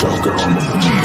Sucker on the beat.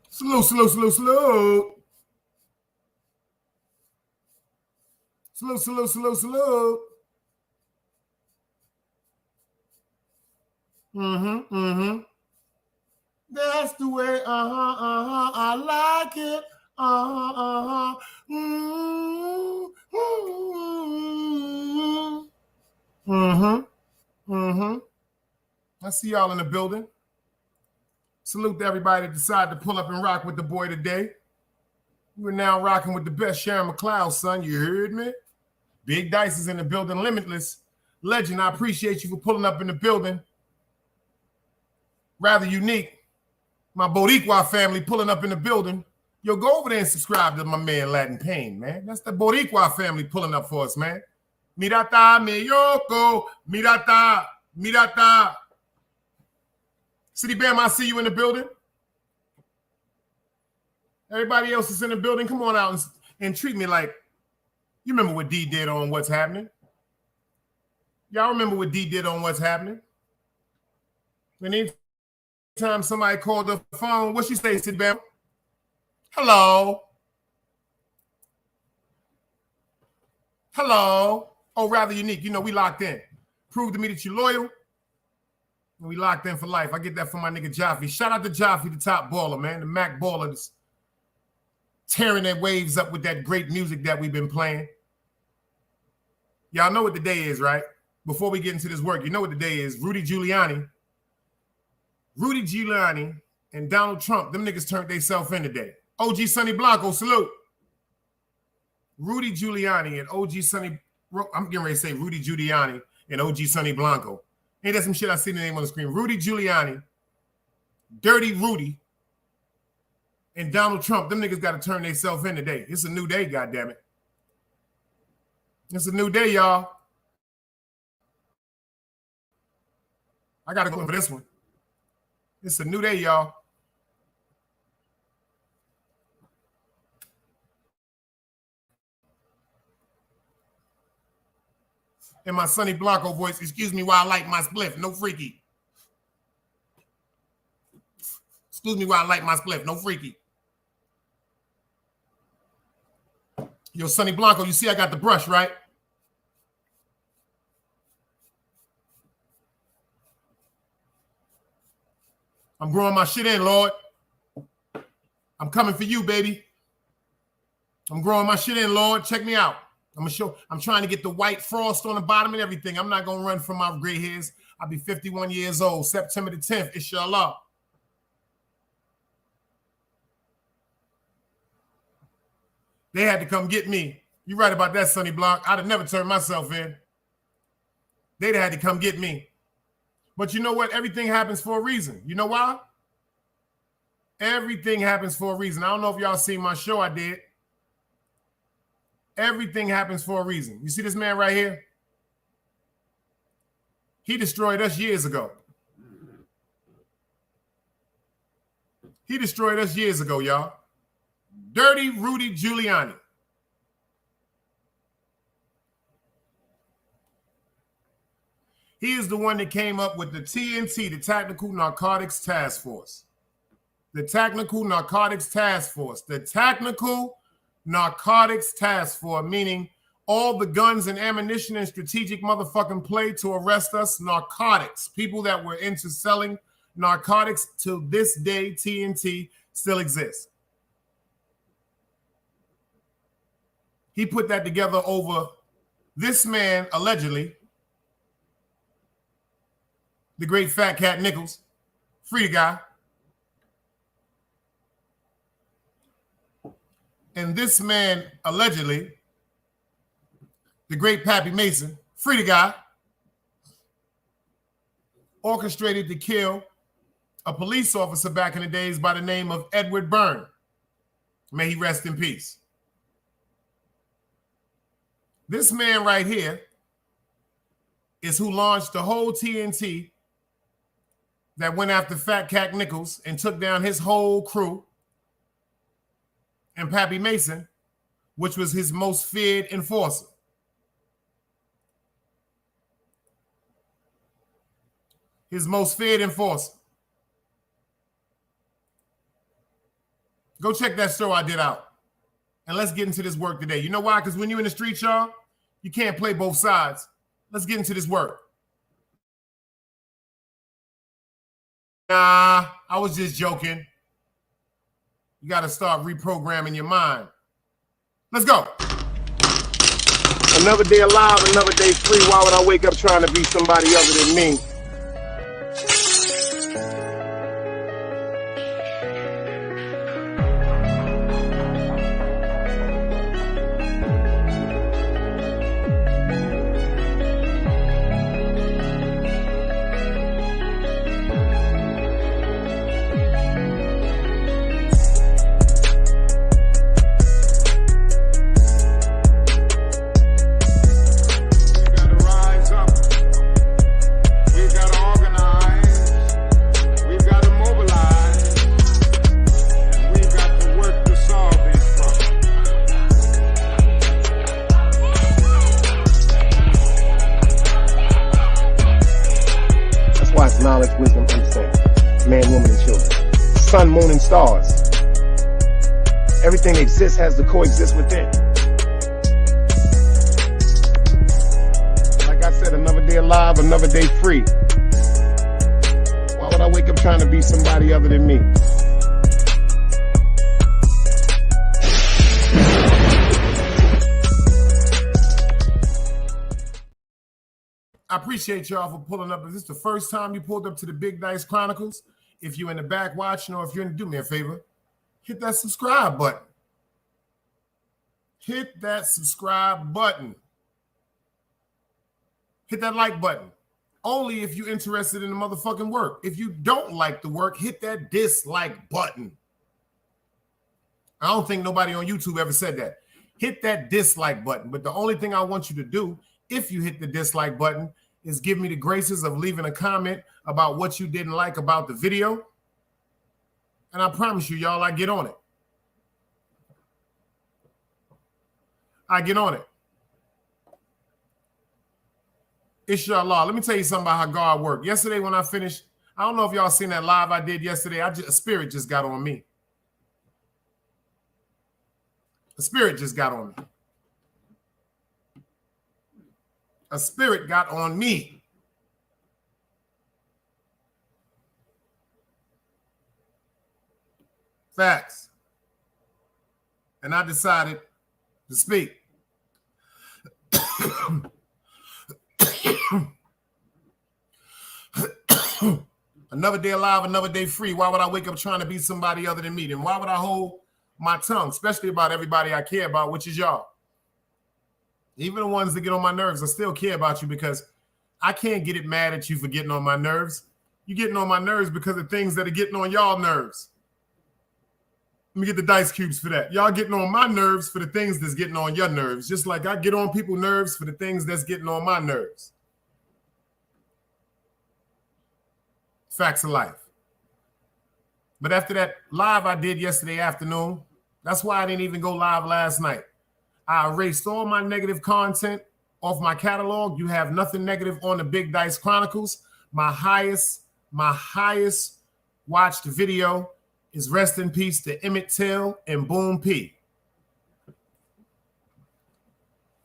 Slow. Slow. That's the way, I like it. I see y'all in the building. Salute to everybody that decided to pull up and rock with the boy today. We're now rocking with the best Sharon McLeod, son. You heard me? Big Dice is in the building. Limitless. Legend, I appreciate you for pulling up in the building. Rather unique. My Boricua family pulling up in the building. Yo, go over there and subscribe to my man Latin Pain, man. That's the Boricua family pulling up for us, man. Mirata, me yoko. Mirata. City Bam, I see you in the building. Everybody else is in the building. Come on out and treat me like you remember what D did on What's Happening. Y'all remember what D did on What's Happening? When anytime somebody called the phone, what she say, City Bam? Hello. Oh, rather unique. You know, we locked in. Prove to me that you're loyal. And we locked in for life. I get that from my nigga Jaffe. Shout out to Jaffe, the top baller, man. The Mac baller that's tearing their waves up with that great music that we've been playing. Y'all know what the day is, right? Before we get into this work, you know what the day is. Rudy Giuliani and Donald Trump, them niggas turned themselves in today. OG Sonny Blanco, salute. Rudy Giuliani and OG Sonny, I'm getting ready to say Rudy Giuliani and OG Sonny Blanco. Ain't that some shit I see the name on the screen? Rudy Giuliani, Dirty Rudy, and Donald Trump, them niggas got to turn themselves in today. It's a new day, goddammit. It's a new day, y'all. I got to go for this one. It's a new day, y'all. In my Sonny Blanco voice, excuse me while I light my spliff, no freaky. Excuse me while I light my spliff, no freaky. Yo, Sonny Blanco, you see I got the brush, right? I'm growing my shit in, Lord. I'm coming for you, baby. I'm growing my shit in, Lord. Check me out. I'm trying to get the white frost on the bottom and everything. I'm not going to run from my gray hairs. I'll be 51 years old, September the 10th, inshallah. They had to come get me. You're right about that, Sonny Blanc. I'd have never turned myself in. They'd have had to come get me. But you know what? Everything happens for a reason. You know why? Everything happens for a reason. I don't know if y'all seen my show I did. Everything happens for a reason. You see this man right here? He destroyed us years ago. He destroyed us years ago, y'all. Dirty Rudy Giuliani. He is the one that came up with the TNT, the Tactical Narcotics Task Force. The Tactical Narcotics Task Force. The Tactical Narcotics Task Force, meaning all the guns and ammunition and strategic motherfucking play to arrest us, narcotics. People that were into selling narcotics till this day, TNT still exists. He put that together over this man, allegedly, the great fat cat Nichols, free the guy. And this man, allegedly, the great Pappy Mason, free the guy, orchestrated to kill a police officer back in the days by the name of Edward Byrne. May he rest in peace. This man right here is who launched the whole TNT that went after Fat Cat Nichols and took down his whole crew, and Pappy Mason, which was his most feared enforcer. His most feared enforcer. Go check that show I did out. And let's get into this work today. You know why? Because when you're in the street, y'all, you can't play both sides. Let's get into this work. Nah, I was just joking. You got to start reprogramming your mind. Let's go. Another day alive, another day free. Why would I wake up trying to be somebody other than me? Knowledge, wisdom, understanding. Man, woman, and children. Sun, moon, and stars. Everything that exists has to coexist within. Like I said, another day alive, another day free. Why would I wake up trying to be somebody other than me? I appreciate y'all for pulling up. Is this the first time you pulled up to the Big Dice Chronicles? If you're in the back watching, or if you're in, do me a favor, hit that subscribe button. Hit that subscribe button. Hit that like button. Only if you're interested in the motherfucking work. If you don't like the work, hit that dislike button. I don't think nobody on YouTube ever said that. Hit that dislike button. But the only thing I want you to do, if you hit the dislike button, is give me the graces of leaving a comment about what you didn't like about the video. And I promise you, y'all, I get on it. I get on it. Inshallah. Let me tell you something about how God worked. Yesterday when I finished, I don't know if y'all seen that live I did yesterday. A spirit just got on me. A spirit just got on me. A spirit got on me. Facts. And I decided to speak. Another day alive, another day free. Why would I wake up trying to be somebody other than me? Then why would I hold my tongue, especially about everybody I care about, which is y'all? Even the ones that get on my nerves, I still care about you because I can't get it mad at you for getting on my nerves. You're getting on my nerves because of things that are getting on y'all nerves. Let me get the dice cubes for that. Y'all getting on my nerves for the things that's getting on your nerves, just like I get on people's nerves for the things that's getting on my nerves. Facts of life. But after that live I did yesterday afternoon, that's why I didn't even go live last night. I erased all my negative content off my catalog. You have nothing negative on the Big Dice Chronicles. My highest watched video is Rest in Peace to Emmett Till and Boom P.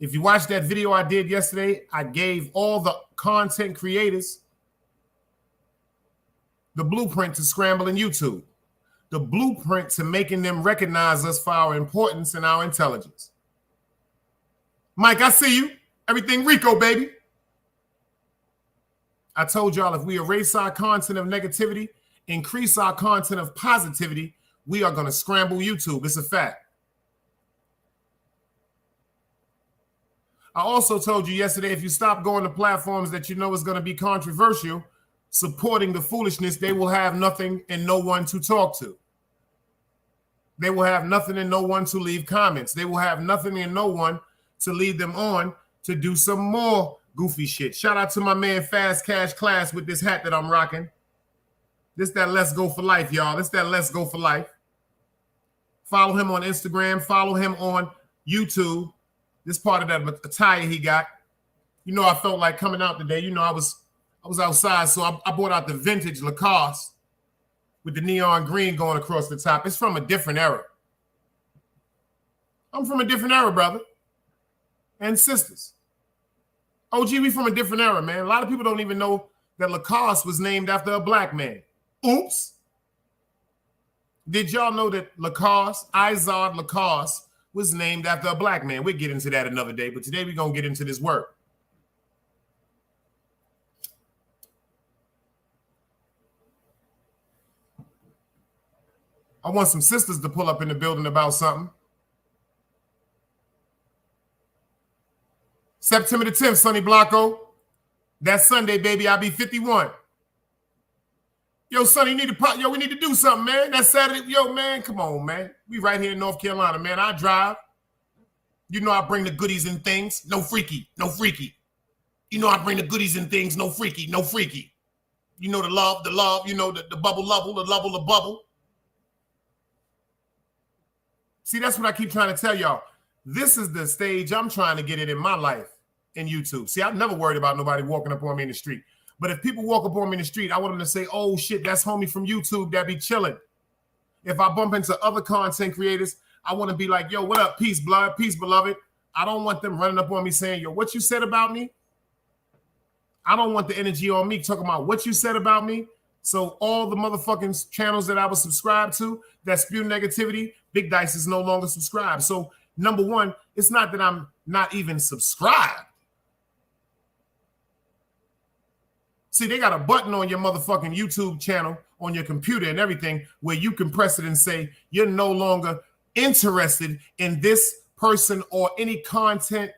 If you watched that video I did yesterday, I gave all the content creators the blueprint to scrambling YouTube, the blueprint to making them recognize us for our importance and our intelligence. Mike, I see you. Everything Rico, baby. I told y'all if we erase our content of negativity, increase our content of positivity, we are going to scramble YouTube. It's a fact. I also told you yesterday, if you stop going to platforms that you know is going to be controversial, supporting the foolishness, they will have nothing and no one to talk to. They will have nothing and no one to leave comments. They will have nothing and no one to lead them on to do some more goofy shit. Shout out to my man Fast Cash Class with this hat that I'm rocking. This that Let's Go for Life, y'all. This that Let's Go for Life. Follow him on Instagram. Follow him on YouTube. This part of that attire he got. You know, I felt like coming out today. You know, I was outside, so I brought out the vintage Lacoste with the neon green going across the top. It's from a different era. I'm from a different era, brother and sisters. OG, we from a different era, man. A lot of people don't even know that Lacoste was named after a black man. Oops. Did y'all know that Lacoste, Izard Lacoste, was named after a black man? We'll get into that another day, but today we're going to get into this work. I want some sisters to pull up in the building about something. September the 10th, Sonny Blanco. That Sunday, baby, I'll be 51. Yo, Sonny, we need to do something, man. That Saturday, yo, man, come on, man. We right here in North Carolina, man. I drive. You know I bring the goodies and things. No freaky, no freaky. You know I bring the goodies and things. No freaky, no freaky. You know the love, you know the bubble, the bubble. See, that's what I keep trying to tell y'all. This is the stage I'm trying to get it in my life in YouTube. See, I'm never worried about nobody walking up on me in the street. But if people walk up on me in the street, I want them to say, oh, shit, that's homie from YouTube that be chilling. If I bump into other content creators, I want to be like, yo, what up? Peace, blood. Peace, beloved. I don't want them running up on me saying, yo, what you said about me? I don't want the energy on me talking about what you said about me. So all the motherfucking channels that I was subscribed to that spew negativity, Big Dice is no longer subscribed. So number one, it's not that I'm not even subscribed. See, they got a button on your motherfucking YouTube channel on your computer and everything where you can press it and say you're no longer interested in this person or any content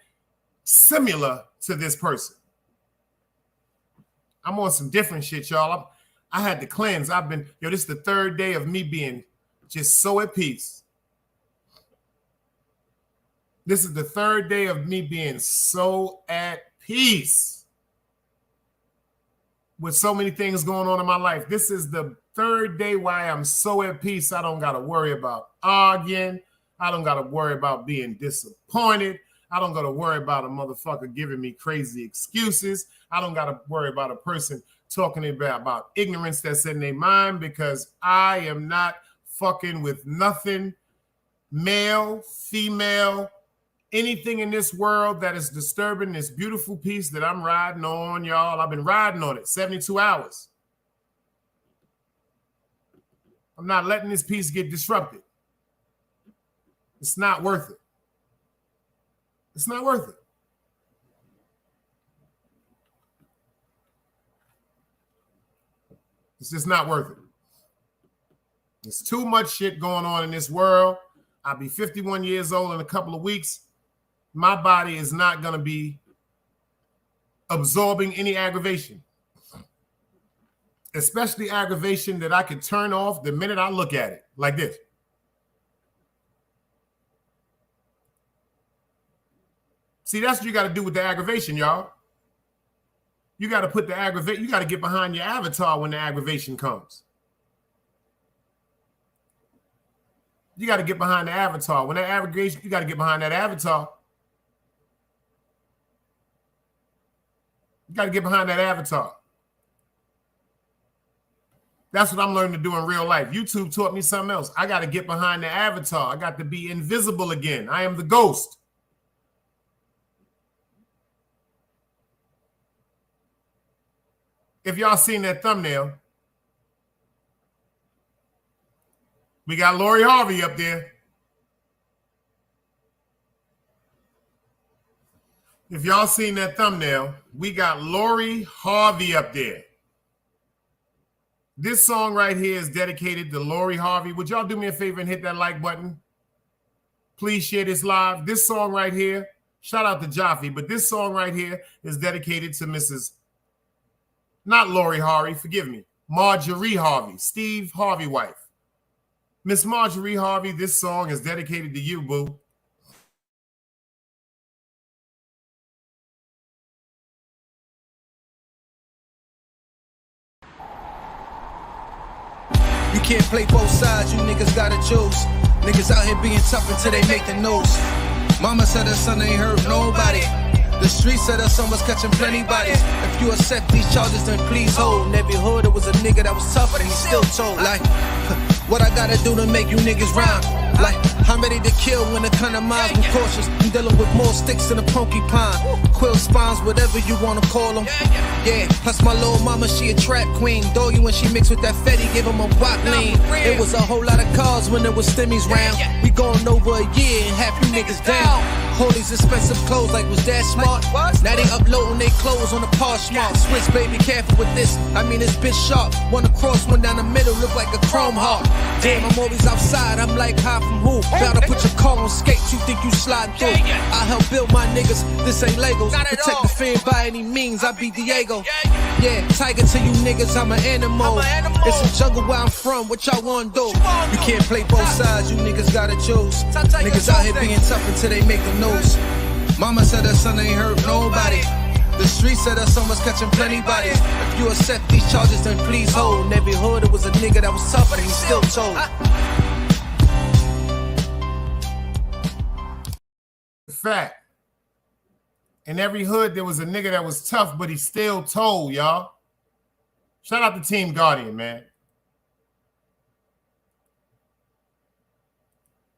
similar to this person. I'm on some different shit, y'all. I had to cleanse. This is the third day of me being just so at peace. This is the third day of me being so at peace with so many things going on in my life. This is the third day why I'm so at peace. I don't got to worry about arguing. I don't got to worry about being disappointed. I don't got to worry about a motherfucker giving me crazy excuses. I don't got to worry about a person talking about ignorance that's in their mind, because I am not fucking with nothing, male, female, anything in this world that is disturbing this beautiful peace that I'm riding on, y'all. I've been riding on it 72 hours. I'm not letting this peace get disrupted. It's not worth it. It's not worth it. It's just not worth it. There's too much shit going on in this world. I'll be 51 years old in a couple of weeks. My body is not going to be absorbing any aggravation, especially aggravation that I can turn off the minute I look at it, like this. See, that's what you got to do with the aggravation, y'all. You got to put the aggravation, you got to get behind your avatar when the aggravation comes. You got to get behind the avatar. When that aggravation, you got to get behind that avatar. You got to get behind that avatar. That's what I'm learning to do in real life. YouTube taught me something else. I got to get behind the avatar. I got to be invisible again. I am the ghost. If y'all seen that thumbnail, we got Lori Harvey up there. If y'all seen that thumbnail, we got Lori Harvey up there. This song right here is dedicated to Lori Harvey. Would y'all do me a favor and hit that like button? Please share this live. This song right here, shout out to Jaffe, but this song right here is dedicated to Mrs. Not Lori Harvey, forgive me, Marjorie Harvey, Steve Harvey wife. Miss Marjorie Harvey, this song is dedicated to you, boo. You can't play both sides, you niggas gotta choose. Niggas out here being tough until they make the news. Mama said her son ain't hurt nobody. The street said her son was catching plenty bodies. If you accept these charges, then please hold. In every hood, there was a nigga that was tough, but he still told. Like, what I gotta do to make you niggas rhyme? Like, I'm ready to kill when the kind of minds I'm cautious. I'm dealing with more sticks than a porcupine. Quill spines, whatever you wanna call them. Yeah, plus my little mama, she a trap queen. Doggy, when she mixed with that Fetty, give him a wop lean. It was a whole lot of cars when there was stimmies round. We going over a year and half you niggas down. All these expensive clothes, like was that smart? Now they uploading their clothes on the Poshmark. Switch, baby, careful with this. I mean, this bitch sharp. One across, one down the middle, look like a chrome heart. Damn, I'm always outside. I'm like, hi from who? Bound to put your car on skates. You think you sliding through? I help build my niggas. This ain't Legos. Protect the fan by any means. I be Diego. Yeah, tiger to you niggas. I'm an animal. It's a jungle where I'm from. What y'all wanna do? You can't play both sides. You niggas gotta choose. Niggas out here being tough until they make the news. Mama said her son ain't hurt nobody. The street said her son was catching plenty bodies. If you accept these charges, then please hold. In every hood, there was a nigga that was tough, but he still told. Fact. In every hood, there was a nigga that was tough, but he still told, y'all. Shout out to Team Guardian, man.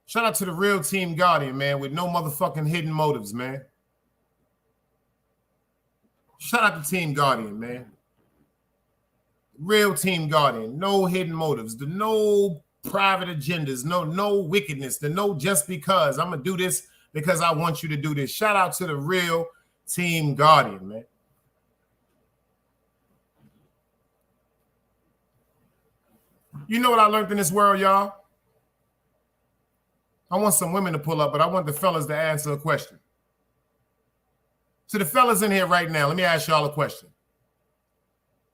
Shout out to the real Team Guardian, man, with no motherfucking hidden motives, man. Shout out to Team Guardian, man. Real Team Guardian. No hidden motives. The no private agendas. No wickedness. The no just because. I'm going to do this because I want you to do this. Shout out to the real Team Guardian, man. You know what I learned in this world, y'all? I want some women to pull up, but I want the fellas to answer a question. So the fellas in here right now, let me ask y'all a question.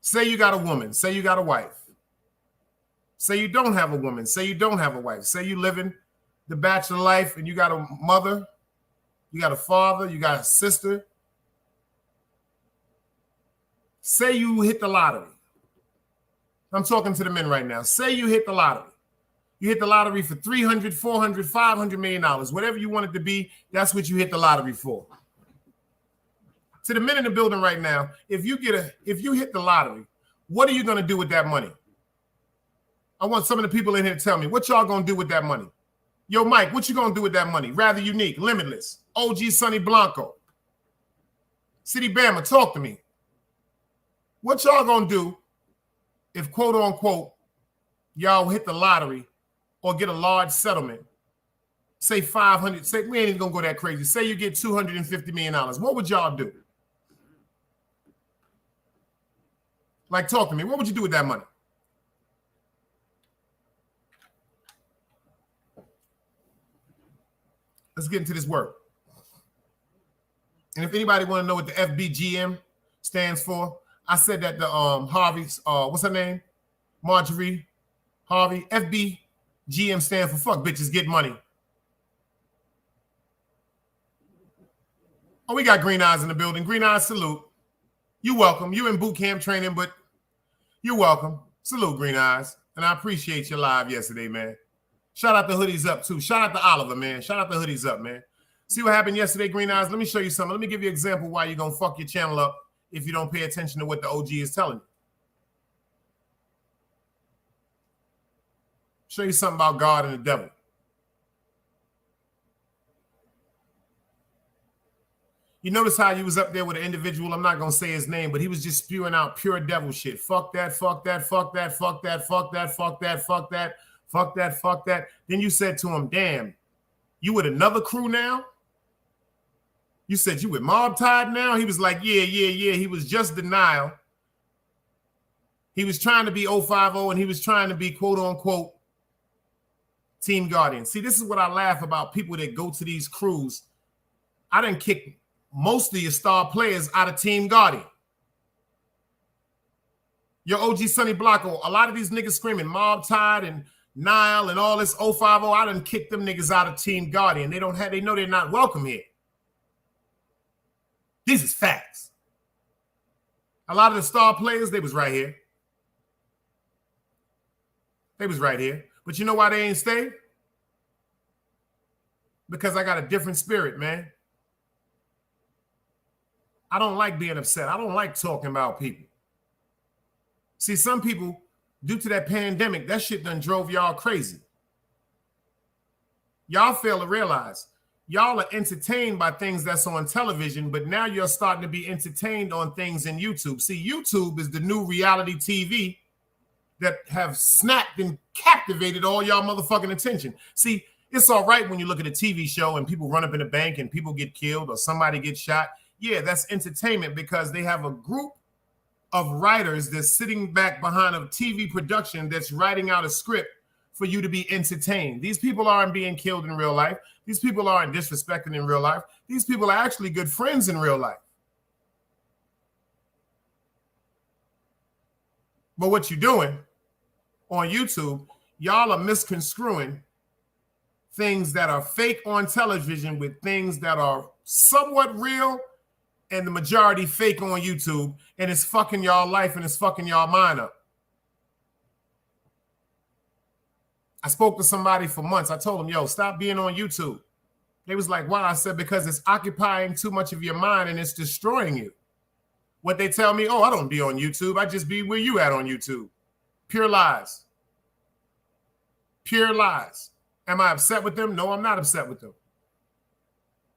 Say you got a woman. Say you got a wife. Say you don't have a woman. Say you don't have a wife. Say you living the bachelor life and you got a mother, you got a father, you got a sister. Say you hit the lottery. I'm talking to the men right now. Say you hit the lottery. You hit the lottery for $300, $400, $500 million. Whatever you want it to be, that's what you hit the lottery for. To the men in the building right now, if you hit the lottery, what are you going to do with that money? I want some of the people in here to tell me, what y'all going to do with that money? Yo, Mike, what you going to do with that money? Rather Unique, Limitless, OG Sonny Blanco, City Bama, talk to me. What y'all going to do if, quote unquote, y'all hit the lottery or get a large settlement? Say 500, say we ain't even going to go that crazy. Say you get $250 million. What would y'all do? Like, talk to me. What would you do with that money? Let's get into this work. And if anybody want to know what the FBGM stands for, I said that the Harvey's, what's her name? Marjorie Harvey. FBGM stands for fuck bitches get money. Oh, we got Green Eyes in the building. Green Eyes, salute. You welcome. You in boot camp training, but you're welcome. Salute, Green Eyes. And I appreciate your live yesterday, man. Shout out the Hoodies Up, too. Shout out to Oliver, man. Shout out the Hoodies Up, man. See what happened yesterday, Green Eyes? Let me show you something. Let me give you an example why you're going to fuck your channel up if you don't pay attention to what the OG is telling you. Show you something about God and the devil. You notice how he was up there with an individual, I'm not going to say his name, but he was just spewing out pure devil shit. Fuck that, fuck that, fuck that, fuck that, fuck that, fuck that, fuck that, fuck that, fuck that. Then you said to him, damn, you with another crew now? You said you with Mob Tide now? He was like, yeah. He was just denial. He was trying to be 050 and he was trying to be quote unquote Team Guardian. See, this is what I laugh about people that go to these crews. I done kick most of your star players out of Team Guardian. Your OG Sonny Blanco, a lot of these niggas screaming Mob Tide and Nile and all this 050. I done kick them niggas out of Team Guardian. They know they're not welcome here. These is facts. A lot of the star players, they was right here. They was right here. But you know why they ain't stay? Because I got a different spirit, man. I don't like being upset. I don't like talking about people. See, some people, due to that pandemic, that shit done drove y'all crazy. Y'all fail to realize y'all are entertained by things that's on television, but now you're starting to be entertained on things in YouTube. See, YouTube is the new reality TV that have snapped and captivated all y'all motherfucking attention. See, it's all right when you look at a TV show and people run up in a bank and people get killed or somebody gets shot. Yeah, that's entertainment because they have a group of writers that's sitting back behind a TV production that's writing out a script for you to be entertained. These people aren't being killed in real life. These people aren't disrespected in real life. These people are actually good friends in real life. But what you're doing on YouTube, y'all are misconstruing things that are fake on television with things that are somewhat real and the majority fake on YouTube, and it's fucking y'all life and it's fucking y'all mind up. I spoke to somebody for months. I told them, yo, stop being on YouTube. They was like, why? I said, because it's occupying too much of your mind and it's destroying you. What they tell me, oh, I don't be on YouTube. I just be where you at on YouTube. Pure lies. Pure lies. Am I upset with them? No, I'm not upset with them.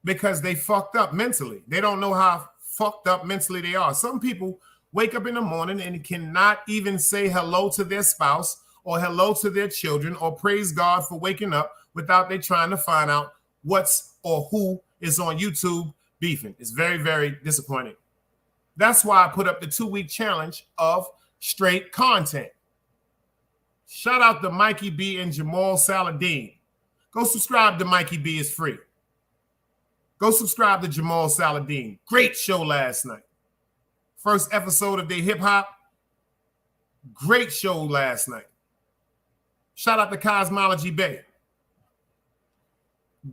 Because they fucked up mentally. They don't know how fucked up mentally they are. Some people wake up in the morning and cannot even say hello to their spouse or hello to their children or praise God for waking up without they trying to find out what's or who is on YouTube beefing. It's very, very disappointing. That's why I put up the 2-week challenge of straight content. Shout out to Mikey B and Jamal Saladin. Go subscribe to Mikey B. It's free. Go subscribe to Jamal Saladin. Great show last night. First episode of their hip hop. Great show last night. Shout out to Cosmology Bay.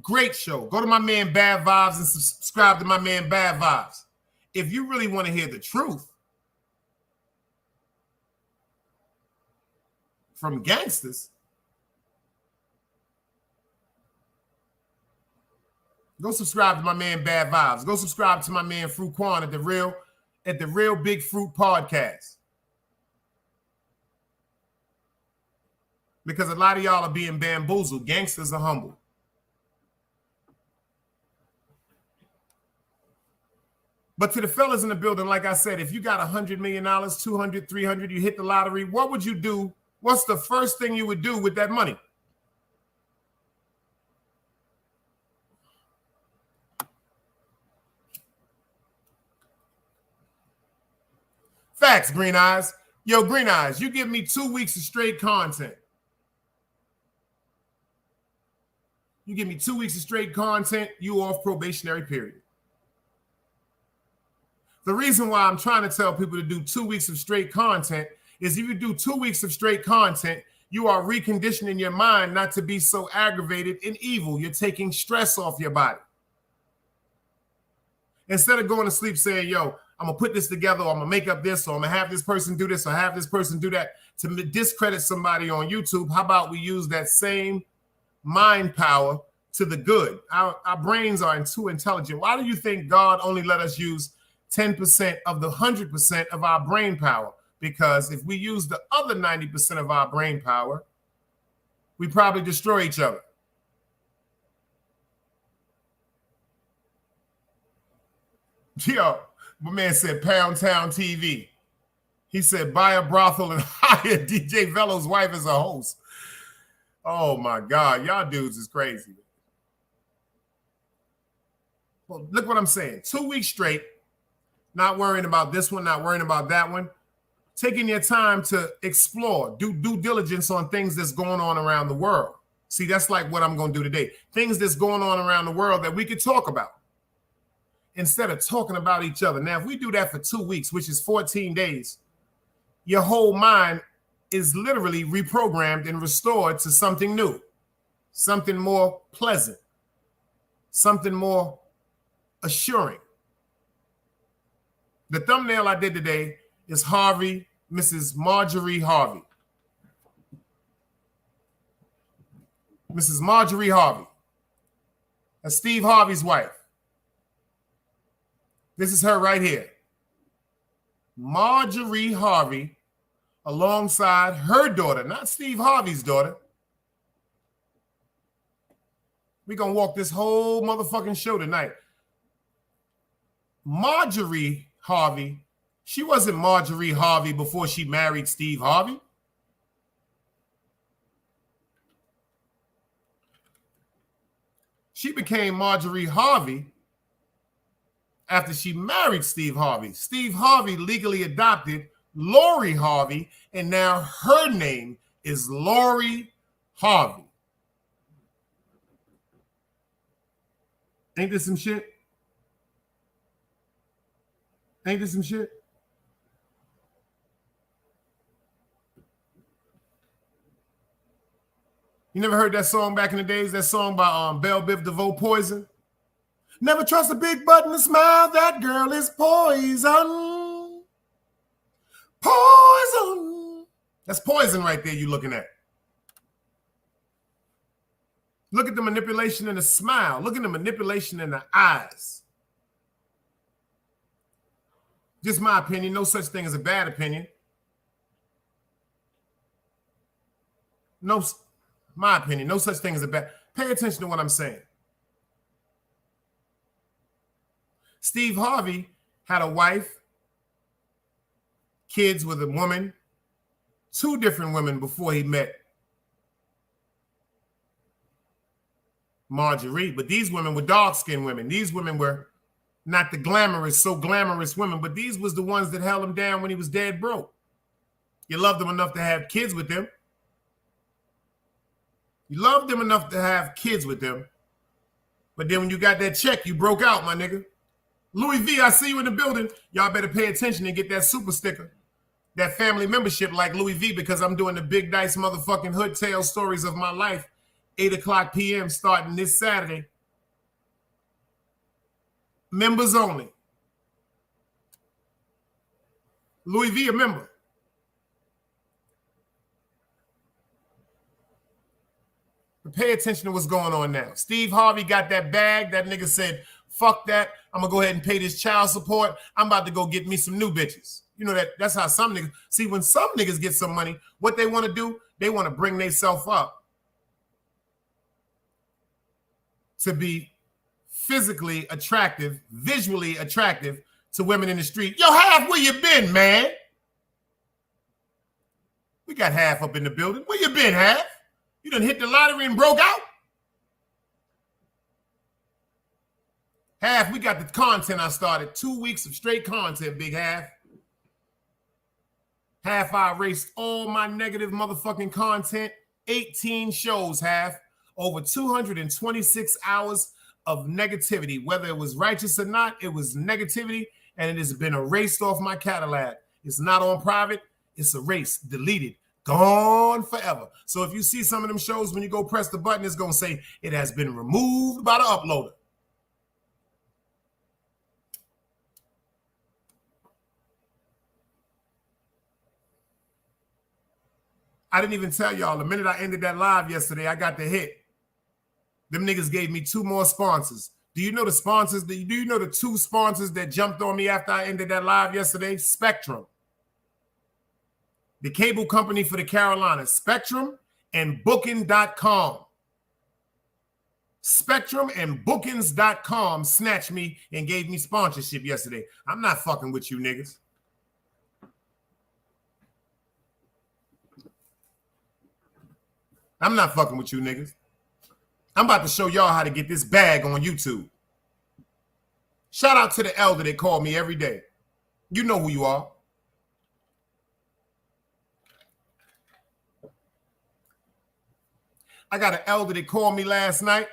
Great show. Go to my man Bad Vibes and subscribe to my man Bad Vibes. If you really want to hear the truth from gangsters, go subscribe to my man Bad Vibes. Go subscribe to my man Fruit Quan at the Real Big Fruit Podcast. Because a lot of y'all are being bamboozled. Gangsters are humble. But to the fellas in the building, like I said, if you got $100 million, 200, 300, you hit the lottery, what would you do? What's the first thing you would do with that money? Facts, Green Eyes. Yo, Green Eyes, you give me 2 weeks of straight content. You give me 2 weeks of straight content, you off probationary period. The reason why I'm trying to tell people to do 2 weeks of straight content is if you do 2 weeks of straight content, you are reconditioning your mind not to be so aggravated and evil. You're taking stress off your body. Instead of going to sleep saying, yo, I'm going to put this together, or I'm going to make up this, or I'm going to have this person do this, or have this person do that to discredit somebody on YouTube, how about we use that same mind power to the good? Our brains are too intelligent. Why do you think God only let us use 10% of the 100% of our brain power? Because if we use the other 90% of our brain power, we probably destroy each other. Yo, my man said Pound Town TV. He said buy a brothel and hire DJ Velo's wife as a host. Oh my God, y'all dudes is crazy. Well, look what I'm saying. 2 weeks straight, not worrying about this one, not worrying about that one. Taking your time to explore, do due diligence on things that's going on around the world. See, that's like what I'm going to do today. Things that's going on around the world that we could talk about instead of talking about each other. Now, if we do that for 2 weeks, which is 14 days, your whole mind is literally reprogrammed and restored to something new, something more pleasant, something more assuring. The thumbnail I did today is Harvey, Mrs. Marjorie Harvey. Mrs. Marjorie Harvey. That's Steve Harvey's wife. This is her right here. Marjorie Harvey alongside her daughter, not Steve Harvey's daughter. We're going to walk this whole motherfucking show tonight. Marjorie Harvey, she wasn't Marjorie Harvey before she married Steve Harvey. She became Marjorie Harvey after she married Steve Harvey. Steve Harvey legally adopted Lori Harvey, and now her name is Lori Harvey. Ain't this some shit? Ain't this some shit? You never heard that song back in the days? That song by Belle Biv DeVoe, Poison? Never trust a big button to smile. That girl is poison. Poison. That's poison right there you're looking at. Look at the manipulation in the smile. Look at the manipulation in the eyes. Just my opinion. No such thing as a bad opinion. No, my opinion. No such thing as a bad. Pay attention to what I'm saying. Steve Harvey had a wife, kids with a woman, 2 different women before he met Marjorie. But these women were dark-skinned women. These women were not the so glamorous women, but these was the ones that held him down when he was dead broke. You loved him enough to have kids with him. You loved them enough to have kids with them. But then when you got that check, you broke out, my nigga. Louis V, I see you in the building. Y'all better pay attention and get that super sticker. That family membership like Louis V, because I'm doing the Big Dice motherfucking Hood Tale Stories of My Life, 8 o'clock p.m. starting this Saturday. Members only. Louis V, a member. But pay attention to what's going on now. Steve Harvey got that bag. That nigga said, fuck that. I'm going to go ahead and pay this child support. I'm about to go get me some new bitches. You know, that's how some niggas, see, when some niggas get some money, what they want to do, they want to bring themselves up to be physically attractive, visually attractive to women in the street. Yo, Half, where you been, man? We got Half up in the building. Where you been, Half? You done hit the lottery and broke out? Half, we got the content I started. 2 weeks of straight content, Big Half. Half, I erased all my negative motherfucking content. 18 shows, Half. Over 226 hours of negativity. Whether it was righteous or not, it was negativity, and it has been erased off my catalog. It's not on private. It's erased, deleted, gone forever. So if you see some of them shows, when you go press the button, it's going to say it has been removed by the uploader. I didn't even tell y'all, the minute I ended that live yesterday, I got the hit. Them niggas gave me 2 more sponsors. Do you know the sponsors? Do you know the 2 sponsors that jumped on me after I ended that live yesterday? Spectrum. The cable company for the Carolinas. Spectrum and Booking.com. Spectrum and Bookings.com snatched me and gave me sponsorship yesterday. I'm not fucking with you niggas. I'm not fucking with you niggas. I'm about to show y'all how to get this bag on YouTube. Shout out to the elder that called me every day. You know who you are. I got an elder that called me last night.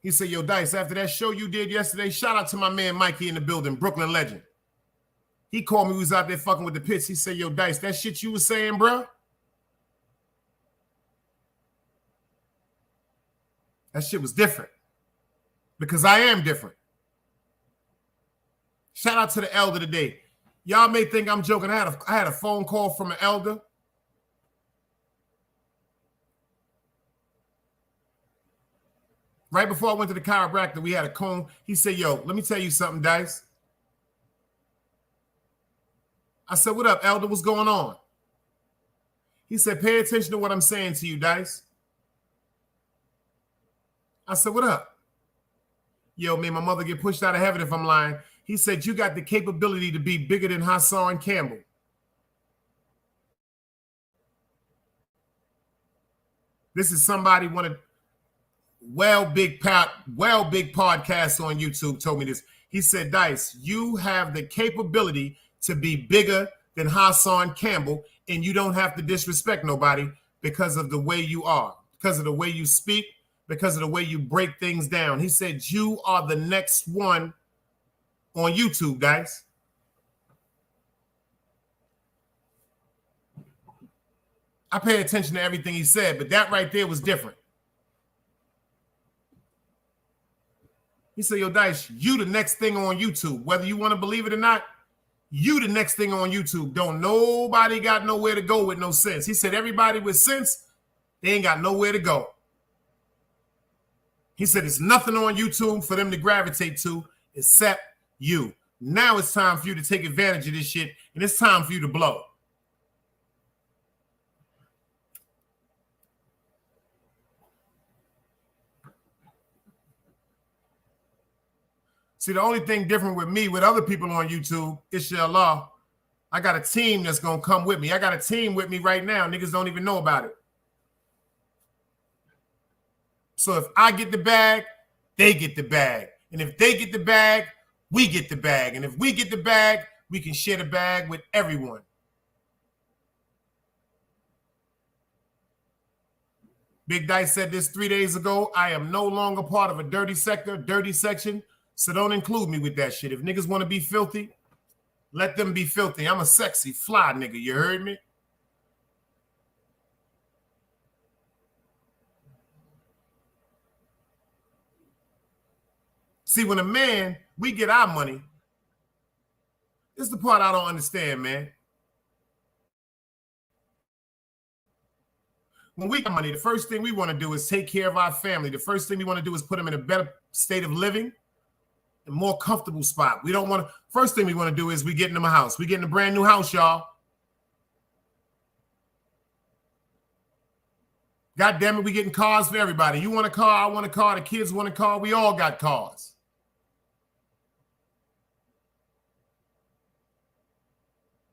He said, yo, Dice, after that show you did yesterday, shout out to my man Mikey in the building, Brooklyn legend. He called me, we was out there fucking with the pits. He said, yo, Dice, that shit you was saying, bro, that shit was different. Because I am different. Shout out to the elder today. Y'all may think I'm joking. I had a phone call from an elder. Right before I went to the chiropractor, we had a comb. He said, yo, let me tell you something, Dice. I said, what up, elder? What's going on? He said, pay attention to what I'm saying to you, Dice. I said, what up? Yo, man, my mother get pushed out of heaven if I'm lying. He said, you got the capability to be bigger than Hassan Campbell. This is somebody one of big podcasts on YouTube told me this. He said, Dice, you have the capability to be bigger than Hassan Campbell, and you don't have to disrespect nobody because of the way you are, because of the way you speak, because of the way you break things down. He said, you are the next one on YouTube, Dice. I pay attention to everything he said, but that right there was different. He said, yo, Dice, you the next thing on YouTube. Whether you want to believe it or not, you the next thing on YouTube. Don't nobody got nowhere to go with no sense. He said, everybody with sense, they ain't got nowhere to go. He said, there's nothing on YouTube for them to gravitate to except you. Now it's time for you to take advantage of this shit, and it's time for you to blow. See, the only thing different with me, with other people on YouTube, inshallah, I got a team that's going to come with me. I got a team with me right now. Niggas don't even know about it. So if I get the bag, they get the bag. And if they get the bag, we get the bag. And if we get the bag, we can share the bag with everyone. Big Dice said this 3 days ago. I am no longer part of a dirty sector, dirty section, so don't include me with that shit. If niggas want to be filthy, let them be filthy. I'm a sexy, fly nigga. You heard me? See, when a man, we get our money, this is the part I don't understand, man. When we get money, the first thing we want to do is take care of our family. The first thing we want to do is put them in a better state of living, a more comfortable spot. We don't want to, first thing we want to do is we getting them a house. We getting a brand new house, y'all. God damn it, we getting cars for everybody. You want a car, I want a car, the kids want a car, we all got cars.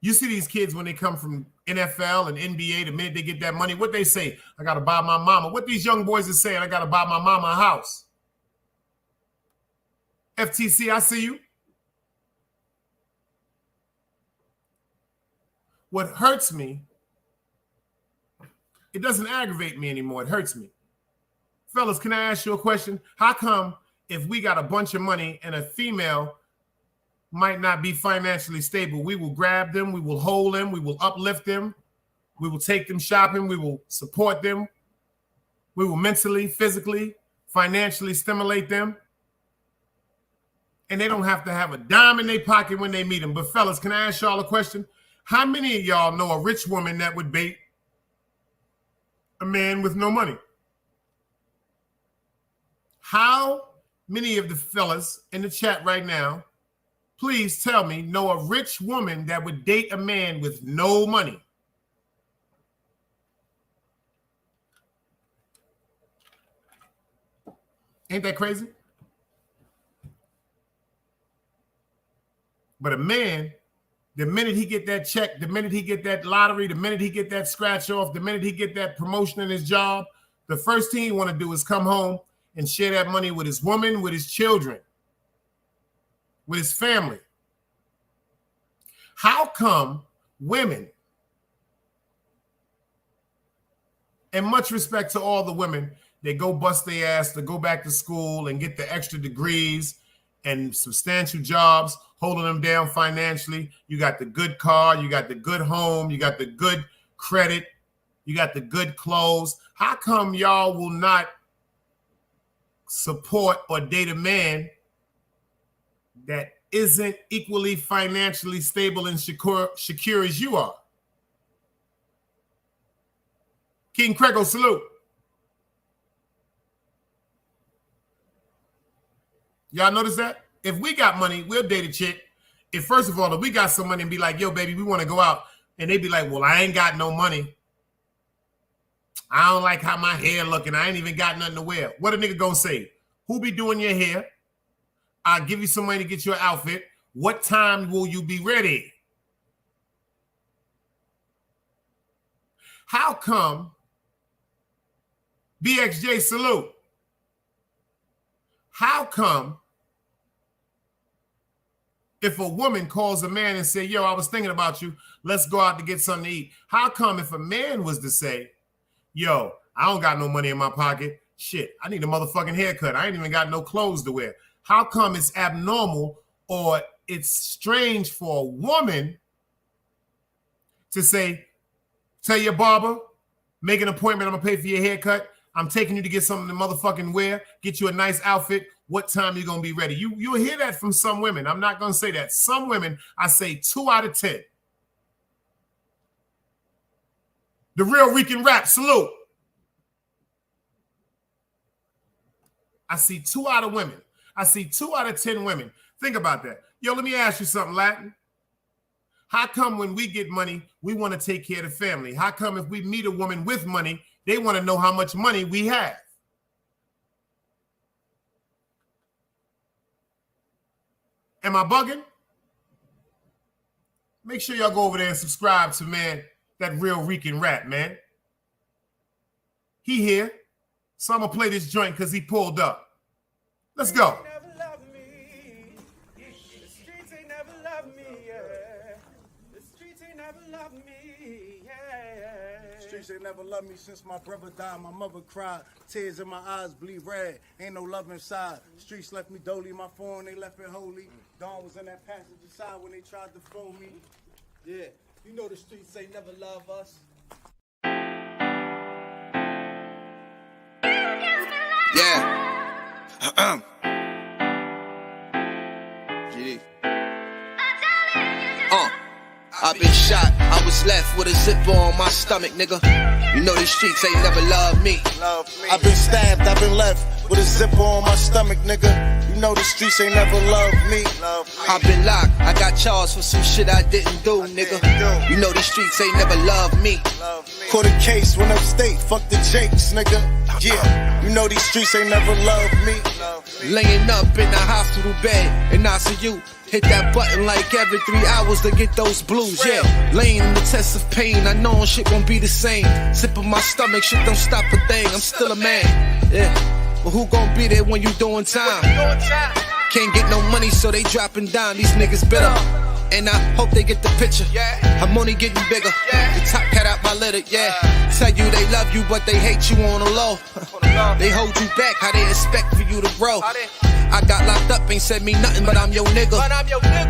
You see these kids when they come from NFL and NBA, the minute they get that money, what they say? I got to buy my mama. What these young boys are saying, I got to buy my mama a house. FTC, I see you. What hurts me, it doesn't aggravate me anymore. It hurts me. Fellas, can I ask you a question? How come if we got a bunch of money and a female might not be financially stable, we will grab them, we will hold them, we will uplift them, we will take them shopping, we will support them, we will mentally, physically, financially stimulate them, and they don't have to have a dime in their pocket when they meet them. But fellas, can I ask y'all a question? How many of y'all know a rich woman that would date a man with no money? How many of the fellas in the chat right now, please tell me, know a rich woman that would date a man with no money? Ain't that crazy? But a man, the minute he get that check, the minute he get that lottery, the minute he get that scratch off, the minute he get that promotion in his job, the first thing he want to do is come home and share that money with his woman, with his children, with his family. How come women, and much respect to all the women, they go bust their ass to go back to school and get the extra degrees and substantial jobs, holding them down financially. You got the good car, you got the good home, you got the good credit, you got the good clothes. How come y'all will not support or date a man that isn't equally financially stable and secure as you are? King Crego, salute. Y'all notice that? If we got money, we'll date a chick. If first of all, if we got some money and be like, yo, baby, we want to go out, and they be like, well, I ain't got no money. I don't like how my hair looking. I ain't even got nothing to wear. What a nigga gonna say? Who be doing your hair? I'll give you some money to get your outfit. What time will you be ready? How come, BXJ, salute. How come if a woman calls a man and say, yo, I was thinking about you, let's go out to get something to eat? How come if a man was to say, yo, I don't got no money in my pocket, shit, I need a motherfucking haircut, I ain't even got no clothes to wear? How come it's abnormal or it's strange for a woman to say, tell your barber, make an appointment, I'm gonna pay for your haircut, I'm taking you to get something to motherfucking wear, get you a nice outfit, what time you gonna be ready? You'll hear that from some women. I'm not gonna say that. Some women, I say 2 out of 10. The real Rican rap, salute. I see 2 out of women. I see 2 out of 10 women. Think about that. Yo, let me ask you something, Latin. How come when we get money, we want to take care of the family? How come if we meet a woman with money, they want to know how much money we have? Am I bugging? Make sure y'all go over there and subscribe to, man, that real Rican rap, man. He here. So I'm going to play this joint because he pulled up. Let's go. streets ain't never loved me since my brother died. My mother cried, tears in my eyes bleed red. Ain't no love inside. Streets left me dolly, my phone they left it holy. Dawn was in that passenger side when they tried to phone me. Yeah, you know the streets ain't never love us. Yeah. GD. I've been shot, I was left with a zipper on my stomach, nigga. You know these streets ain't never loved me. I've been stabbed, I've been left with a zipper on my stomach, nigga. You know the streets ain't never loved me. I've been locked, I got charged for some shit I didn't do, nigga. You know these streets ain't never loved me. Caught a case, went upstate, fuck the Jakes, nigga. Yeah, you know these streets ain't never loved me. Laying up in the hospital bed in ICU. Hit that button like every 3 hours to get those blues, yeah. Laying in the test of pain, I know shit won't be the same. Sipping my stomach, shit don't stop a thing, I'm still a man, yeah. But who gon' be there when you doing time? Can't get no money, so they dropping down, these niggas bitter. And I hope they get the picture. I'm only getting bigger. The top cat out my litter, yeah. Tell you they love you, but they hate you on the low. They hold you back, how they expect for you to grow. I got locked up, ain't said me nothing, but I'm your nigga.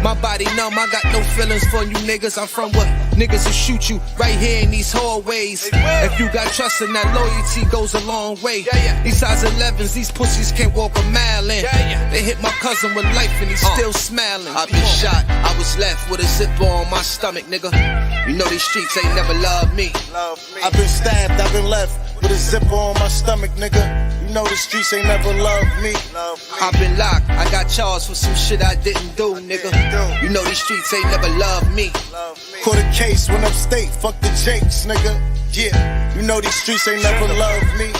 My body numb, I got no feelings for you niggas. I'm from what niggas will shoot you right here in these hallways. If you got trust in that loyalty goes a long way. These size 11s, these pussies can't walk a mile in. They hit my cousin with life and he's still smiling. I've been shot, I was left with a zipper on my stomach, nigga. You know these streets ain't never loved me. I've been stabbed, I've been left with a zipper on my stomach, nigga. You know the streets ain't never loved me. I've been locked, I got charged for some shit I didn't do, nigga. You know these streets ain't never loved me. Caught a case, went upstate, fuck the Jakes, nigga. Yeah, you know these streets ain't never loved me.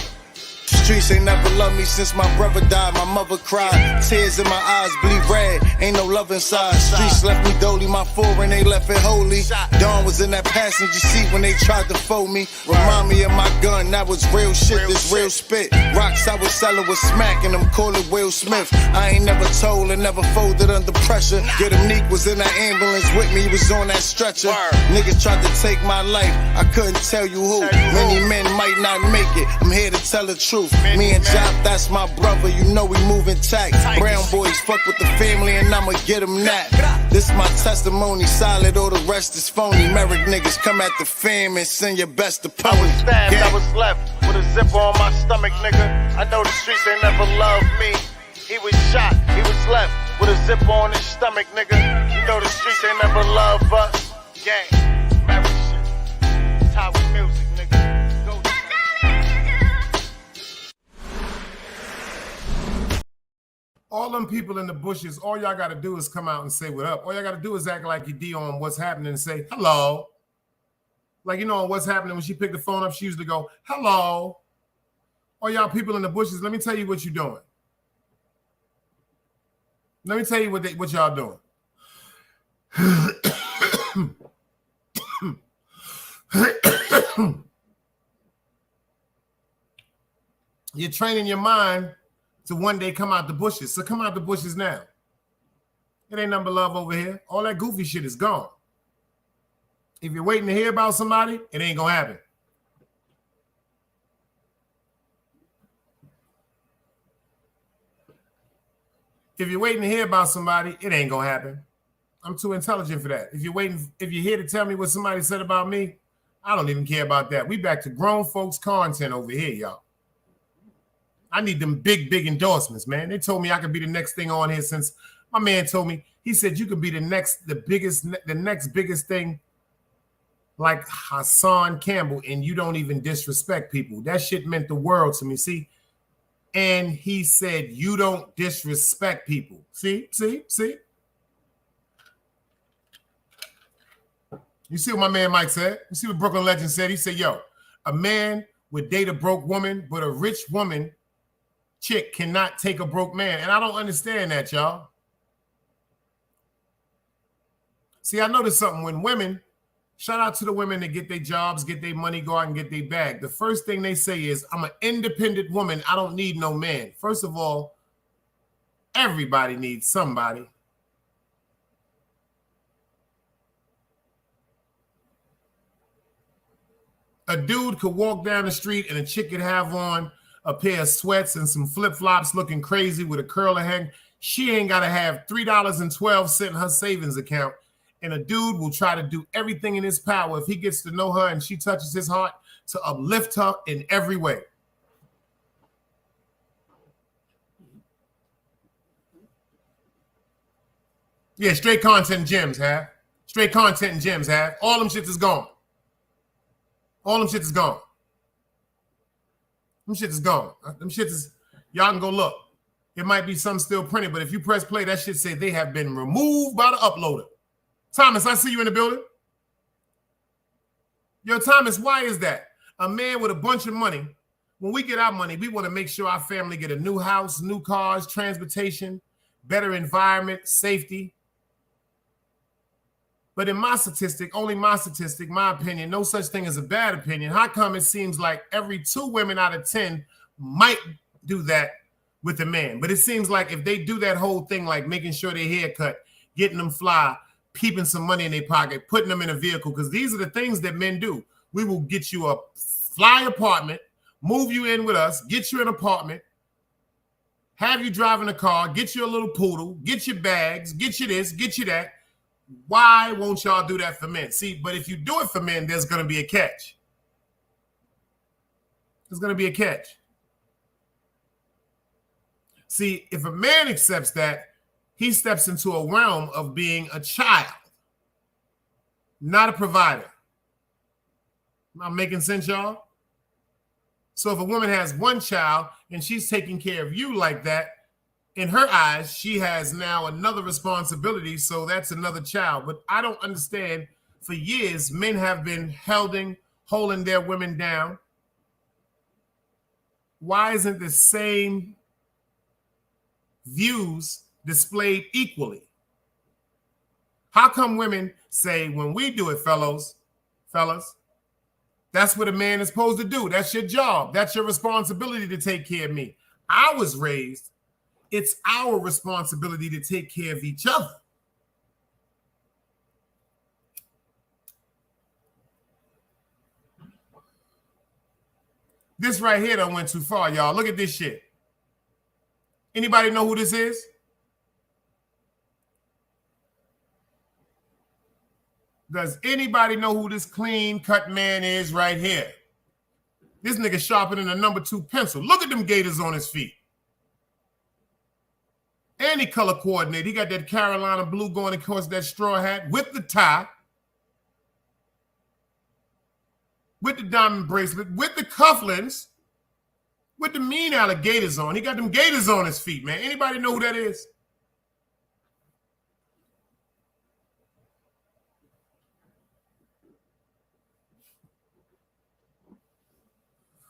Streets ain't never loved me since my brother died. My mother cried, tears in my eyes bleed red. Ain't no love inside. Streets left me dolly, my foreign they left it holy. Dawn was in that passenger seat when they tried to fold me. Remind me of my gun, that was real shit, this real spit. Rocks I was selling was smacking them, call it Will Smith. I ain't never told and never folded under pressure. Get him Neek was in that ambulance with me, he was on that stretcher. Niggas tried to take my life, I couldn't tell you who. Many men might not make it, I'm here to tell the truth. Me and Jop, that's my brother, you know we moving tight. Brown boys fuck with the family and I'ma get them that. This my testimony, solid, all the rest is phony. Merrick niggas come at the fam and send your best opponent. I was stabbed, I was left with a zipper on my stomach, nigga. I know the streets ain't never loved me. He was shot, he was left with a zipper on his stomach, nigga. You know the streets ain't never loved us. Gang, Merrick shit, it's how we music, nigga. Go. All them people in the bushes, all y'all got to do is come out and say what up. All y'all got to do is act like you D on what's happening and say hello. Like, you know, what's happening when she picked the phone up, she used to go, hello. All y'all people in the bushes, let me tell you what you're doing. Let me tell you what y'all doing. You're training your mind to one day come out the bushes. So come out the bushes now. It ain't nothing but love over here. All that goofy shit is gone. If you're waiting to hear about somebody, it ain't gonna happen. If you're waiting to hear about somebody, it ain't gonna happen. I'm too intelligent for that. If you're here to tell me what somebody said about me, I don't even care about that. We back to grown folks content over here, y'all. I need them big endorsements, man. They told me I could be the next thing on here since my man told me, he said you could be the next biggest thing like Hassan Campbell, and you don't even disrespect people. That shit meant the world to me, see? And he said, you don't disrespect people. See? You see what my man Mike said? You see what Brooklyn Legend said? He said, yo, a man would date a broke woman, but a rich woman chick cannot take a broke man. And I don't understand that, y'all. See, I noticed something when women, shout out to the women that get their jobs, get their money, go out and get their bag. The first thing they say is, I'm an independent woman. I don't need no man. First of all, everybody needs somebody. A dude could walk down the street and a chick could have on a pair of sweats and some flip-flops looking crazy with a curler hang. She ain't got to have $3.12 in her savings account. And a dude will try to do everything in his power if he gets to know her and she touches his heart to uplift her in every way. Yeah, straight content and gems, have. Straight content and gems, have. All them shits is gone. All them shits is gone. Them shits is gone. Them shits is, y'all can go look. It might be some still printed, but if you press play, that shit say they have been removed by the uploader. Thomas, I see you in the building. Yo, Thomas, why is that? A man with a bunch of money, when we get our money, we want to make sure our family get a new house, new cars, transportation, better environment, safety. But in my statistic, only my statistic, my opinion, no such thing as a bad opinion. How come it seems like every 2 women out of 10 might do that with a man? But it seems like if they do that whole thing, like making sure their hair cut, getting them fly, keeping some money in their pocket, putting them in a vehicle, because these are the things that men do. We will get you a fly apartment, move you in with us, get you an apartment, have you driving a car, get you a little poodle, get your bags, get you this, get you that. Why won't y'all do that for men? See, but if you do it for men, there's going to be a catch. There's going to be a catch. See, if a man accepts that, he steps into a realm of being a child, not a provider. Am I making sense, y'all? So if a woman has one child and she's taking care of you like that, in her eyes, she has now another responsibility, so that's another child. But I don't understand. For years, men have been holding their women down. Why isn't the same views displayed equally? How come women say, when we do it, fellas, that's what a man is supposed to do. That's your job. That's your responsibility to take care of me. I was raised, it's our responsibility to take care of each other. This right here done went too far, y'all. Look at this shit. Anybody know who this is? Does anybody know who this clean cut man is right here? This nigga sharpening a number 2 pencil. Look at them gators on his feet. And he color coordinated. He got that Carolina blue going across that straw hat with the tie, with the diamond bracelet, with the cufflinks, with the mean alligators on. He got them gators on his feet, man. Anybody know who that is?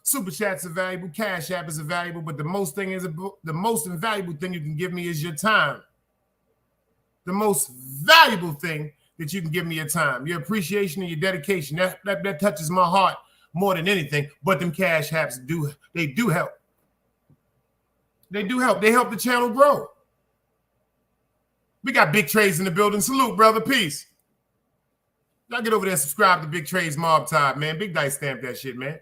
Super chats are valuable. Cash app is valuable, but the most invaluable thing you can give me is your time. The most valuable thing that you can give me your time, your appreciation and your dedication. That touches my heart more than anything. But them cash apps do help. They do help. They help the channel grow. We got Big Trades in the building. Salute, brother. Peace. Y'all get over there and subscribe to Big Trades Mob Time, man. Big Dice stamp that shit, man.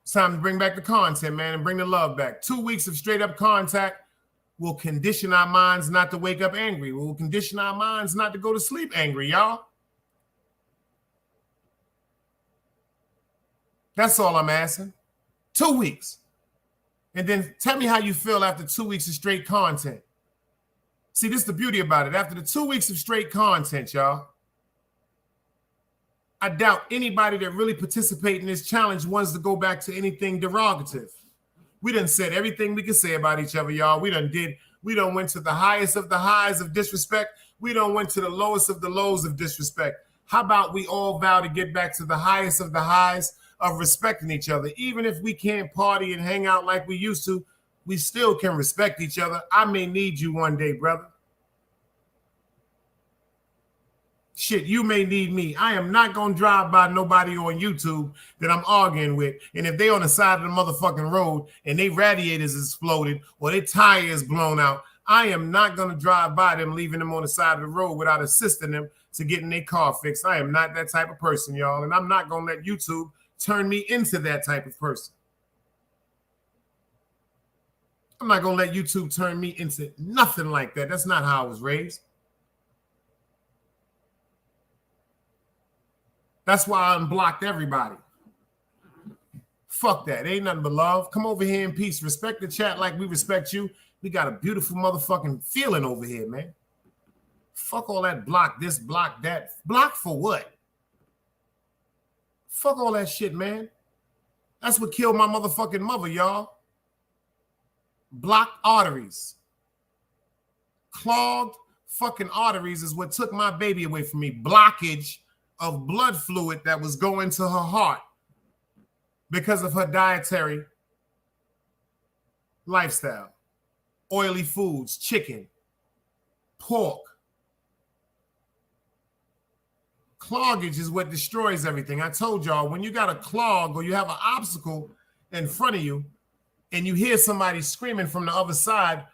It's time to bring back the content, man, and bring the love back. 2 weeks of straight up contact will condition our minds not to wake up angry. Will condition our minds not to go to sleep angry, y'all. That's all I'm asking. 2 weeks. And then tell me how you feel after 2 weeks of straight content. See, this is the beauty about it. After the 2 weeks of straight content, y'all, I doubt anybody that really participate in this challenge wants to go back to anything derogative. We done said everything we could say about each other, y'all. We done went to the highest of the highs of disrespect. We done went to the lowest of the lows of disrespect. How about we all vow to get back to the highest of the highs of respecting each other? Even if we can't party and hang out like we used to, we still can respect each other. I may need you one day, brother. Shit, you may need me. I am not going to drive by nobody on YouTube that I'm arguing with. And if they on the side of the motherfucking road and they radiators exploded or their tire is blown out, I am not going to drive by them, leaving them on the side of the road without assisting them to getting their car fixed. I am not that type of person, y'all, and I'm not going to let YouTube turn me into that type of person. I'm not going to let YouTube turn me into nothing like that. That's not how I was raised. That's why I unblocked everybody. Fuck that. Ain't nothing but love. Come over here in peace. Respect the chat like we respect you. We got a beautiful motherfucking feeling over here, man. Fuck all that block this, block that. Block for what? Fuck all that shit, man. That's what killed my motherfucking mother, y'all. Blocked arteries. Clogged fucking arteries is what took my baby away from me. Blockage of blood fluid that was going to her heart because of her dietary lifestyle. Oily foods, chicken, pork. Cloggage is what destroys everything. I told y'all, when you got a clog or you have an obstacle in front of you and you hear somebody screaming from the other side,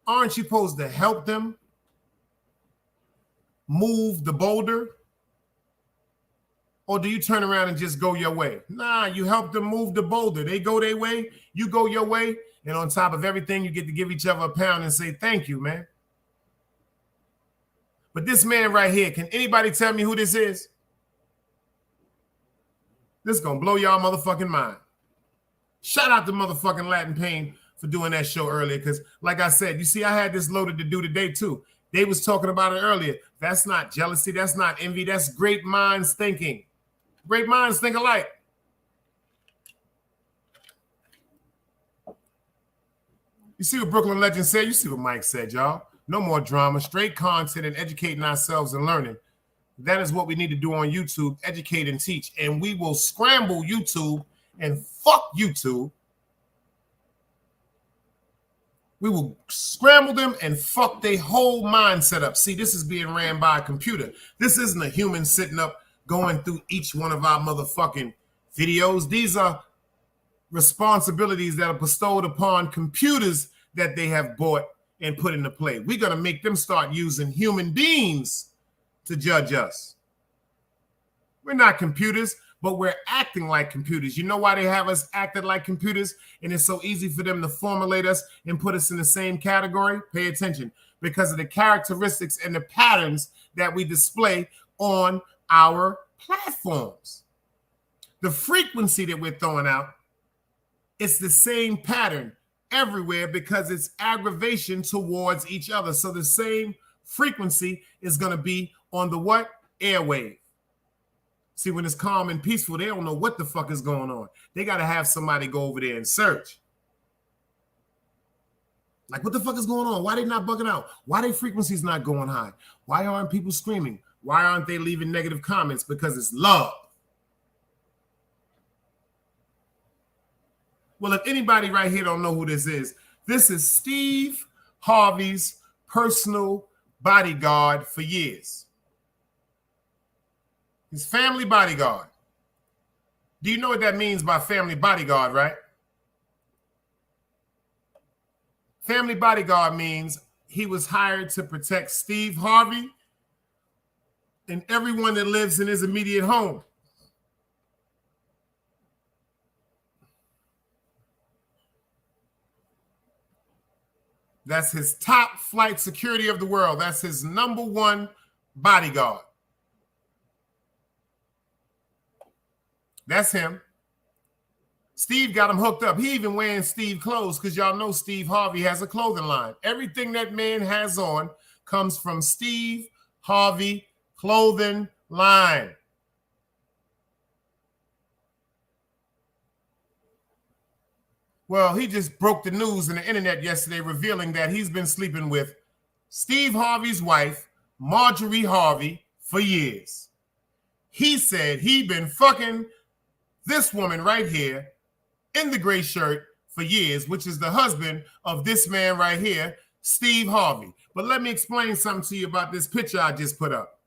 aren't you supposed to help them move the boulder? Or do you turn around and just go your way? Nah, you help them move the boulder. They go their way, you go your way, and on top of everything, you get to give each other a pound and say, thank you, man. But this man right here, can anybody tell me who this is? This is going to blow y'all motherfucking mind. Shout out to motherfucking Latin Pain for doing that show earlier, because like I said, you see, I had this loaded to do today too. They was talking about it earlier. That's not jealousy. That's not envy. That's great minds thinking. Great minds think alike. You see what Brooklyn Legend said? You see what Mike said, y'all. No more drama, straight content and educating ourselves and learning. That is what we need to do on YouTube, educate and teach. And we will scramble YouTube and fuck YouTube. We will scramble them and fuck their whole mindset up. See, this is being ran by a computer. This isn't a human sitting up going through each one of our motherfucking videos. These are responsibilities that are bestowed upon computers that they have bought and put into play. We're going to make them start using human beings to judge us. We're not computers, but we're acting like computers. You know why they have us acted like computers? And it's so easy for them to formulate us and put us in the same category? Pay attention. Because of the characteristics and the patterns that we display on our platforms. The frequency that we're throwing out, it's the same pattern everywhere because it's aggravation towards each other. So the same frequency is going to be on the what? Airwave. See, when it's calm and peaceful, they don't know what the fuck is going on. They got to have somebody go over there and search. Like, what the fuck is going on? Why they not bugging out? Why their frequencies not going high? Why aren't people screaming? Why aren't they leaving negative comments? Because it's love. Well, if anybody right here don't know who this is Steve Harvey's personal bodyguard for years. His family bodyguard. Do you know what that means by family bodyguard, right? Family bodyguard means he was hired to protect Steve Harvey and everyone that lives in his immediate home. That's his top flight security of the world. That's his number one bodyguard. That's him. Steve got him hooked up. He even wearing Steve clothes because y'all know Steve Harvey has a clothing line. Everything that man has on comes from Steve Harvey clothing line. Well, he just broke the news on the internet yesterday revealing that he's been sleeping with Steve Harvey's wife, Marjorie Harvey, for years. He said he'd been fucking this woman right here in the gray shirt for years, which is the husband of this man right here, Steve Harvey. But let me explain something to you about this picture I just put up.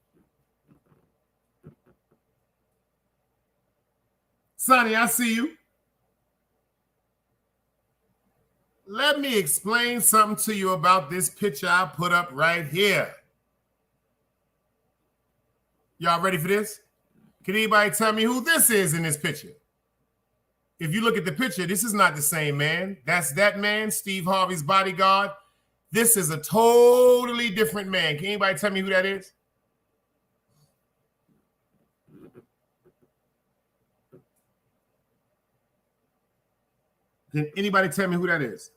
Sonny, I see you. Let me explain something to you about this picture I put up right here. Y'all ready for this? Can anybody tell me who this is in this picture? If you look at the picture, this is not the same man. That's that man, Steve Harvey's bodyguard. This is a totally different man. Can anybody tell me who that is? Can anybody tell me who that is?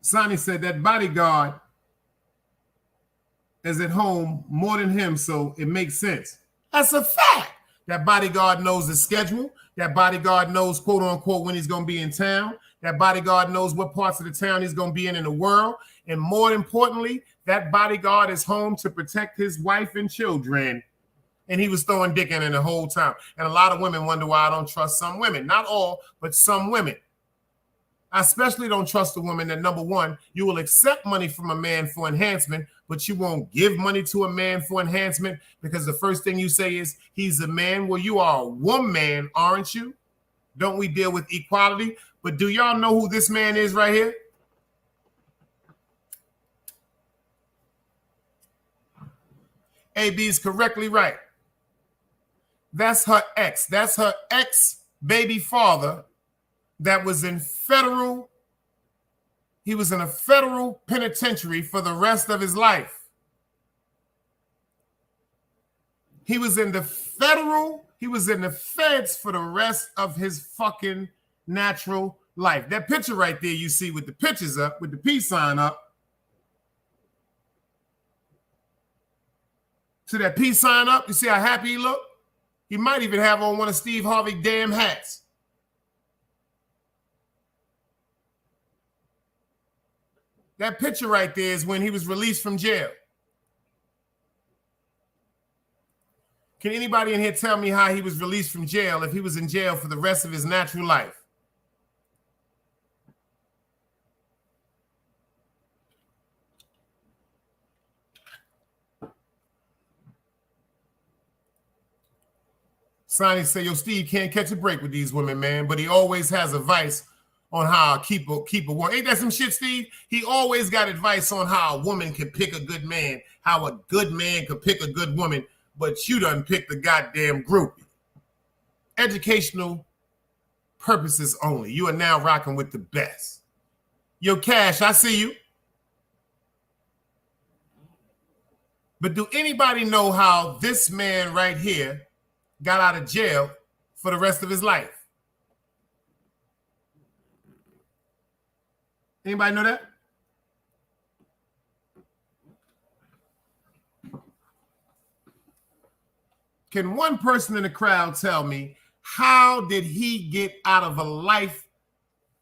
Sonny said that bodyguard is at home more than him, so it makes sense. That's a fact. That bodyguard knows the schedule. That bodyguard knows, quote unquote, when he's going to be in town. That bodyguard knows what parts of the town he's going to be in the world. And more importantly, that bodyguard is home to protect his wife and children. And he was throwing dick in the whole time. And a lot of women wonder why I don't trust some women. Not all, but some women. I especially don't trust a woman that, number one, you will accept money from a man for enhancement, but you won't give money to a man for enhancement because the first thing you say is, he's a man. Well, you are a woman, aren't you? Don't we deal with equality? But do y'all know who this man is right here? AB's correctly right. That's her ex. That's her ex-baby father that was in federal. He was in a federal penitentiary for the rest of his life. He was in the feds for the rest of his fucking natural life. That picture right there you see with the pictures up, with the peace sign up. See that peace sign up? You see how happy he looked? He might even have on one of Steve Harvey's damn hats. That picture right there is when he was released from jail. Can anybody in here tell me how he was released from jail if he was in jail for the rest of his natural life? Sonny say, yo, Steve can't catch a break with these women, man, but he always has advice on how keep a woman. Ain't that some shit, Steve? He always got advice on how a woman can pick a good man, how a good man could pick a good woman, but you done picked the goddamn groupie. Educational purposes only. You are now rocking with the best. Yo, Cash, I see you. But do anybody know how this man right here got out of jail for the rest of his life? Anybody know that? Can one person in the crowd tell me, how did he get out of a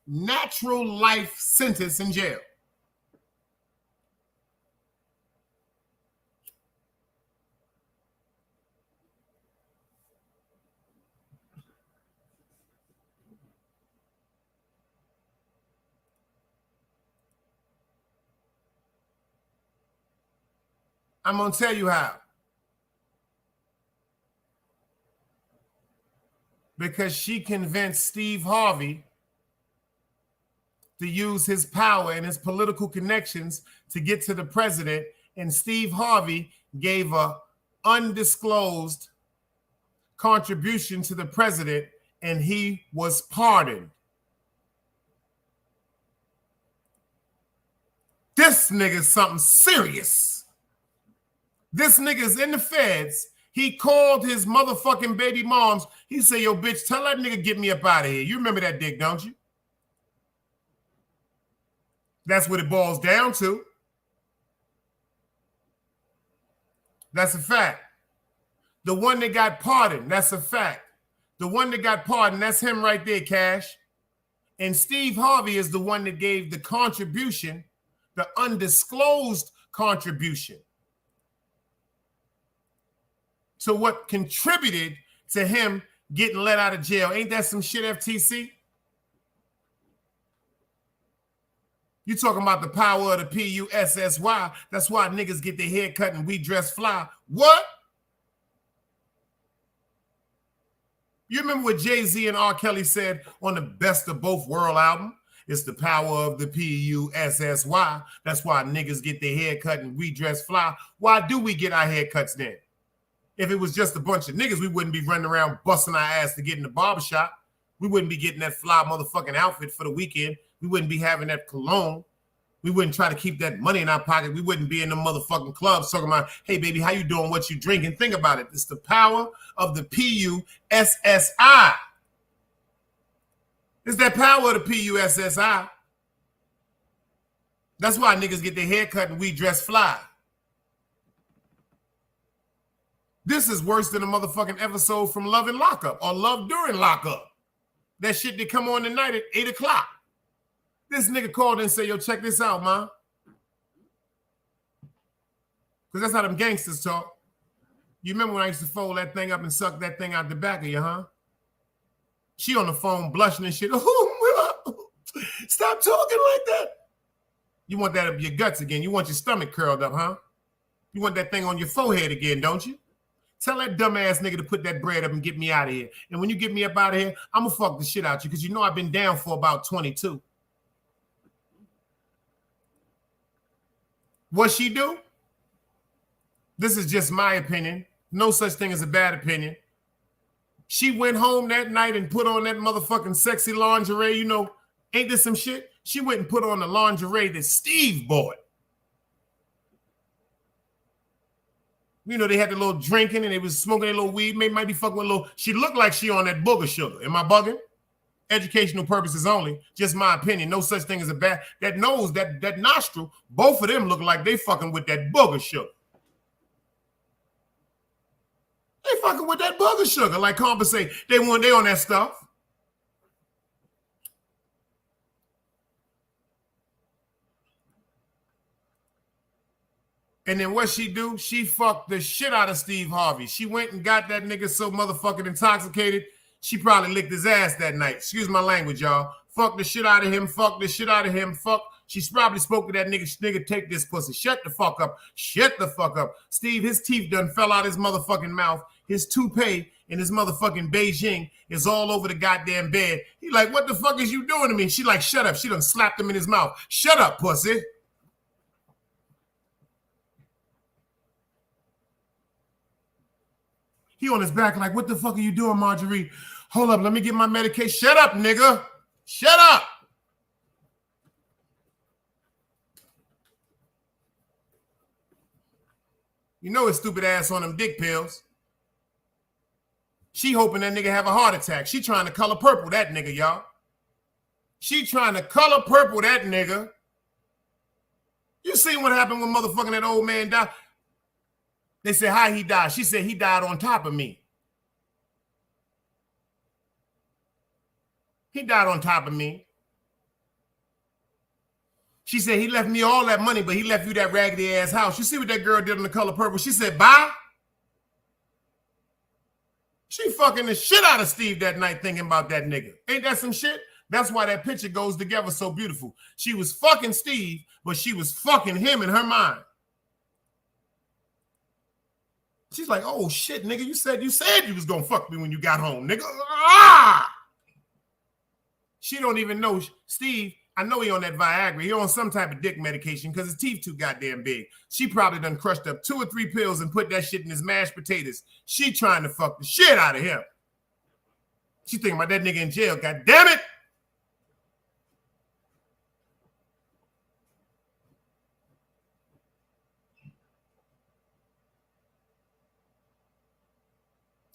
natural life sentence in jail? I'm going to tell you how. Because she convinced Steve Harvey to use his power and his political connections to get to the president, and Steve Harvey gave a undisclosed contribution to the president, and he was pardoned. This nigga's something serious. This nigga's in the feds. He called his motherfucking baby moms. He said, yo, bitch, tell that nigga get me up out of here. You remember that dick, don't you? That's what it boils down to. That's a fact. The one that got pardoned, that's a fact. The one that got pardoned, that's him right there, Cash. And Steve Harvey is the one that gave the contribution, the undisclosed contribution, to what contributed to him getting let out of jail. Ain't that some shit, FTC? You talking about the power of the P-U-S-S-Y. That's why niggas get their hair cut and we dress fly. What? You remember what Jay-Z and R. Kelly said on the Best of Both World album? It's the power of the P-U-S-S-Y. That's why niggas get their hair cut and we dress fly. Why do we get our haircuts then? If it was just a bunch of niggas, we wouldn't be running around busting our ass to get in the barbershop. We wouldn't be getting that fly motherfucking outfit for the weekend. We wouldn't be having that cologne. We wouldn't try to keep that money in our pocket. We wouldn't be in the motherfucking clubs talking about, hey, baby, how you doing? What you drinking? Think about it. It's the power of the P-U-S-S-I. It's that power of the P-U-S-S-I. That's why niggas get their hair cut and we dress fly. This is worse than a motherfucking episode from Love and Lockup or Love During Lockup. That shit that come on tonight at 8 o'clock. This nigga called and said, yo, check this out, man. Because that's how them gangsters talk. You remember when I used to fold that thing up and suck that thing out the back of you, huh? She on the phone blushing and shit. Oh, stop talking like that. You want that up your guts again. You want your stomach curled up, huh? You want that thing on your forehead again, don't you? Tell that dumbass nigga to put that bread up and get me out of here. And when you get me up out of here, I'm going to fuck the shit out you because you know I've been down for about 22. What she do? This is just my opinion. No such thing as a bad opinion. She went home that night and put on that motherfucking sexy lingerie. You know, ain't this some shit? She went and put on the lingerie that Steve bought. You know, they had the little drinking and they was smoking a little weed. Maybe might be fucking with a little. She looked like she on that booger sugar. Am I bugging? Educational purposes only. Just my opinion. No such thing as a bad. That nose, that nostril, both of them look like they fucking with that booger sugar. They fucking with that booger sugar. Like compensate. They on that stuff. And then what she do? She fucked the shit out of Steve Harvey. She went and got that nigga so motherfucking intoxicated, she probably licked his ass that night. Excuse my language, y'all. Fuck the shit out of him. Fuck the shit out of him. Fuck. She's probably spoke to that nigga. Nigga, take this pussy. Shut the fuck up. Shut the fuck up. Steve, his teeth done fell out his motherfucking mouth. His toupee in his motherfucking Beijing is all over the goddamn bed. He like, what the fuck is you doing to me? She like, shut up. She done slapped him in his mouth. Shut up, pussy. He on his back like, what the fuck are you doing, Marjorie? Hold up, let me get my medication. Shut up, nigga. Shut up. You know his stupid ass on them dick pills. She hoping that nigga have a heart attack. She trying to color purple that nigga, y'all. She trying to color purple that nigga. You seen what happened when motherfucking that old man died? They said, how he died? She said, he died on top of me. He died on top of me. She said, he left me all that money, but he left you that raggedy ass house. You see what that girl did on The Color Purple? She said, bye. She fucking the shit out of Steve that night thinking about that nigga. Ain't that some shit? That's why that picture goes together so beautiful. She was fucking Steve, but she was fucking him in her mind. She's like, oh shit, nigga, you said you was gonna fuck me when you got home, nigga. Ah! She don't even know. Steve, I know he on that Viagra. He on some type of dick medication because his teeth too goddamn big. She probably done crushed up 2 or 3 pills and put that shit in his mashed potatoes. She trying to fuck the shit out of him. She thinking about that nigga in jail. God damn it.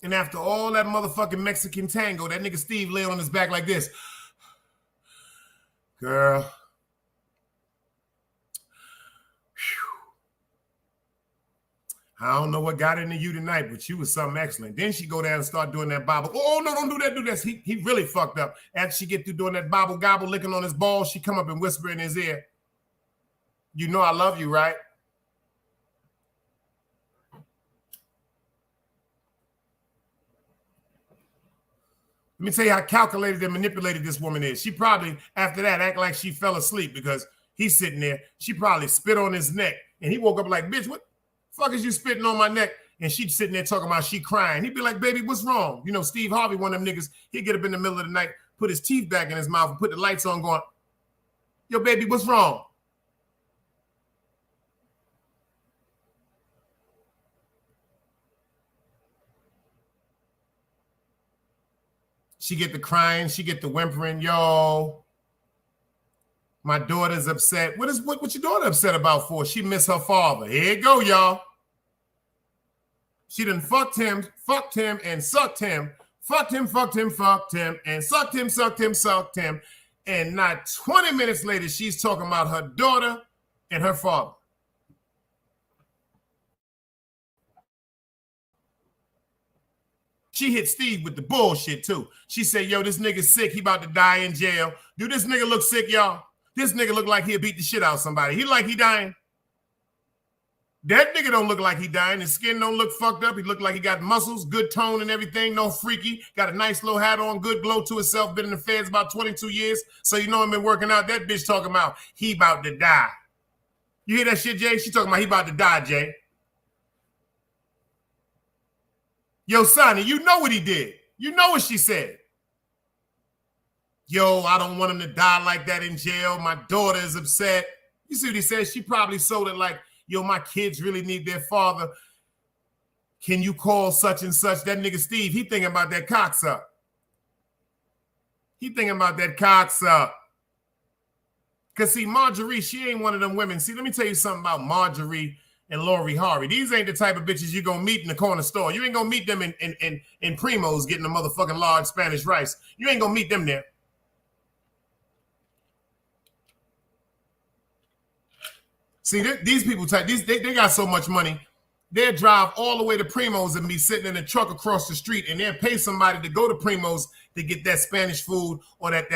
And after all that motherfucking Mexican tango, that nigga Steve lay on his back like this. Girl. Whew. I don't know what got into you tonight, but you was something excellent. Then she go down and start doing that bobble. Oh, no, don't do that, do that. He really fucked up. After she get through doing that bobble gobble, licking on his balls, she come up and whisper in his ear, you know I love you, right? Let me tell you how calculated and manipulated this woman is. She probably, after that, act like she fell asleep because he's sitting there. She probably spit on his neck. And he woke up like, bitch, what the fuck is you spitting on my neck? And she's sitting there talking about she crying. He'd be like, baby, what's wrong? You know, Steve Harvey, one of them niggas, he'd get up in the middle of the night, put his teeth back in his mouth and put the lights on going, Yo, baby, what's wrong? She get the crying, she get the whimpering. Yo, my daughter's upset. What your daughter upset about for? She miss her father. Here you go, y'all. She done fucked him, and sucked him. Fucked him, and sucked him. And not 20 minutes later, she's talking about her daughter and her father. She hit Steve with the bullshit, too. She said, yo, this nigga's sick. He about to die in jail. Do this nigga look sick, y'all? This nigga look like he'll beat the shit out of somebody. He like he dying. That nigga don't look like he dying. His skin don't look fucked up. He look like he got muscles, good tone and everything. No freaky. Got a nice little hat on, good glow to himself. Been in the feds about 22 years. So you know him been working out. That bitch talking about he about to die. You hear that shit, Jay? She talking about he about to die, Jay. Yo, Sonny, you know what he did. You know what she said. Yo, I don't want him to die like that in jail. My daughter is upset. You see what he said? She probably sold it like, yo, my kids really need their father. Can you call such and such? That nigga Steve, he thinking about that cocksuck. He thinking about that cocksuck. Because see, Marjorie, she ain't one of them women. See, let me tell you something about Marjorie and Lori Harvey. These ain't the type of bitches you're going to meet in the corner store. You ain't going to meet them in Primo's getting a motherfucking large Spanish rice. You ain't going to meet them there. See, these people, they got so much money, they'll drive all the way to Primo's and be sitting in a truck across the street, and they'll pay somebody to go to Primo's to get that Spanish food or that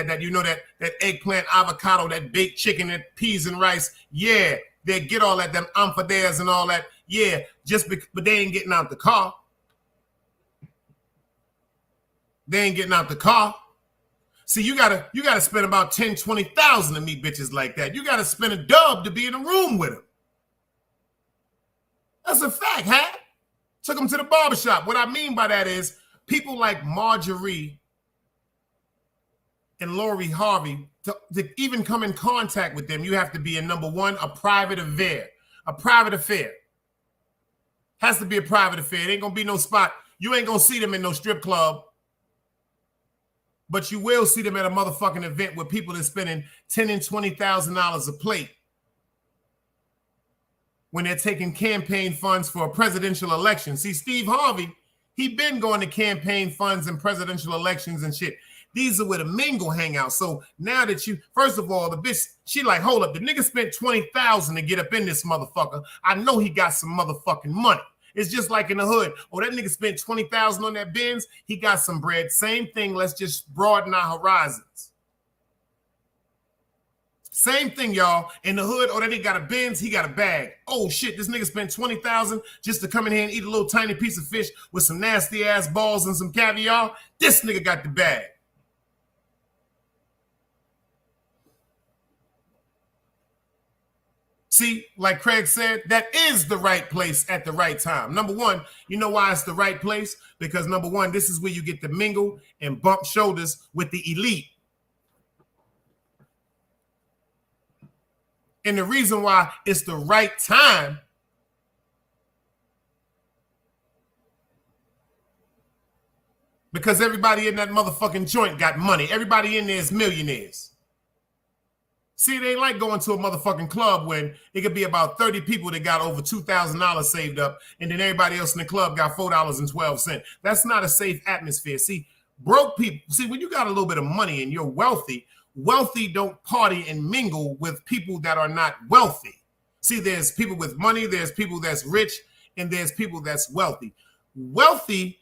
eggplant, avocado, that baked chicken, that peas and rice. Yeah, they get all that, them amphaderas and all that. Yeah, but they ain't getting out the car. They ain't getting out the car. See, you gotta spend about 10, 20,000 to meet bitches like that. You gotta spend a dub to be in a room with them. That's a fact, huh? Took them to the barbershop. What I mean by that is people like Marjorie and Lori Harvey, to even come in contact with them, you have to be number one, a private affair. A private affair. Has to be a private affair. It ain't gonna be no spot. You ain't gonna see them in no strip club. But you will see them at a motherfucking event where people are spending $10,000 and $20,000 a plate when they're taking campaign funds for a presidential election. See, Steve Harvey, he been going to campaign funds and presidential elections and shit. These are where the men go hang out. So now that first of all, the bitch, she like, hold up, the nigga spent $20,000 to get up in this motherfucker. I know he got some motherfucking money. It's just like in the hood. Oh, that nigga spent $20,000 on that Benz. He got some bread. Same thing. Let's just broaden our horizons. Same thing, y'all. In the hood, oh, that nigga got a Benz. He got a bag. Oh, shit, this nigga spent $20,000 just to come in here and eat a little tiny piece of fish with some nasty-ass balls and some caviar. This nigga got the bag. See, like Craig said, that is the right place at the right time. Number one, you know why it's the right place? Because number one, this is where you get to mingle and bump shoulders with the elite. And the reason why it's the right time because everybody in that motherfucking joint got money. Everybody in there is millionaires. See, it ain't like going to a motherfucking club when it could be about 30 people that got over $2,000 saved up, and then everybody else in the club got $4.12. That's not a safe atmosphere. See, broke people, see, when you got a little bit of money and you're wealthy don't party and mingle with people that are not wealthy. See, there's people with money, there's people that's rich, and there's people that's wealthy. Wealthy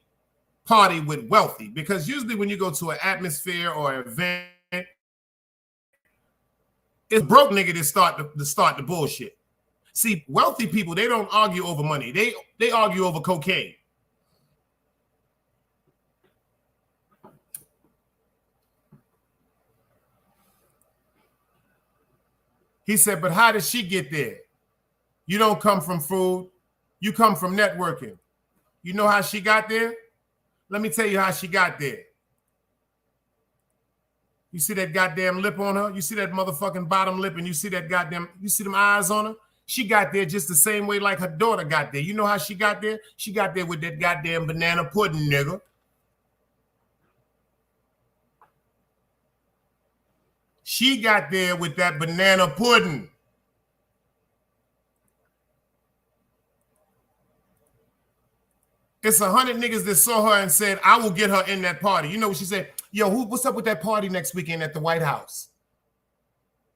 party with wealthy, because usually when you go to an atmosphere or an event, it's broke nigga to start the bullshit. See, wealthy people, they don't argue over money. They argue over cocaine. He said, but how did she get there? You don't come from food. You come from networking. You know how she got there? Let me tell you how she got there. You see that goddamn lip on her? You see that motherfucking bottom lip, and you see that goddamn, you see them eyes on her? She got there just the same way like her daughter got there. You know how she got there? She got there with that goddamn banana pudding, nigga. She got there with that banana pudding. It's 100 niggas that saw her and said, I will get her in that party. You know what she said? Yo, what's up with that party next weekend at the White House?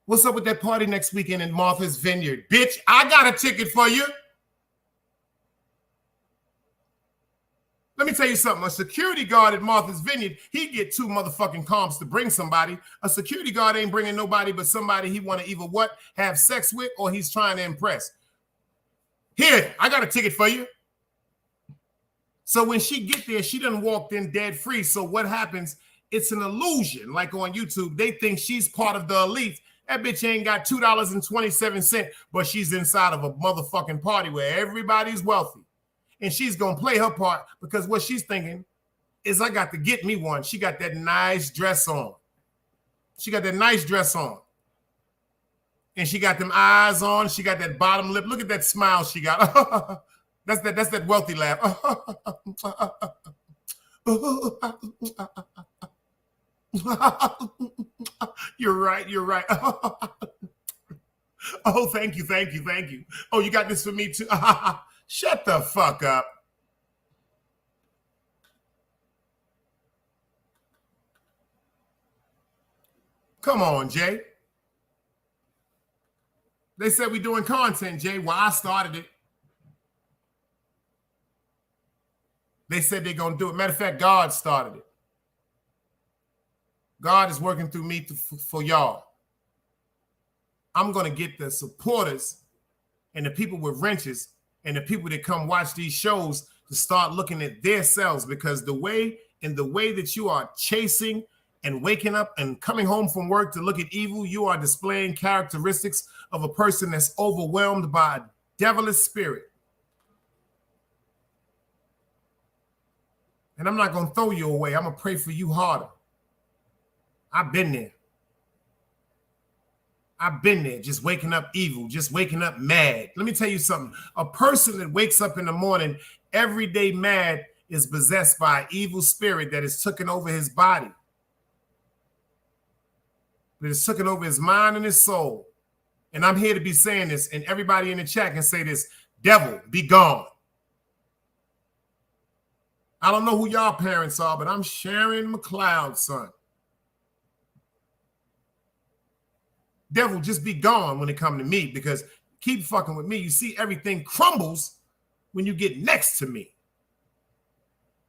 What's up with that party next weekend in Martha's Vineyard? Bitch, I got a ticket for you. Let me tell you something. A security guard at Martha's Vineyard, he get 2 motherfucking comps to bring somebody. A security guard ain't bringing nobody but somebody he want to either what? Have sex with, or he's trying to impress. Here, I got a ticket for you. So when she get there, she done walked in dead free. So what happens? It's an illusion. Like on YouTube, they think she's part of the elite. That bitch ain't got $2.27, but she's inside of a motherfucking party where everybody's wealthy. And she's going to play her part because what she's thinking is, I got to get me one. She got that nice dress on. She got that nice dress on. And she got them eyes on. She got that bottom lip. Look at that smile she got. That's that wealthy laugh. You're right. You're right. Oh, thank you. Thank you. Thank you. Oh, you got this for me too. Shut the fuck up. Come on, Jay. They said we doing content, Jay. Well, I started it. They said they're going to do it. Matter of fact, God started it. God is working through me for y'all. I'm going to get the supporters and the people with wrenches and the people that come watch these shows to start looking at their selves, because the way that you are chasing and waking up and coming home from work to look at evil, you are displaying characteristics of a person that's overwhelmed by a devilish spirit. And I'm not going to throw you away. I'm going to pray for you harder. I've been there. I've been there, just waking up evil, just waking up mad. Let me tell you something. A person that wakes up in the morning every day mad is possessed by an evil spirit that has taken over his body. That has taken over his mind and his soul. And I'm here to be saying this, and everybody in the chat can say this: devil, be gone. I don't know who y'all parents are, but I'm Sharon McLeod's son. Devil, just be gone when it comes to me, because keep fucking with me. You see, everything crumbles when you get next to me.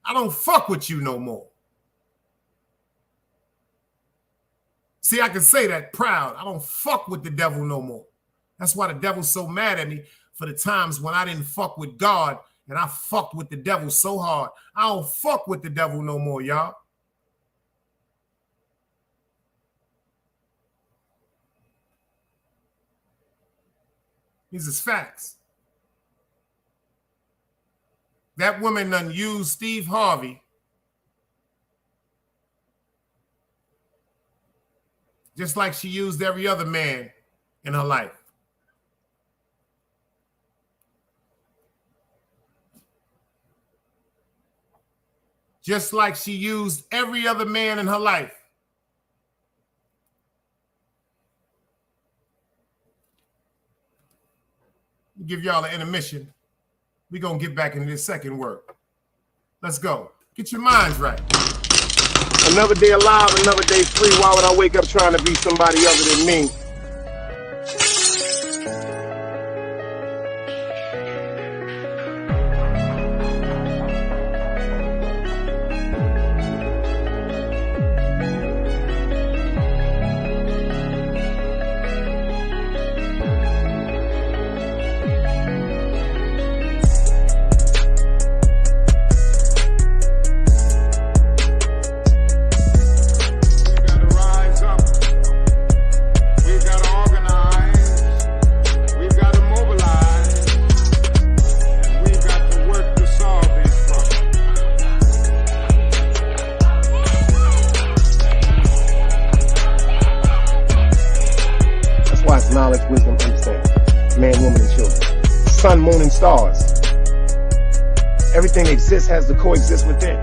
I don't fuck with you no more. See, I can say that proud. I don't fuck with the devil no more. That's why the devil's so mad at me for the times when I didn't fuck with God and I fucked with the devil so hard. I don't fuck with the devil no more, y'all. These is facts. That woman done used Steve Harvey just like she used every other man in her life. Just like she used every other man in her life. Give y'all an intermission. We're going to get back into this second work. Let's go. Get your minds right. Another day alive, another day free. Why would I wake up trying to be somebody other than me? knowledge, wisdom, understanding. Man, woman, and children. Sun, moon, and stars. Everything that exists has to coexist within.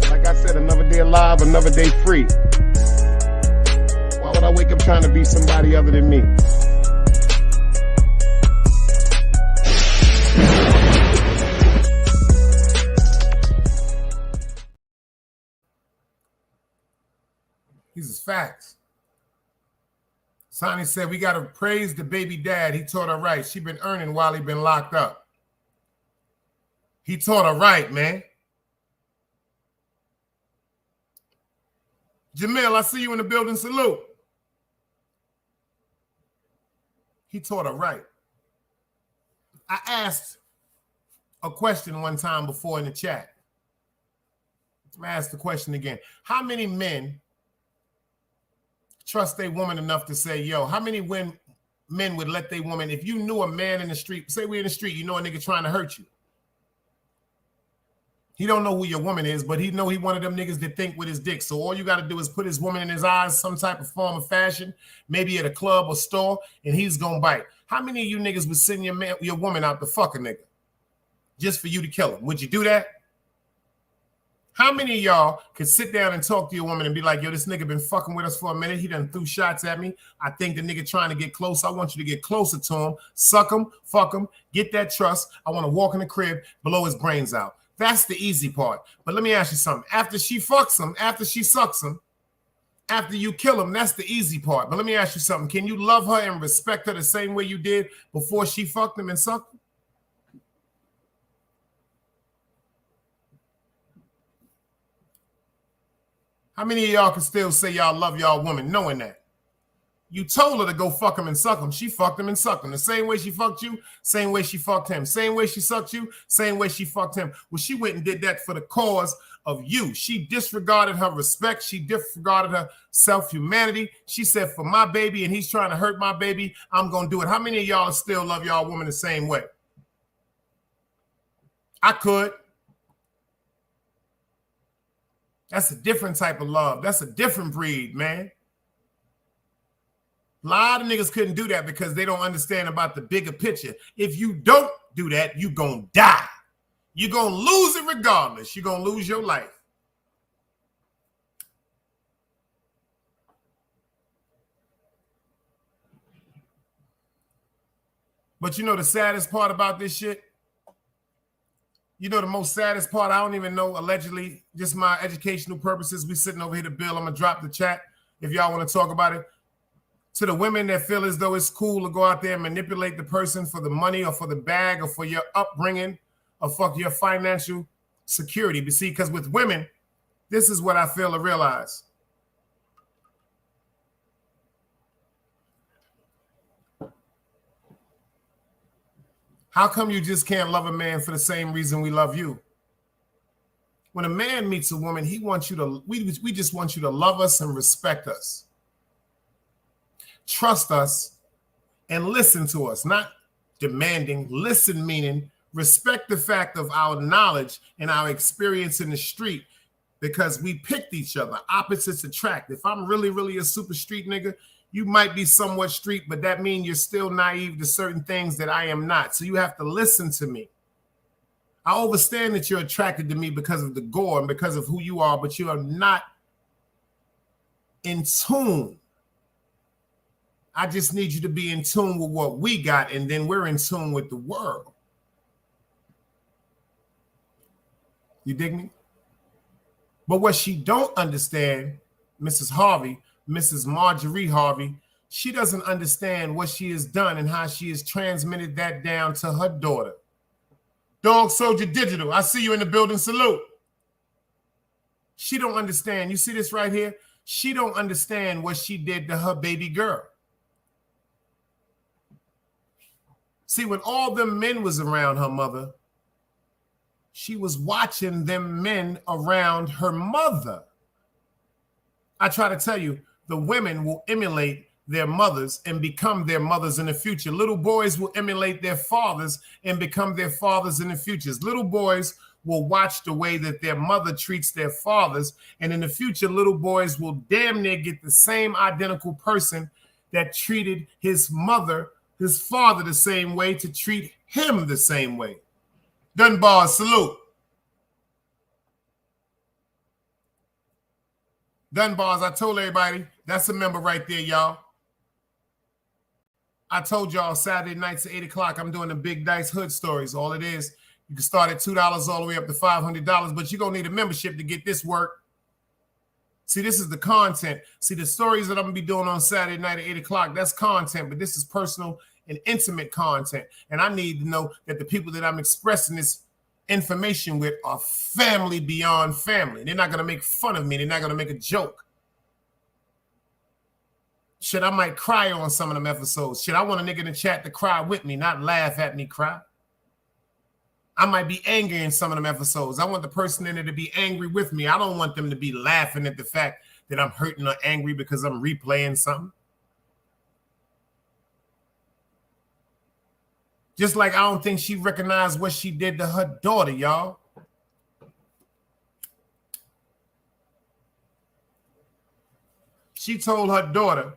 Like I said, another day alive, another day free. Why would I wake up trying to be somebody other than me? These is facts. Sonny said, we got to praise the baby dad. He taught her right. She been earning while he been locked up. He taught her right, man. Jamil, I see you in the building. Salute. He taught her right. I asked a question one time before in the chat. I asked the question again. How many men trust a woman enough to say, yo, how many men would let their woman, if you knew a man in the street, say we're in the street, you know a nigga trying to hurt you. He don't know who your woman is, but he know he one of them niggas that think with his dick. So all you got to do is put his woman in his eyes, some type of form of fashion, maybe at a club or store, and he's going to bite. How many of you niggas would send your woman out to fuck a nigga just for you to kill him? Would you do that? How many of y'all could sit down and talk to your woman and be like, yo, this nigga been fucking with us for a minute. He done threw shots at me. I think the nigga trying to get close. I want you to get closer to him. Suck him, fuck him, get that trust. I want to walk in the crib, blow his brains out. That's the easy part. But let me ask you something. After she fucks him, after she sucks him, after you kill him, that's the easy part. But let me ask you something. Can you love her and respect her the same way you did before she fucked him and sucked him? How many of y'all can still say y'all love y'all woman knowing that? You told her to go fuck him and suck him. She fucked him and sucked him. The same way she fucked you, same way she fucked him. Same way she sucked you, same way she fucked him. Well, she went and did that for the cause of you. She disregarded her respect. She disregarded her self-humanity. She said, for my baby, and he's trying to hurt my baby, I'm going to do it. How many of y'all still love y'all woman the same way? I could. That's a different type of love. That's a different breed, man. A lot of niggas couldn't do that because they don't understand about the bigger picture. If you don't do that, you're going to die. You're going to lose it regardless. You're going to lose your life. But you know the saddest part about this shit? You know the most saddest part? I don't even know, allegedly, just my educational purposes. We sitting over here to Bill. I'm going to drop the chat if y'all want to talk about it. To the women that feel as though it's cool to go out there and manipulate the person for the money or for the bag or for your upbringing or for your financial security. But see, because with women, this is what I fail to realize. How come you just can't love a man for the same reason we love you? When a man meets a woman, he wants you to, we just want you to love us and respect us. Trust us and listen to us, not demanding. Listen meaning respect the fact of our knowledge and our experience in the street because we picked each other. Opposites attract. If I'm really, really a super street nigga, you might be somewhat street, but that means you're still naive to certain things that I am not. So you have to listen to me. I understand that you're attracted to me because of the gore and because of who you are, but you are not in tune. I just need you to be in tune with what we got, and then we're in tune with the world. You dig me? But what she don't understand, Mrs. Harvey, Mrs. Marjorie Harvey, she doesn't understand what she has done and how she has transmitted that down to her daughter. Dog Soldier Digital, I see you in the building. Salute. She don't understand. You see this right here? She don't understand what she did to her baby girl. See, when all them men was around her mother, she was watching them men around her mother. I try to tell you, the women will emulate their mothers and become their mothers in the future. Little boys will emulate their fathers and become their fathers in the future. Little boys will watch the way that their mother treats their fathers. And in the future, little boys will damn near get the same identical person that treated his mother, his father the same way to treat him the same way. Dunbar, salute. Dunbars, I told everybody, that's a member right there, y'all. I told y'all Saturday nights at 8 o'clock, I'm doing the Big Dice Hood Stories. All it is, you can start at $2 all the way up to $500, but you're going to need a membership to get this work. See, this is the content. See, the stories that I'm going to be doing on Saturday night at 8 o'clock, that's content, but this is personal and intimate content. And I need to know that the people that I'm expressing this information with are family beyond family. They're not going to make fun of me. They're not going to make a joke. Shit, I might cry on some of them episodes. Shit, I want a nigga in the chat to cry with me, not laugh at me cry. I might be angry in some of them episodes. I want the person in there to be angry with me. I don't want them to be laughing at the fact that I'm hurting or angry because I'm replaying something. Just like I don't think she recognized what she did to her daughter, y'all. She told her daughter,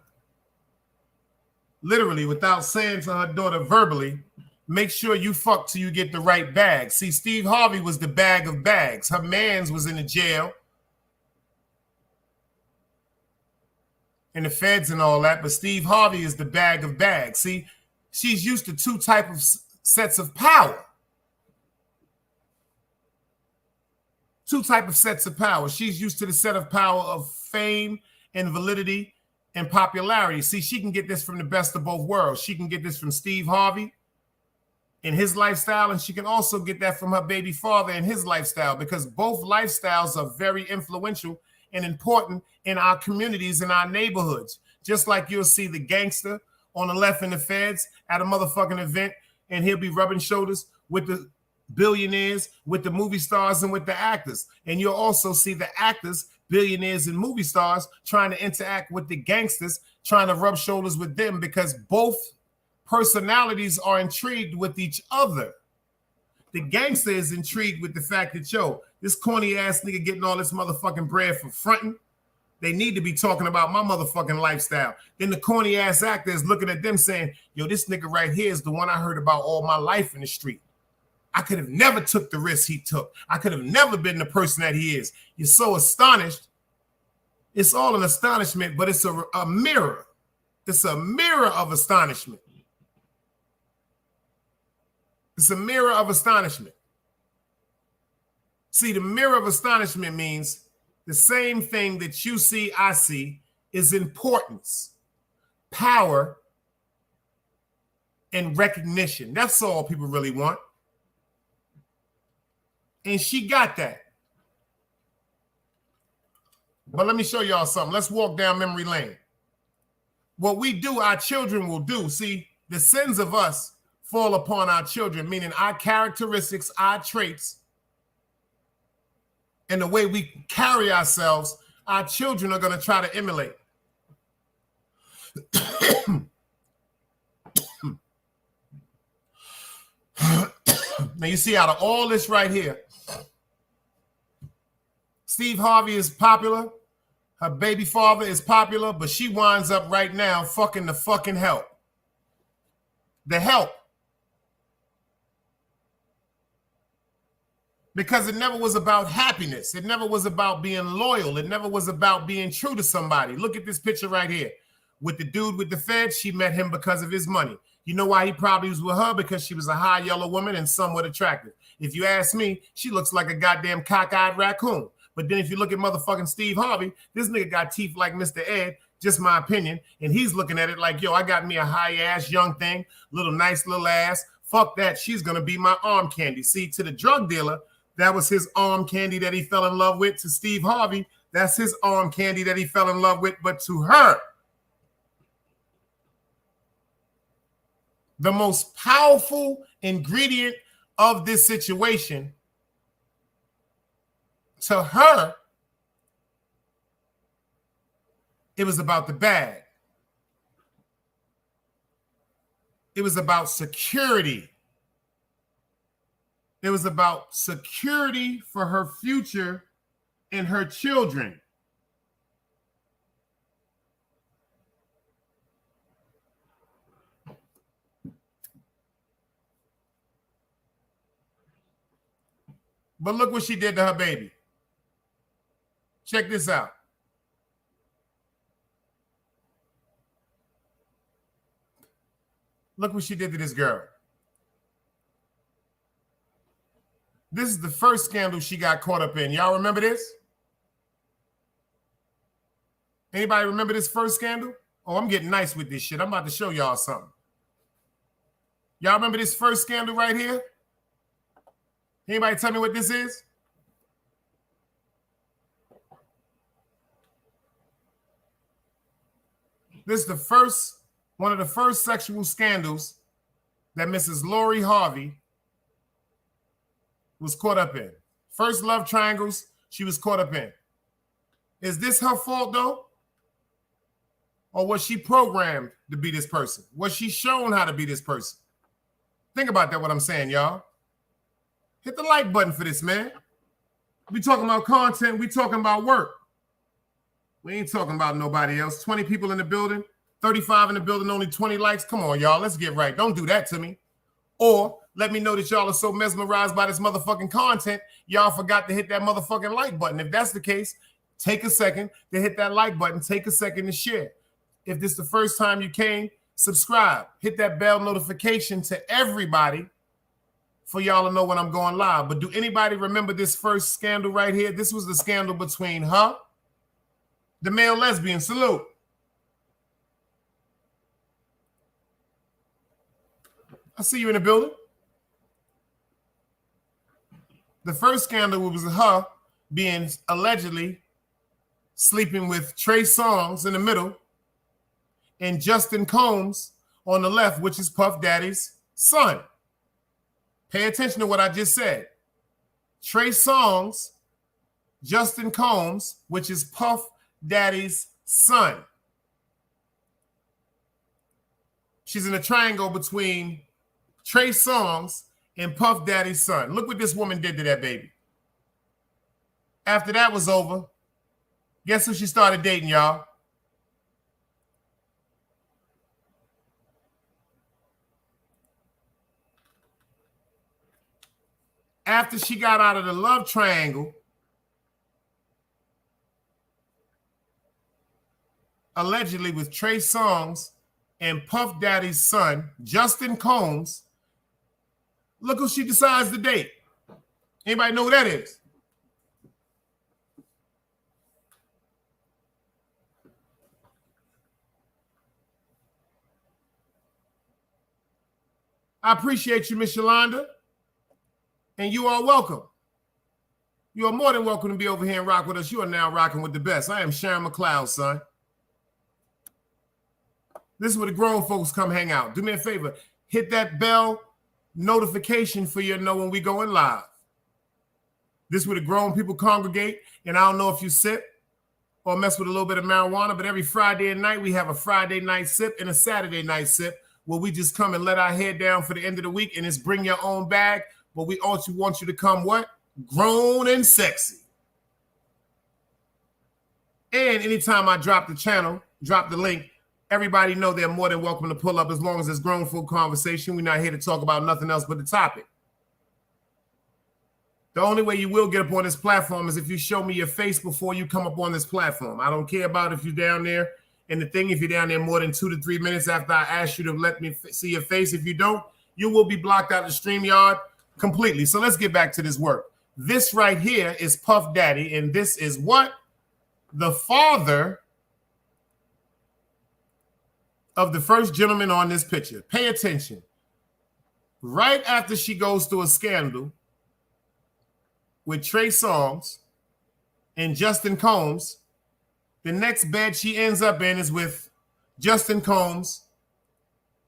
literally without saying to her daughter verbally, make sure you fuck till you get the right bag. See, Steve Harvey was the bag of bags. Her mans was in the jail. And the feds and all that, but Steve Harvey is the bag of bags. See, she's used to two types of sets of power. Two types of sets of power. She's used to the set of power of fame and validity and popularity. See, she can get this from the best of both worlds. She can get this from Steve Harvey in his lifestyle, and she can also get that from her baby father in his lifestyle, because both lifestyles are very influential and important in our communities and our neighborhoods. Just like you'll see the gangster on the left in the feds at a motherfucking event, and he'll be rubbing shoulders with the billionaires, with the movie stars, and with the actors. And you'll also see the actors, billionaires, and movie stars trying to interact with the gangsters, trying to rub shoulders with them, because both personalities are intrigued with each other. The gangster is intrigued with the fact that, yo, this corny ass nigga getting all this motherfucking bread for fronting. They need to be talking about my motherfucking lifestyle. Then the corny ass actor is looking at them saying, yo, this nigga right here is the one I heard about all my life in the street. I could have never took the risk he took. I could have never been the person that he is. You're so astonished. It's all an astonishment, but it's a mirror. It's a mirror of astonishment. It's a mirror of astonishment. See, the mirror of astonishment means the same thing that you see, I see, is importance, power, and recognition. That's all people really want. And she got that. But let me show y'all something. Let's walk down memory lane. What we do, our children will do. See, the sins of us fall upon our children, meaning our characteristics, our traits, and the way we carry ourselves, our children are going to try to emulate. Now, you see, out of all this right here, Steve Harvey is popular. Her baby father is popular, but she winds up right now fucking the fucking help. The help. Because it never was about happiness. It never was about being loyal. It never was about being true to somebody. Look at this picture right here. With the dude with the feds, she met him because of his money. You know why he probably was with her? Because she was a high yellow woman and somewhat attractive. If you ask me, she looks like a goddamn cockeyed raccoon. But then if you look at motherfucking Steve Harvey, this nigga got teeth like Mr. Ed, just my opinion. And he's looking at it like, yo, I got me a high-ass young thing, nice little ass. Fuck that. She's going to be my arm candy. See, to the drug dealer, that was his arm candy that he fell in love with. To Steve Harvey, that's his arm candy that he fell in love with. But to her, the most powerful ingredient of this situation, to her, it was about the bag. It was about security. It was about security for her future and her children. But look what she did to her baby. Check this out. Look what she did to this girl. This is the first scandal she got caught up in. Y'all remember this? Anybody remember this first scandal? Oh, I'm getting nice with this shit. I'm about to show y'all something. Y'all remember this first scandal right here? Anybody tell me what this is? This is the first, one of the first sexual scandals that Mrs. Lori Harvey was caught up in. First love triangles she was caught up in. Is this her fault though? Or was she programmed to be this person? Was she shown how to be this person? Think about that, what I'm saying, y'all. Hit the like button for this, man. We talking about content. We talking about work. We ain't talking about nobody else. 20 people in the building, 35 in the building, only 20 likes. Come on, y'all. Let's get right. Don't do that to me. Or let me know that y'all are so mesmerized by this motherfucking content, y'all forgot to hit that motherfucking like button. If that's the case, take a second to hit that like button. Take a second to share. If this is the first time you came, subscribe. Hit that bell notification to everybody for y'all to know when I'm going live. But do anybody remember this first scandal right here? This was the scandal between her, the male lesbian. Salute. I see you in the building. The first scandal was her being allegedly sleeping with Trey Songz in the middle and Justin Combs on the left, which is Puff Daddy's son. Pay attention to what I just said. Trey Songz, Justin Combs, which is Puff Daddy's son. She's in a triangle between Trey Songz and Puff Daddy's son. Look what this woman did to that baby. After that was over, guess who she started dating, y'all? After she got out of the love triangle, allegedly with Trey Songz and Puff Daddy's son, Justin Combs, look who she decides to date. Anybody know who that is? I appreciate you, Miss Yolanda. And you are welcome. You are more than welcome to be over here and rock with us. You are now rocking with the best. I am Sharon McLeod, son. This is where the grown folks come hang out. Do me a favor. Hit that bell notification for you to know when we going live. This is where the grown people congregate. And I don't know if you sip or mess with a little bit of marijuana, but every Friday night we have a Friday night sip and a Saturday night sip where we just come and let our head down for the end of the week, and it's bring your own bag. But we also want you to come what? Grown and sexy. And anytime I drop the channel, drop the link, everybody know they're more than welcome to pull up as long as it's grown folk conversation. We're not here to talk about nothing else but the topic. The only way you will get up on this platform is if you show me your face before you come up on this platform. I don't care about if you're down there. And the thing, if you're down there more than 2 to 3 minutes after I ask you to let me see your face, if you don't, you will be blocked out of the StreamYard completely. So let's get back to this work. This right here is Puff Daddy, and this is what? The father of the first gentleman on this picture. Pay attention. Right after she goes through a scandal with Trey Songz and Justin Combs, the next bed she ends up in is with Justin Combs'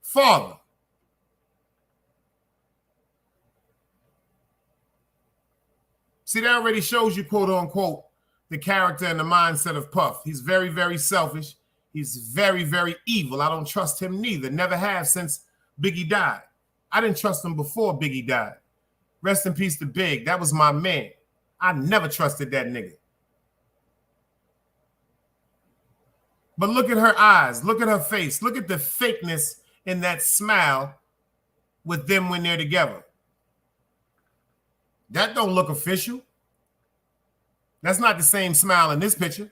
father. See, that already shows you, quote unquote, the character and the mindset of Puff. He's very, very selfish. He's very, very evil. I don't trust him neither. Never have since Biggie died. I didn't trust him before Biggie died. Rest in peace to Big. That was my man. I never trusted that nigga. But look at her eyes. Look at her face. Look at the fakeness in that smile with them when they're together. That don't look official. That's not the same smile in this picture.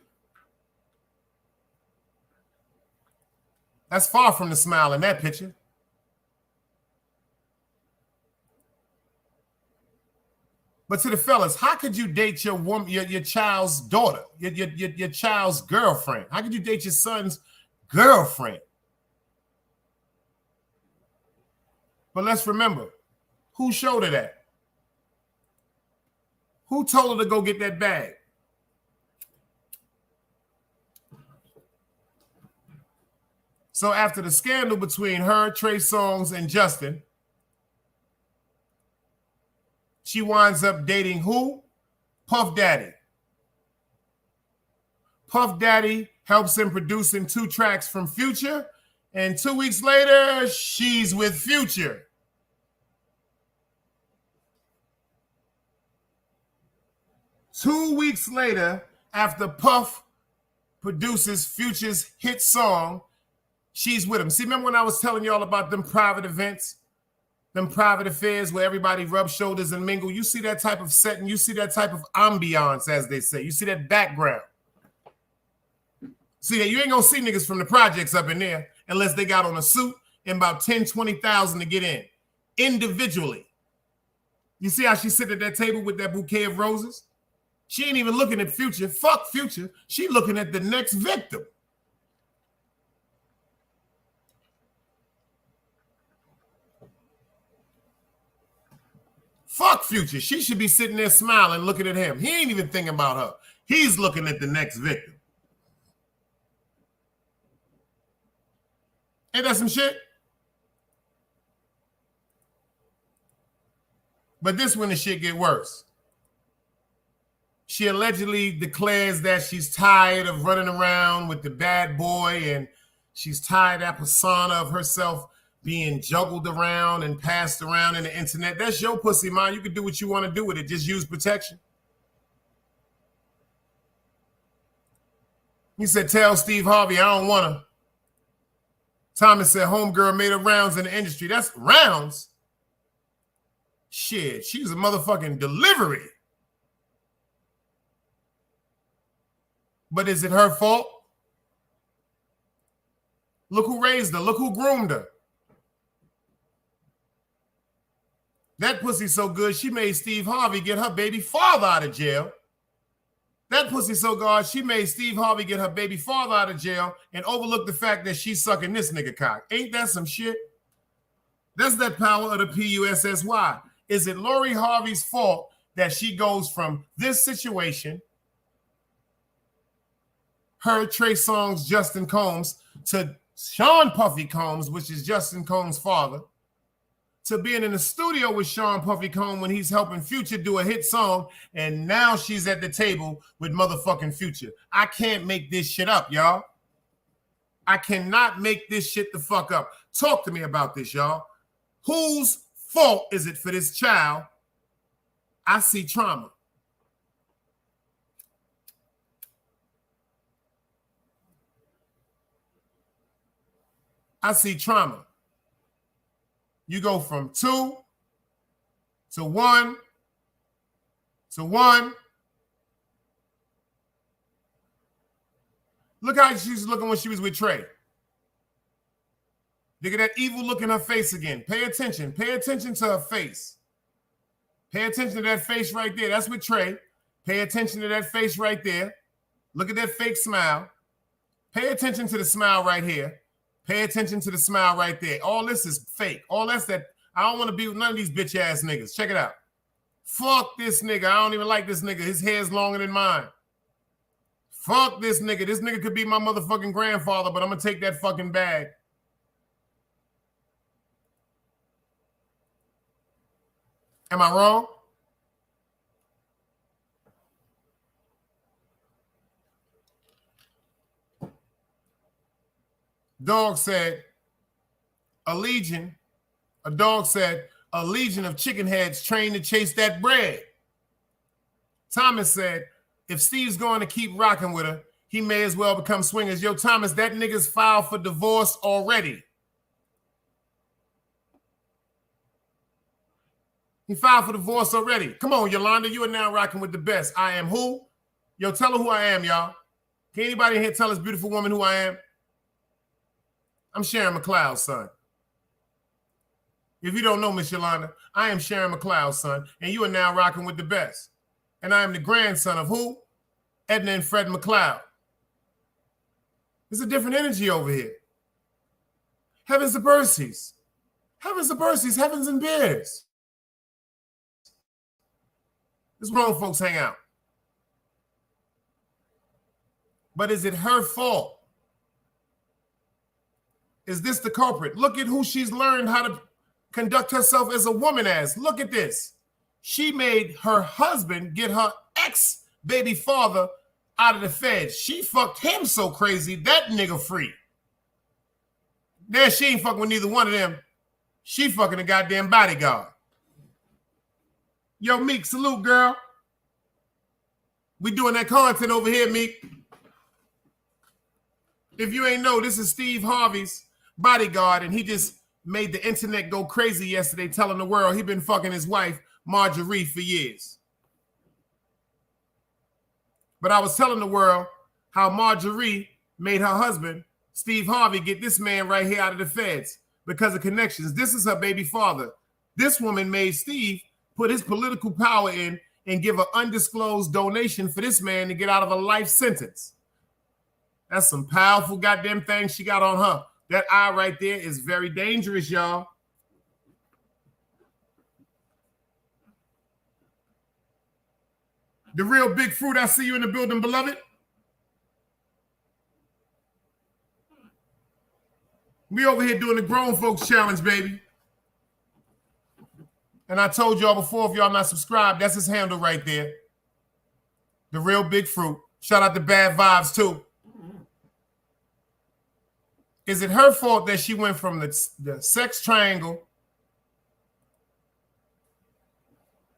That's far from the smile in that picture. But to the fellas, how could you date your woman, your child's daughter, your child's girlfriend? How could you date your son's girlfriend? But let's remember, who showed her that? Who told her to go get that bag? So after the scandal between her, Trey Songz, and Justin, she winds up dating who? Puff Daddy. Puff Daddy helps him producing 2 tracks from Future, and 2 weeks later, she's with Future. Two weeks later, after Puff produces Future's hit song, she's with him. See, remember when I was telling y'all about them private events? Them private affairs where everybody rubs shoulders and mingle. You see that type of setting. You see that type of ambiance, as they say. You see that background. See that you ain't gonna see niggas from the projects up in there unless they got on a suit and about 10, 20,000 to get in individually. You see how she sitting at that table with that bouquet of roses? She ain't even looking at Future. Fuck Future. She looking at the next victim. Fuck Future. She should be sitting there smiling, looking at him. He ain't even thinking about her. He's looking at the next victim. Ain't that some shit? But this one, the shit get worse. She allegedly declares that she's tired of running around with the bad boy, and she's tired of that persona of herself being juggled around and passed around in the internet. That's your pussy, man. You can do what you want to do with it. Just use protection. He said, tell Steve Harvey I don't want her. Thomas said, homegirl made her rounds in the industry. That's rounds? Shit, she's a motherfucking delivery. But is it her fault? Look who raised her. Look who groomed her. That pussy so good, she made Steve Harvey get her baby father out of jail. That pussy so good, she made Steve Harvey get her baby father out of jail and overlook the fact that she's sucking this nigga cock. Ain't that some shit? That's that power of the PUSSY. Is it Lori Harvey's fault that she goes from this situation, her, Trey Songz, Justin Combs, to Sean Puffy Combs, which is Justin Combs' father, to being in the studio with Sean Puffy Combs when he's helping Future do a hit song, and now she's at the table with motherfucking Future. I can't make this shit up, y'all. I cannot make this shit the fuck up. Talk to me about this, y'all. Whose fault is it for this child? I see trauma. I see trauma. You go from 2 to 1 to 1. Look how she's looking when she was with Trey. Look at that evil look in her face again. Pay attention. Pay attention to her face. Pay attention to that face right there. That's with Trey. Pay attention to that face right there. Look at that fake smile. Pay attention to the smile right here. Pay attention to the smile right there. All this is fake. All that's that. I don't want to be with none of these bitch ass niggas. Check it out. Fuck this nigga. I don't even like this nigga. His hair's longer than mine. Fuck this nigga. This nigga could be my motherfucking grandfather, but I'm going to take that fucking bag. Am I wrong? Dog said, a dog said, a legion of chicken heads trained to chase that bread. Thomas said, if Steve's going to keep rocking with her, he may as well become swingers. Yo, Thomas, that nigga's filed for divorce already. He filed for divorce already. Come on, Yolanda, you are now rocking with the best. I am who? Yo, tell her who I am, y'all. Can anybody in here tell this beautiful woman who I am? I'm Sharon McLeod's son. If you don't know Miss Yolanda, I am Sharon McLeod's son, and you are now rocking with the best. And I am the grandson of who? Edna and Fred McLeod. There's a different energy over here. Heavens to Percy's. Heavens to Percy's, heavens and beers. This is where grown folks hang out. But is it her fault? Is this the culprit? Look at who she's learned how to conduct herself as a woman as. Look at this. She made her husband get her ex-baby father out of the feds. She fucked him so crazy, that nigga free. There she ain't fucking with neither one of them. She fucking a goddamn bodyguard. Yo, Meek, salute, girl. We doing that content over here, Meek. If you ain't know, this is Steve Harvey's bodyguard, and he just made the internet go crazy yesterday telling the world he been fucking his wife, Marjorie, for years. But I was telling the world how Marjorie made her husband, Steve Harvey, get this man right here out of the feds because of connections. This is her baby father. This woman made Steve put his political power in and give an undisclosed donation for this man to get out of a life sentence. That's some powerful goddamn thing she got on her. That eye right there is very dangerous, y'all. The real big fruit, I see you in the building, beloved. We over here doing the grown folks challenge, baby. And I told y'all before, if y'all not subscribed, that's his handle right there. The real big fruit. Shout out to Bad Vibes, too. Is it her fault that she went from the sex triangle?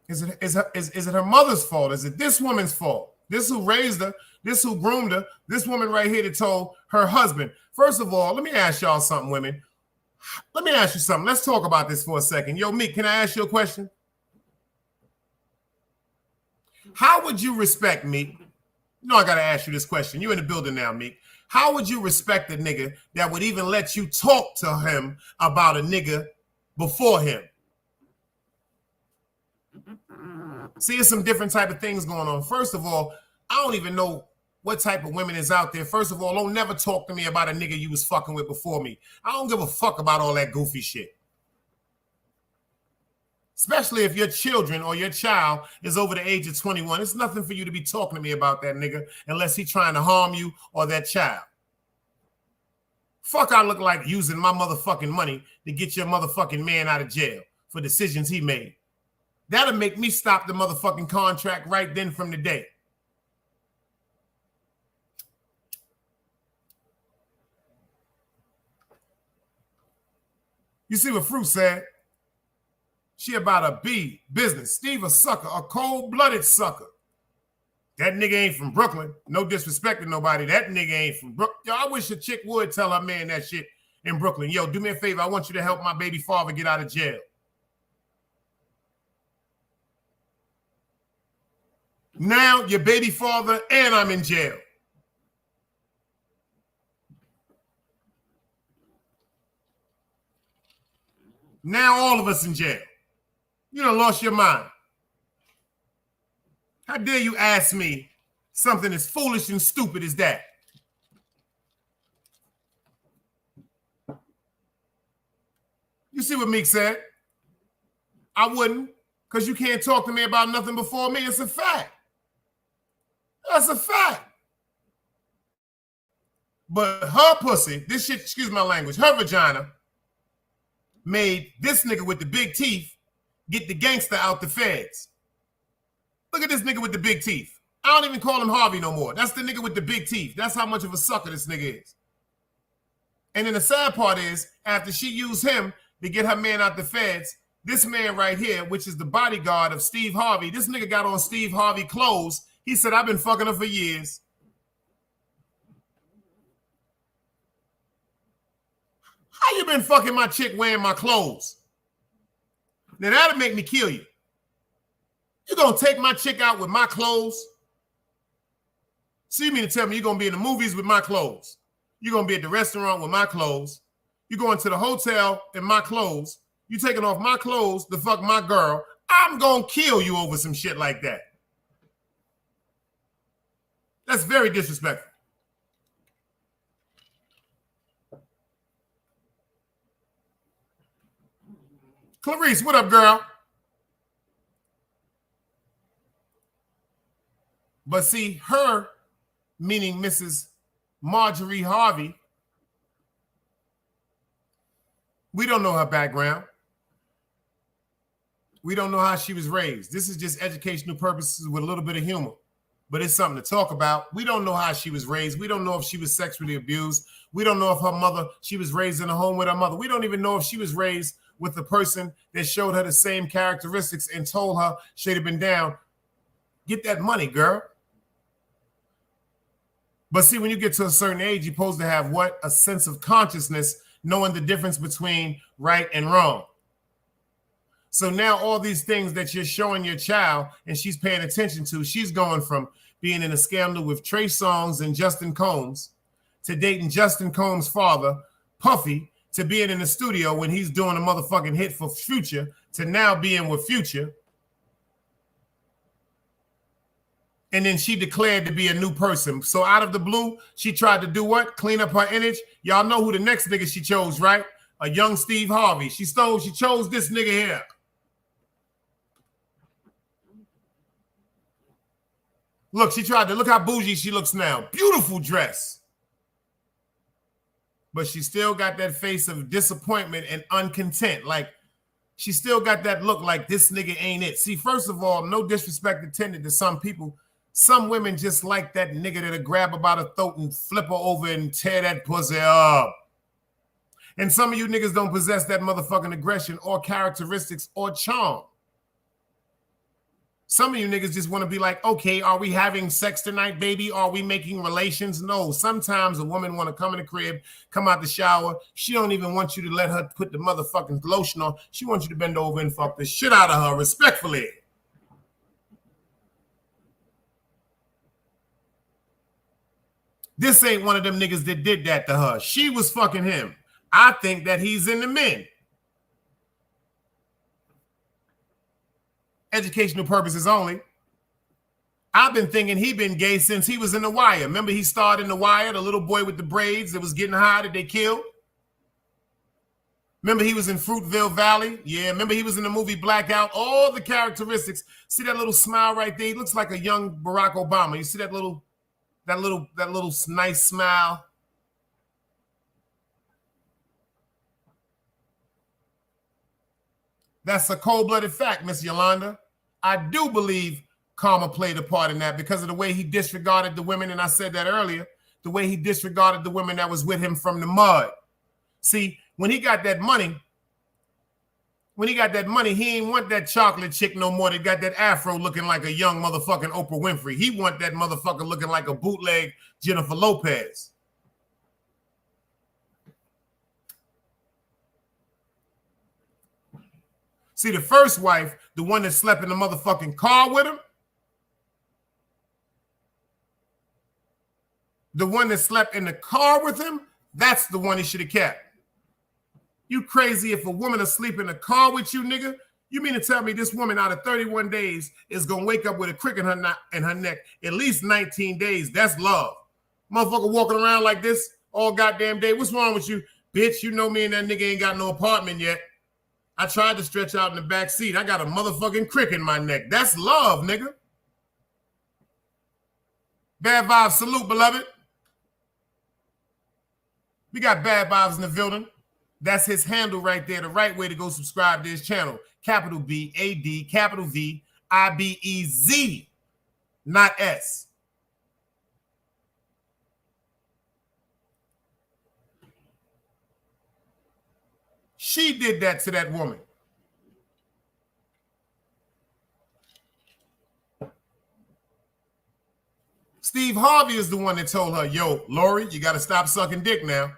Is it her mother's fault? Is it this woman's fault? This who raised her, this who groomed her, this woman right here that told her husband. First of all, let me ask y'all something, women. Let me ask you something. Let's talk about this for a second. Yo, Meek, can I ask you a question? How would you respect Meek? You know I got to ask you this question. You in the building now, Meek. How would you respect a nigga that would even let you talk to him about a nigga before him? See, there's some different type of things going on. First of all, I don't even know what type of women is out there. First of all, don't never talk to me about a nigga you was fucking with before me. I don't give a fuck about all that goofy shit. Especially if your children or your child is over the age of 21. It's nothing for you to be talking to me about that nigga unless he's trying to harm you or that child. Fuck, I look like using my motherfucking money to get your motherfucking man out of jail for decisions he made. That'll make me stop the motherfucking contract right then from the day. You see what Fruit said? She about a B business. Steve a sucker, a cold-blooded sucker. That nigga ain't from Brooklyn. No disrespect to nobody. That nigga ain't from Brooklyn. Yo, I wish a chick would tell her man that shit in Brooklyn. Yo, do me a favor. I want you to help my baby father get out of jail. Now your baby father and I'm in jail. Now all of us in jail. You done lost your mind. How dare you ask me something as foolish and stupid as that? You see what Meek said? I wouldn't, because you can't talk to me about nothing before me. It's a fact. That's a fact. But her pussy, this shit, excuse my language, her vagina made this nigga with the big teeth get the gangster out the feds. Look at this nigga with the big teeth. I don't even call him Harvey no more. That's the nigga with the big teeth. That's how much of a sucker this nigga is. And then the sad part is, after she used him to get her man out the feds, this man right here, which is the bodyguard of Steve Harvey, this nigga got on Steve Harvey clothes. He said, I've been fucking her for years. How you been fucking my chick wearing my clothes? Now that'll make me kill you. You gonna take my chick out with my clothes? So you mean to tell me you're gonna be in the movies with my clothes? You're gonna be at the restaurant with my clothes? You going to the hotel in my clothes? You taking off my clothes to fuck my girl? I'm gonna kill you over some shit like that. That's very disrespectful. Clarice, what up, girl? But see, her, meaning Mrs. Marjorie Harvey, we don't know her background. We don't know how she was raised. This is just educational purposes with a little bit of humor, but it's something to talk about. We don't know how she was raised. We don't know if she was sexually abused. We don't know if her mother, she was raised in a home with her mother. We don't even know if she was raised with the person that showed her the same characteristics and told her she'd have been down. Get that money, girl. But see, when you get to a certain age, you're supposed to have what? A sense of consciousness, knowing the difference between right and wrong. So now all these things that you're showing your child and she's paying attention to, she's going from being in a scandal with Trey Songz and Justin Combs to dating Justin Combs' father, Puffy, to being in the studio when he's doing a motherfucking hit for Future, to now being with Future. And then she declared to be a new person. So out of the blue, she tried to do what? Clean up her image. Y'all know who the next nigga she chose, right? A young Steve Harvey. She chose this nigga here. Look, she tried to look how bougie she looks now. Beautiful dress. But she still got that face of disappointment and uncontent. Like, she still got that look like this nigga ain't it. See, first of all, no disrespect intended to some people. Some women just like that nigga that'll grab her by the throat and flip her over and tear that pussy up. And some of you niggas don't possess that motherfucking aggression or characteristics or charm. Some of you niggas just want to be like, okay, are we having sex tonight, baby? Are we making relations? No. Sometimes a woman want to come in the crib, come out the shower. She don't even want you to let her put the motherfucking lotion on. She wants you to bend over and fuck the shit out of her respectfully. This ain't one of them niggas that did that to her. She was fucking him. I think that he's in the men. Educational purposes only. I've been thinking he been gay since he was in The Wire. Remember he starred in The Wire, the little boy with the braids that was getting high that they killed? Remember he was in Fruitville Valley? Yeah, remember he was in the movie Blackout? All the characteristics. See that little smile right there? He looks like a young Barack Obama. You see that little nice smile? That's a cold-blooded fact, Miss Yolanda. I do believe karma played a part in that because of the way he disregarded the women, and I said that earlier, the way he disregarded the women that was with him from the mud. See, when he got that money, he ain't want that chocolate chick no more that got that afro looking like a young motherfucking Oprah Winfrey. He want that motherfucker looking like a bootleg Jennifer Lopez. See, the first wife, the one that slept in the motherfucking car with him, the one that slept in the car with him, that's the one he should have kept. You crazy if a woman is sleep in the car with you, nigga? You mean to tell me this woman out of 31 days is going to wake up with a crick in her neck at least 19 days? That's love. Motherfucker walking around like this all goddamn day. What's wrong with you? Bitch, you know me and that nigga ain't got no apartment yet. I tried to stretch out in the back seat. I got a motherfucking crick in my neck. That's love, nigga. Bad vibes. Salute, beloved. We got bad vibes in the building. That's his handle right there. The right way to go subscribe to his channel. Capital B, A, D, capital V, I, B, E, Z, not S. She did that to that woman. Steve Harvey is the one that told her, yo, Lori, you got to stop sucking dick now.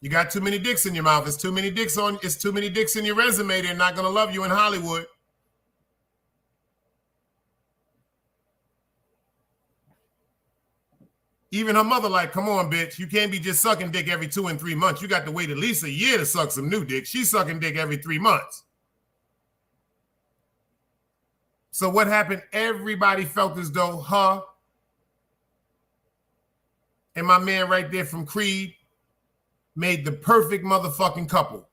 You got too many dicks in your mouth. It's too many dicks in your resume. They're not going to love you in Hollywood. Even her mother like, come on, bitch. You can't be just sucking dick every 2 and 3 months. You got to wait at least a year to suck some new dick. She's sucking dick every 3 months. So what happened? Everybody felt as though her and my man right there from Creed made the perfect motherfucking couple.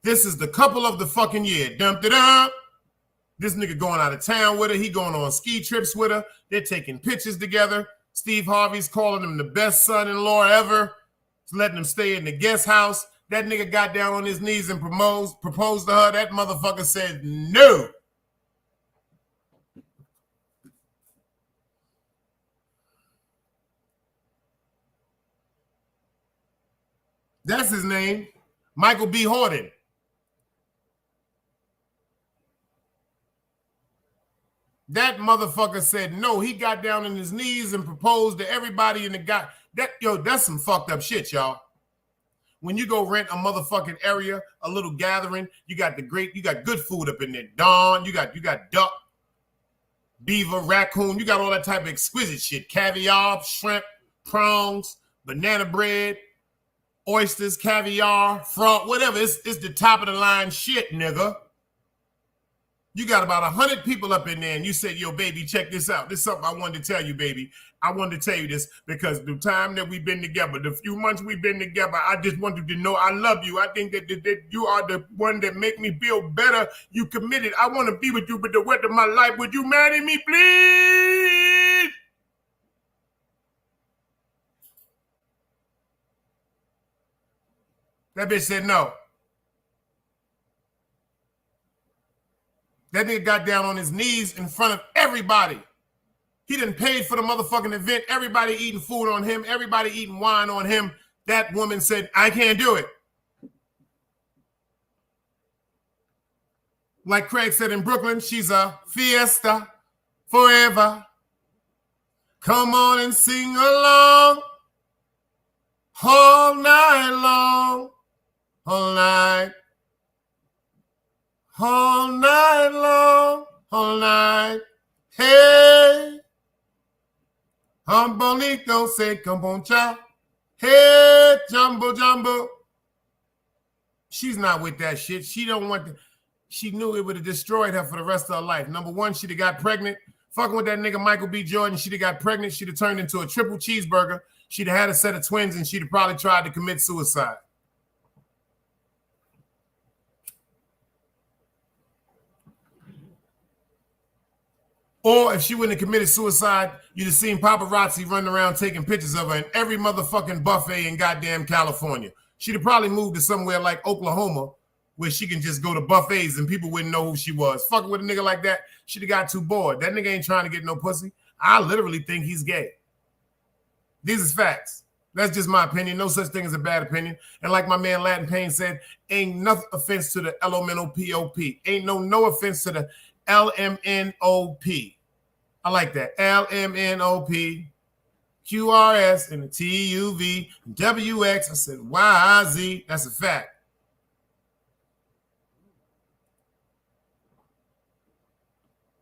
This is the couple of the fucking year. Dum-da-dum. This nigga going out of town with her. He going on ski trips with her. They're taking pictures together. Steve Harvey's calling him the best son-in-law ever. He's letting him stay in the guest house. That nigga got down on his knees and proposed to her. That motherfucker said no. That's his name, Michael B. Jordan. That motherfucker said no. He got down on his knees and proposed to everybody in the guy. That's some fucked up shit, y'all. When you go rent a motherfucking area, a little gathering, you got good food up in there. Dawn, you got duck, beaver, raccoon, you got all that type of exquisite shit. Caviar, shrimp, prawns, banana bread, oysters, caviar, frog, whatever. It's the top of the line shit, nigga. You got about 100 people up in there, and you said, yo, baby, check this out. This is something I wanted to tell you, baby. I wanted to tell you this because the time that we've been together, the few months we've been together, I just wanted to know I love you. I think that you are the one that make me feel better. You committed. I want to be with you with the rest of my life. Would you marry me, please? That bitch said no. That nigga got down on his knees in front of everybody. He done paid for the motherfucking event. Everybody eating food on him. Everybody eating wine on him. That woman said, I can't do it. Like Craig said in Brooklyn, she's a fiesta forever. Come on and sing along all night long, all night. All night long, all night. Hey, I'm bonito, say kombucha. Hey, jumbo, jumbo. She's not with that shit. She don't want to. She knew it would have destroyed her for the rest of her life. Number one, she'd have got pregnant. Fucking with that nigga Michael B. Jordan, she'd have got pregnant. She'd have turned into a triple cheeseburger. She'd have had a set of twins, and she'd have probably tried to commit suicide. Or if she wouldn't have committed suicide, you'd have seen paparazzi running around taking pictures of her in every motherfucking buffet in goddamn California. She'd have probably moved to somewhere like Oklahoma where she can just go to buffets and people wouldn't know who she was. Fucking with a nigga like that, she'd have got too bored. That nigga ain't trying to get no pussy. I literally think he's gay. These is facts. That's just my opinion. No such thing as a bad opinion. And like my man Latin Payne said, ain't no offense to the LMNOPOP. Ain't no offense to the LMNOP. I like that. LMNOP, QRS, and the TUV, WX. I said YZ. That's a fact.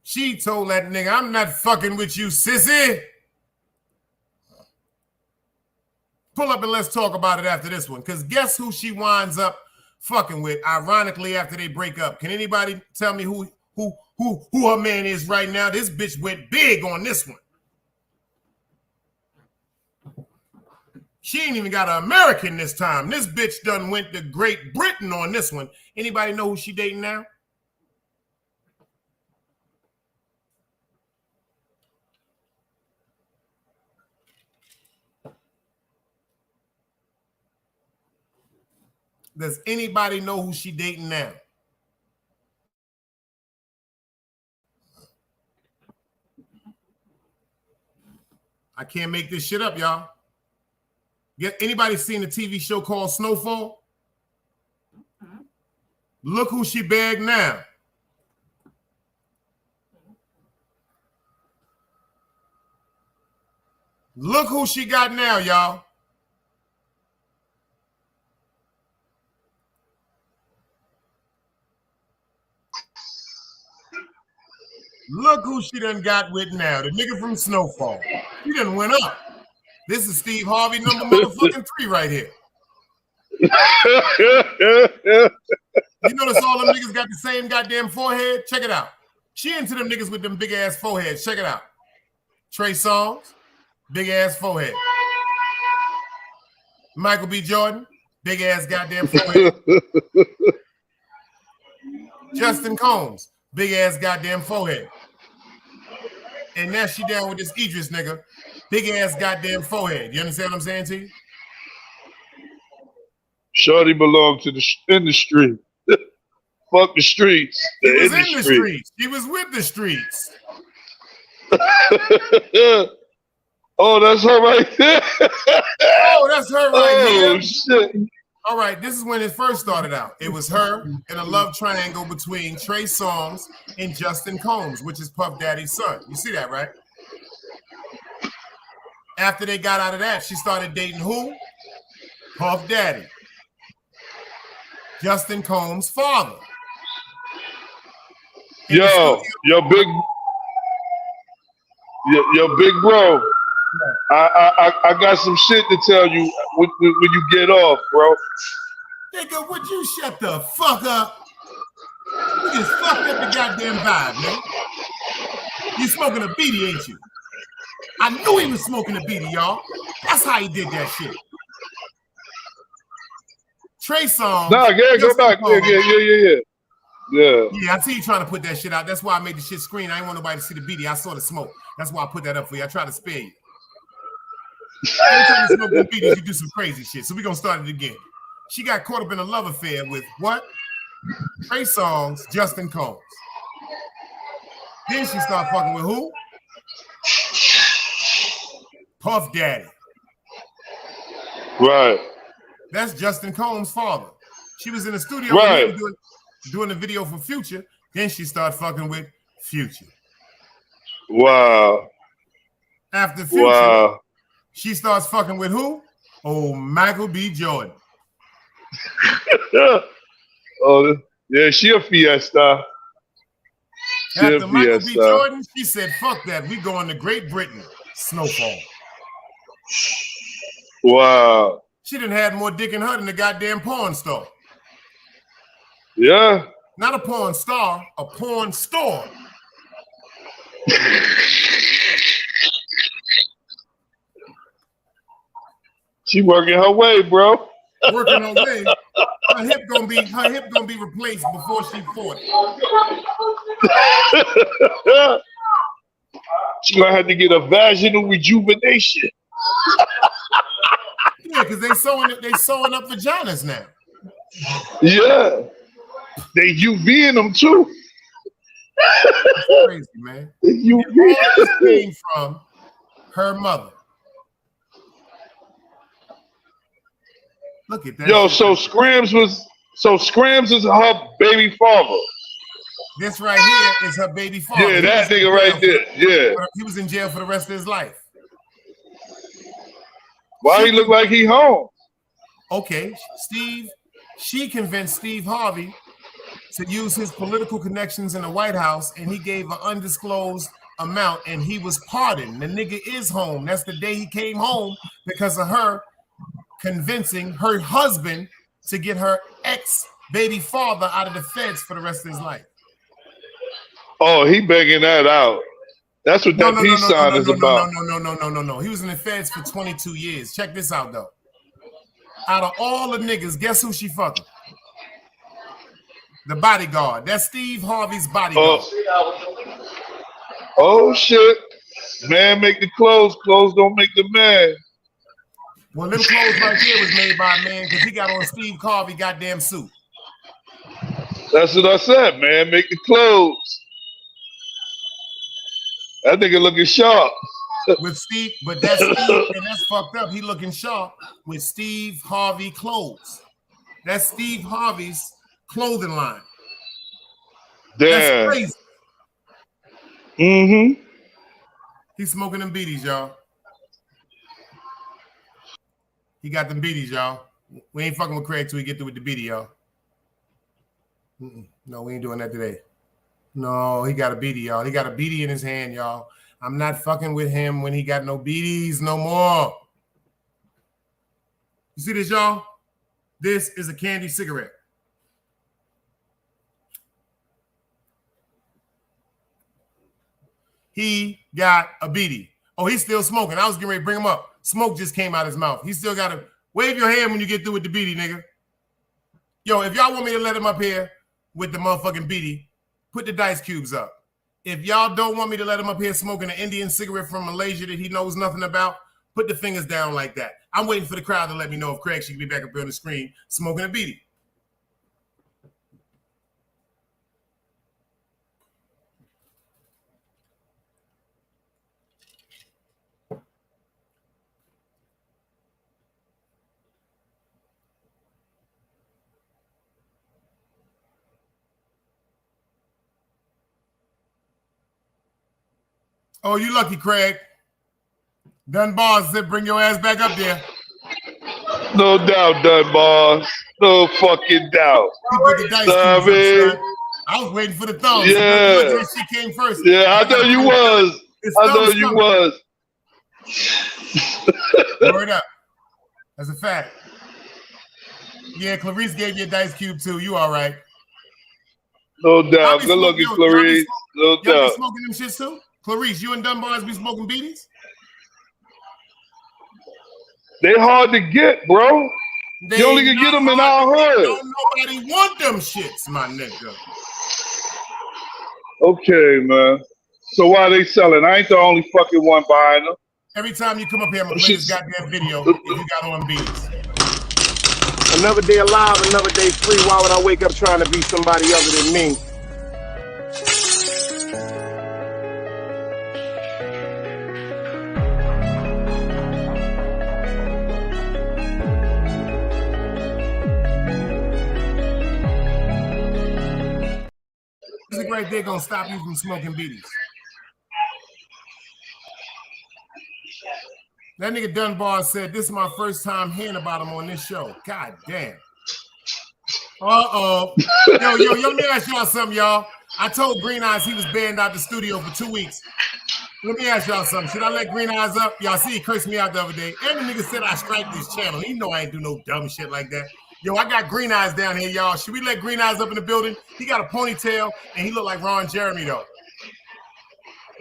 She told that nigga, I'm not fucking with you, sissy. Pull up and let's talk about it after this one. Because guess who she winds up fucking with, ironically, after they break up? Can anybody tell me who her man is right now? This bitch went big on this one. She ain't even got an American this time. This bitch done went to Great Britain on this one. Anybody know who she dating now? Does anybody know who she dating now? I can't make this shit up, y'all. Anybody seen a TV show called Snowfall? Look who she bagged now. Look who she got now, y'all. Look who she done got with now. The nigga from Snowfall. He done went up. This is Steve Harvey number motherfucking 3 right here. You notice all them niggas got the same goddamn forehead? Check it out. She into them niggas with them big ass foreheads. Check it out. Trey Songz, big ass forehead. Michael B. Jordan, big ass goddamn forehead. Justin Combs, big ass goddamn forehead. And now she down with this Idris nigga, big ass goddamn forehead. You understand what I'm saying to you? Shorty belonged to the industry. Fuck the streets. She was in the streets. She was with the streets. Oh, that's her right there. Oh, that's her right here. Oh, shit. All right, this is when it first started out. It was her and a love triangle between Trey Songz and Justin Combs, which is Puff Daddy's son. You see that, right? After they got out of that, she started dating who? Puff Daddy. Justin Combs' father. Yo, your big bro. I got some shit to tell you when you get off, bro. Nigga, would you shut the fuck up? You just fucked up the goddamn vibe, man. You smoking a beanie, ain't you? I knew he was smoking a beanie, y'all. That's how he did that shit. Trey Songz. Nah, yeah, go back. Yeah. Yeah, I see you trying to put that shit out. That's why I made the shit screen. I didn't want nobody to see the beanie. I saw the smoke. That's why I put that up for you. I try to spare you. Every time you smoke the beanies, you do some crazy shit. So we're going to start it again. She got caught up in a love affair with what? Trey Songz, Justin Combs. Then she started fucking with who? Puff Daddy. Right. That's Justin Combs' father. She was in the studio right. doing the video for Future. Then she started fucking with Future. Wow. After Future, she starts fucking with who? Oh, Michael B. Jordan. Oh, yeah, she a fiesta. After Michael B. Jordan, she said, fuck that. We going to Great Britain. Snowfall. Wow. She done had more dick in her than the goddamn porn star. Yeah. Not a porn star, a porn store. She working her way, bro. Working her way. Her hip gonna be replaced before she 40. She gonna have to get a vaginal rejuvenation. Yeah, because they sewing up vaginas now. Yeah. They UVing them too. That's crazy, man. All this came from her mother. Look at that. Yo, so Scrams is her baby father. This right here is her baby father. Yeah, that nigga right there. Yeah. He was in jail for the rest of his life. Why he look like he home? Okay, she convinced Steve Harvey to use his political connections in the White House, and he gave an undisclosed amount, and he was pardoned. The nigga is home. That's the day he came home because of her convincing her husband to get her ex-baby father out of the feds for the rest of his life. Oh, he begging that out. That's what that peace sign is about. No. He was in the feds for 22 years. Check this out, though. Out of all the niggas, guess who she fucking? The bodyguard. That's Steve Harvey's bodyguard. Oh shit. Man make the clothes. Clothes don't make the man. Well, them clothes right there was made by a man because he got on Steve Harvey goddamn suit. That's what I said, man. Make the clothes. That nigga looking sharp. With Steve, but that's Steve, and that's fucked up. He looking sharp with Steve Harvey clothes. That's Steve Harvey's clothing line. Damn. That's crazy. Mm-hmm. He's smoking them beaties, y'all. He got them beaties, y'all. We ain't fucking with Craig till we get through with the beatie, y'all. No, we ain't doing that today. No, he got a beatie, y'all. He got a beatie in his hand, y'all. I'm not fucking with him when he got no beaties no more. You see this, y'all? This is a candy cigarette. He got a beatie. Oh, he's still smoking. I was getting ready to bring him up. Smoke just came out his mouth. He still got to wave your hand when you get through with the beatie, nigga. Yo, if y'all want me to let him up here with the motherfucking beatie, put the dice cubes up. If y'all don't want me to let him up here smoking an Indian cigarette from Malaysia that he knows nothing about, put the fingers down like that. I'm waiting for the crowd to let me know if Craig should be back up here on the screen smoking a beatie. Oh, you lucky, Craig. Dunbar said, bring your ass back up there. No doubt, Dunbar. No fucking doubt. He put the dice cubes up, son. I was waiting for the thumbs. Yeah. That shit came first. Yeah, I know you was. I know you was. Word up. That's a fact. Yeah, Clarice gave you a dice cube too. You all right. No doubt. Good looking, Clarice. No doubt. Y'all be smoking them shits too? Clarice, you and Dunbars be smoking beaties? They hard to get, bro. You only can get them in our hood. Don't nobody want them shits, my nigga. Okay, man. So why they selling? I ain't the only fucking one buying them. Every time you come up here, I'm gonna play this goddamn video if you got on beats. Another day alive, another day free. Why would I wake up trying to be somebody other than me? Music right there gonna stop you from smoking beaties. That nigga Dunbar said, this is my first time hearing about him on this show. God damn. Uh-oh. Yo, let me ask y'all something, y'all. I told Green Eyes he was banned out the studio for 2 weeks. Let me ask y'all something. Should I let Green Eyes up? Y'all see he cursed me out the other day. And the nigga said I strike this channel. You know I ain't do no dumb shit like that. Yo, I got Green Eyes down here, y'all. Should we let Green Eyes up in the building? He got a ponytail, and he look like Ron Jeremy, though.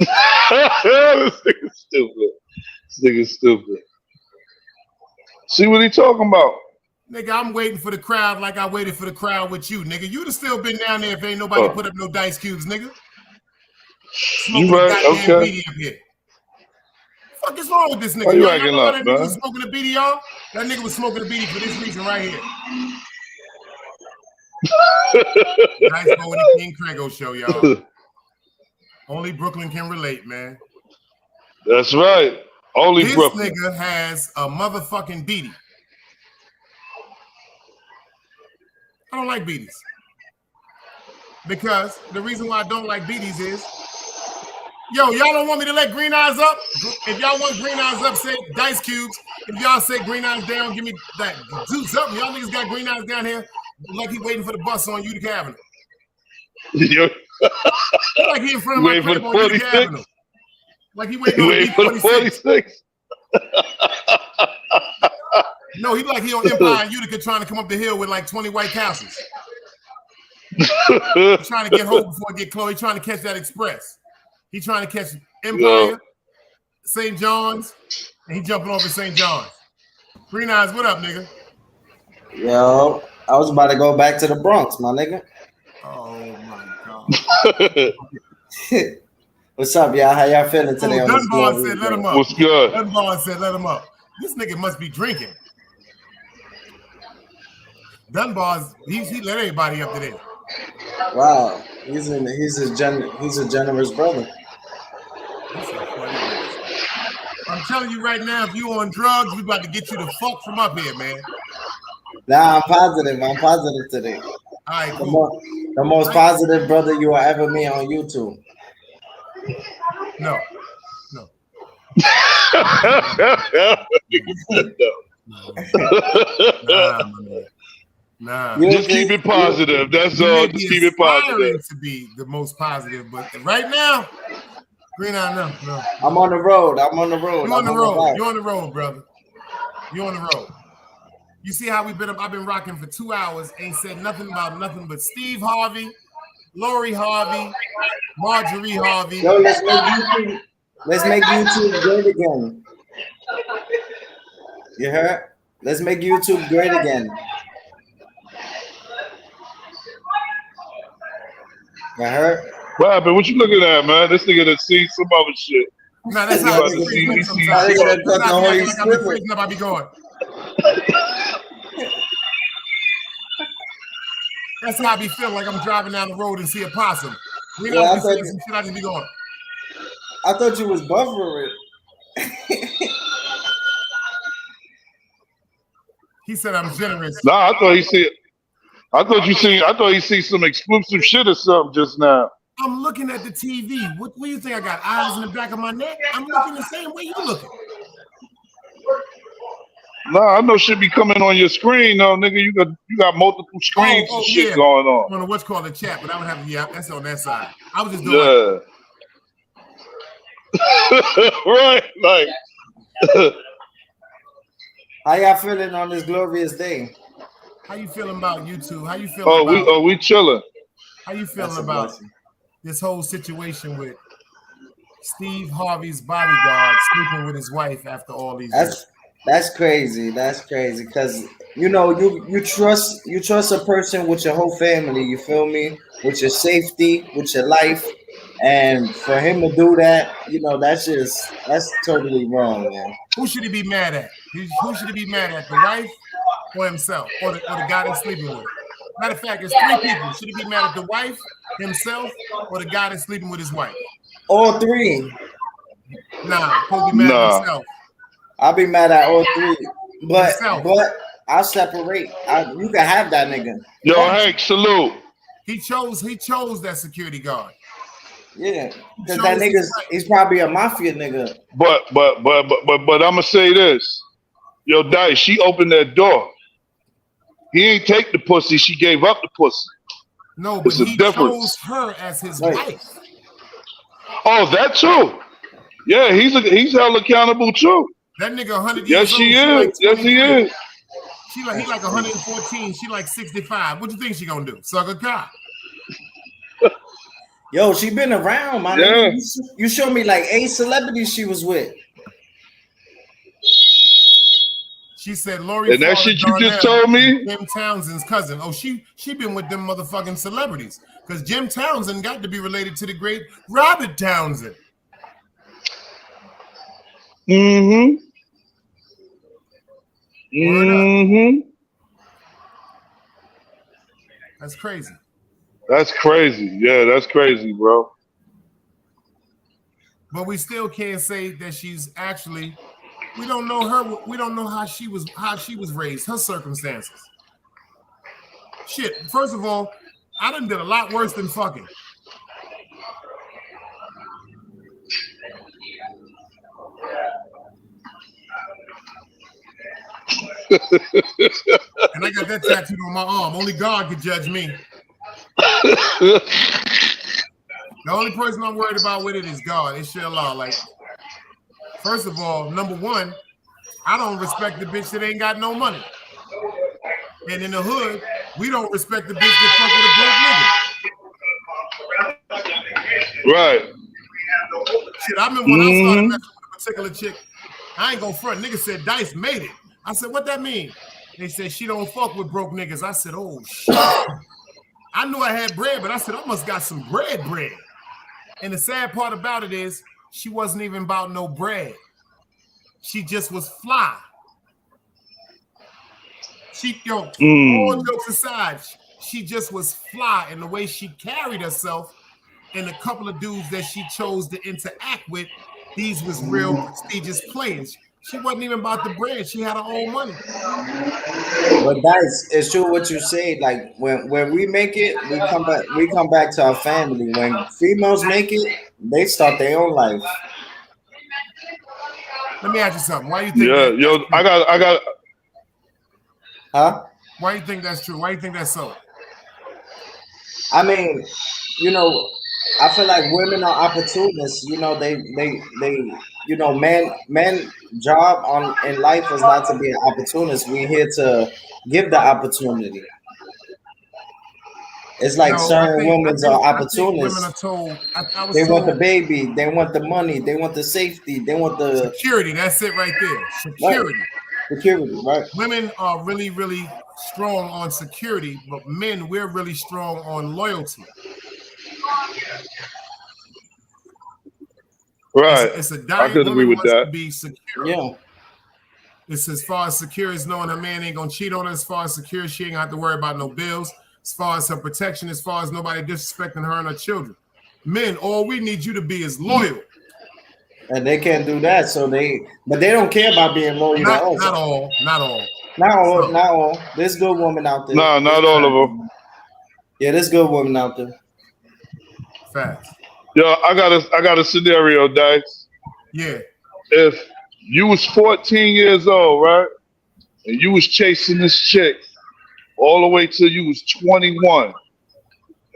This nigga's stupid. This nigga's stupid. See what he talking about? Nigga, I'm waiting for the crowd like I waited for the crowd with you, nigga. You'd have still been down there if ain't nobody put up no dice cubes, nigga. Smoking You right, okay. beatie up here. Fuck is wrong with this nigga? Why you Y'all acting know up, that man? nigga was smoking a beatie, y'all? That nigga was smoking a beatie for this reason right here. Nice go with the King Crago show, y'all. Only Brooklyn can relate, man. That's right. Only this Brooklyn. Nigga has a motherfucking beatie. I don't like beaties. Because the reason why I don't like beaties is, yo, y'all don't want me to let Green Eyes up? If y'all want Green Eyes up, say dice cubes. If y'all say Green Eyes down, give me that. Do something. Y'all niggas got Green Eyes down here like he waiting for the bus on Utica Avenue. Like he in front of my crib on Utica Avenue. Like he waiting for the 46. No, he like he on Empire and Utica trying to come up the hill with like 20 White Castles. Trying to get home before I get close. He trying to catch that express. He trying to catch Empire, St. John's, and he jumping over St. John's. Green Eyes, what up, nigga? Yo, I was about to go back to the Bronx, my nigga. Oh my God. What's up, y'all? How y'all feeling today? Oh, Dunbar said let him up. What's good? Dunbar said let him up. This nigga must be drinking. Dunbar's he let everybody up today. Wow, he's a generous brother. I'm telling you right now, if you on drugs, we about to get you the fuck from up here, man. Nah, I'm positive. I'm positive today. All right, cool. The most positive brother you will ever meet on YouTube. No. Nah, man. Nah. Just keep it positive. That's all. Just keep it positive. To be the most positive, but right now, Green, I know. No. I'm on the road. I'm on the road. You're on the road. You're on the road, brother. You're on the road. You see how we've been? I've been rocking for 2 hours. Ain't said nothing about nothing but Steve Harvey, Lori Harvey, Marjorie Harvey. Yo, let's make YouTube great again. You heard? Let's make YouTube great again. You heard? What happened? What you looking at, man? This nigga done seen some other shit. No, that's how I be going. That's how I be feeling like I'm driving down the road and see a possum. Yeah, I some shit I just be going. I thought you was buffering. He said I'm generous. Nah, I thought he seen some exclusive shit or something just now. I'm looking at the TV. What do you think I got? Eyes in the back of my neck? I'm looking the same way you looking. Nah, I know shit be coming on your screen though, nigga. You got multiple screens and shit going on. I don't know what's called a chat, but I don't have that's on that side. I was just doing right, like how y'all feeling on this glorious day? How you feeling about YouTube? How you feeling we chilling. How you feeling about this whole situation with Steve Harvey's bodyguard sleeping with his wife after all these years? That's crazy. That's crazy. Cause you know, you trust a person with your whole family, you feel me? With your safety, with your life. And for him to do that, you know, that's totally wrong, man. Who should he be mad at? Who should he be mad at? The wife or himself? Or the guy that's sleeping with? Matter of fact, it's 3 people. Should he be mad at the wife, himself, or the guy that's sleeping with his wife? All 3. Nah, he'll be mad at himself. I'll be mad at all 3. But I'll separate. You can have that nigga. Yo, Hank, salute. He chose that security guard. Yeah, because that he's probably a mafia nigga. But I'ma say this. Yo, Dice, she opened that door. He ain't take the pussy, she gave up the pussy. No, but he chose her as his wife. Oh, that too. Yeah, he's held accountable too. That nigga 100 years old. She is. Yes, he is. He like 114. She like 65. What you think she gonna do? Suck a cock? Yo, she been around, man. Yeah. You showed me like 8 celebrities she was with. She said Lori. And that shit you just told me? Jim Townsend's cousin. Oh, she been with them motherfucking celebrities. Because Jim Townsend got to be related to the great Robert Townsend. Mm-hmm. Mm-hmm. That's crazy. That's crazy. Yeah, that's crazy, bro. But we still can't say that she's actually. We don't know her. We don't know how she was raised. Her circumstances. Shit. First of all, I done did a lot worse than fucking. And I got that tattooed on my arm. Only God could judge me. The only person I'm worried about with it is God. Inshallah. Like, first of all, number one, I don't respect the bitch that ain't got no money. And in the hood, we don't respect the bitch that fuck with a black nigga. Right. Shit, I remember when I started messing with a particular chick, I ain't gonna front. Nigga said Dice made it. I said, what that mean? They said she don't fuck with broke niggas. I said, oh shit. I knew I had bread, but I said, I must got some bread. And the sad part about it is she wasn't even about no bread. She just was fly. All jokes aside, she just was fly in the way she carried herself, and a couple of dudes that she chose to interact with, these was real prestigious players. She wasn't even about the bread. She had her own money. But guys, it's true what you say. Like when we make it, we come back to our family. When females make it, they start their own life. Let me ask you something. Why you think? Yeah, yo, I Huh? Why do you think that's true? Why do you think that's so? I mean, you know, I feel like women are opportunists. You know, you know, men job on in life is not to be an opportunist. We're here to give the opportunity. It's like No, certain women are I think women are opportunists. told. I They was want the told baby, they want the money, they want the safety, they want the security. That's it right there. right, Security. security, right? Women are really, really strong on security, but men, we're really strong on loyalty. Right. It's a I dying could agree woman with wants that. to be secure. Yeah. It's as far as secure as knowing her man ain't gonna cheat on her. As far as secure, she ain't got to worry about no bills. As far as her protection, as far as nobody disrespecting her and her children. Men, all we need you to be is loyal. And they can't do that, but they don't care about being loyal to us. Not all. Not all. There's good women out there. Nah, not all of them. Yeah, there's good women out there. Facts. Yo, I got a scenario, Dice. Yeah. If you was 14 years old, right, and you was chasing this chick all the way till you was 21,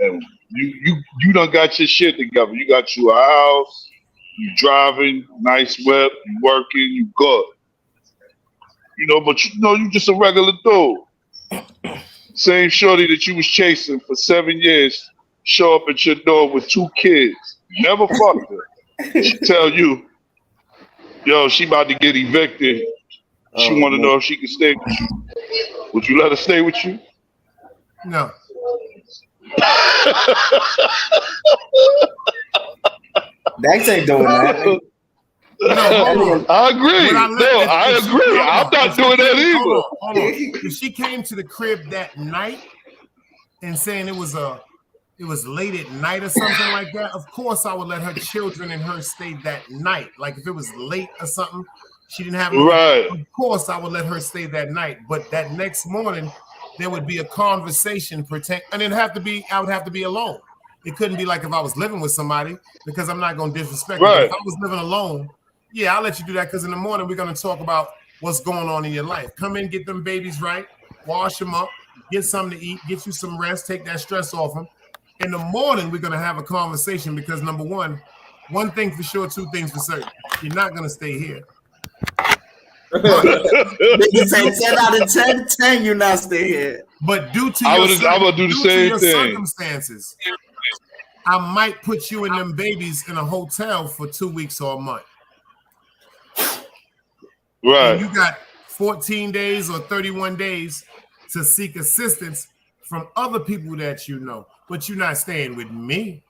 and you done got your shit together. You got you a house, you driving, nice whip, you working, you good. You know, but you know you just a regular dude. Same shorty that you was chasing for 7 years show up at your door with 2 kids. Never fucked her. She tell you, yo, she about to get evicted. She want to know if she can stay with you. Would you let her stay with you? No. Dax ain't doing that. I agree. I agree. I'm not doing that either. Hold on. If she came to the crib that night and saying it was late at night or something like that, of course I would let her children and her stay that night. Like if it was late or something, she didn't have right. Of course I would let her stay that night. But that next morning there would be a conversation and I would have to be alone. It couldn't be like if I was living with somebody, because I'm not gonna disrespect her. If I was living alone, yeah, I'll let you do that, because in the morning we're gonna talk about what's going on in your life. Come in, get them babies right, wash them up, get something to eat, get you some rest, take that stress off them. In the morning, we're gonna have a conversation, because number one thing for sure, 2 things for certain. You're not gonna stay here. Niggas say 10 out of 10, you not stay here. But due to I would do the same thing. Circumstances, I might put you and them babies in a hotel for 2 weeks or a month. Right. And you got 14 days or 31 days to seek assistance from other people that you know, but you're not staying with me.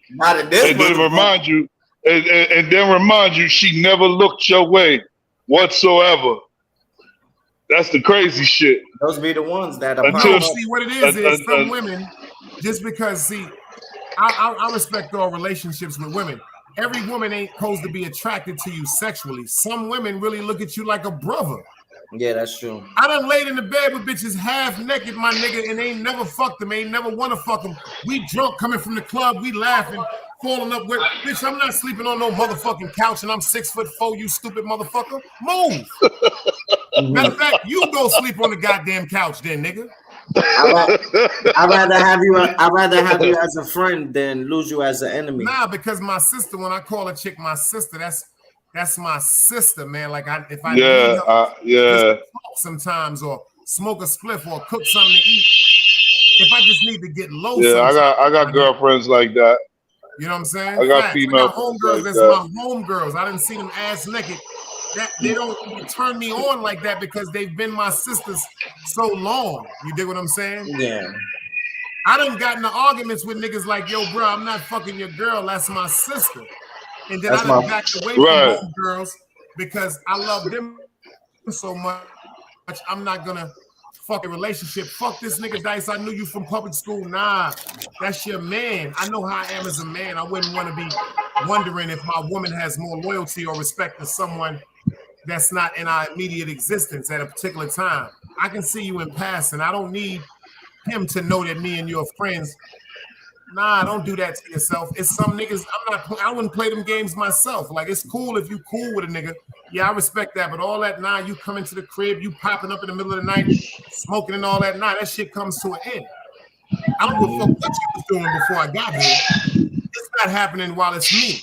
Not in this. And then remind you, and then remind you, she never looked your way whatsoever. That's the crazy shit. Those be the ones that are. See what it is some women, just because I respect all relationships with women. Every woman ain't supposed to be attracted to you sexually. Some women really look at you like a brother. Yeah, that's true. I done laid in the bed with bitches half naked, my nigga, and ain't never fucked them, ain't never want to fuck them. We drunk coming from the club, we laughing, falling up with, bitch, I'm not sleeping on no motherfucking couch and I'm 6'4", you stupid motherfucker. Move. Matter of fact, you go sleep on the goddamn couch then, nigga. I'd rather have you as a friend than lose you as an enemy. Nah, because my sister, when I call a chick my sister, that's my sister, man. Like if I need help, sometimes, or smoke a spliff or cook something to eat. If I just need to get low, I got girlfriends like that. You know what I'm saying? I got female homegirls. That's my homegirls. I didn't see them ass naked. That they don't turn me on like that because they've been my sisters so long. You dig what I'm saying? Yeah. I done gotten into arguments with niggas like, yo, bro, I'm not fucking your girl. That's my sister. And then I done backed away from homegirls because I love them so much. I'm not gonna fuck a relationship. Fuck this nigga Dice. I knew you from public school. Nah, that's your man. I know how I am as a man. I wouldn't want to be wondering if my woman has more loyalty or respect to someone that's not in our immediate existence at a particular time. I can see you in passing. I don't need him to know that me and your friends Nah, don't do that to yourself. It's some niggas. I wouldn't play them games myself. Like, it's cool if you cool with a nigga. Yeah, I respect that. But all that, nah, you come into the crib, you popping up in the middle of the night, smoking and all that. Nah, that shit comes to an end. I don't give a fuck what you was doing before I got here. It's not happening while it's me.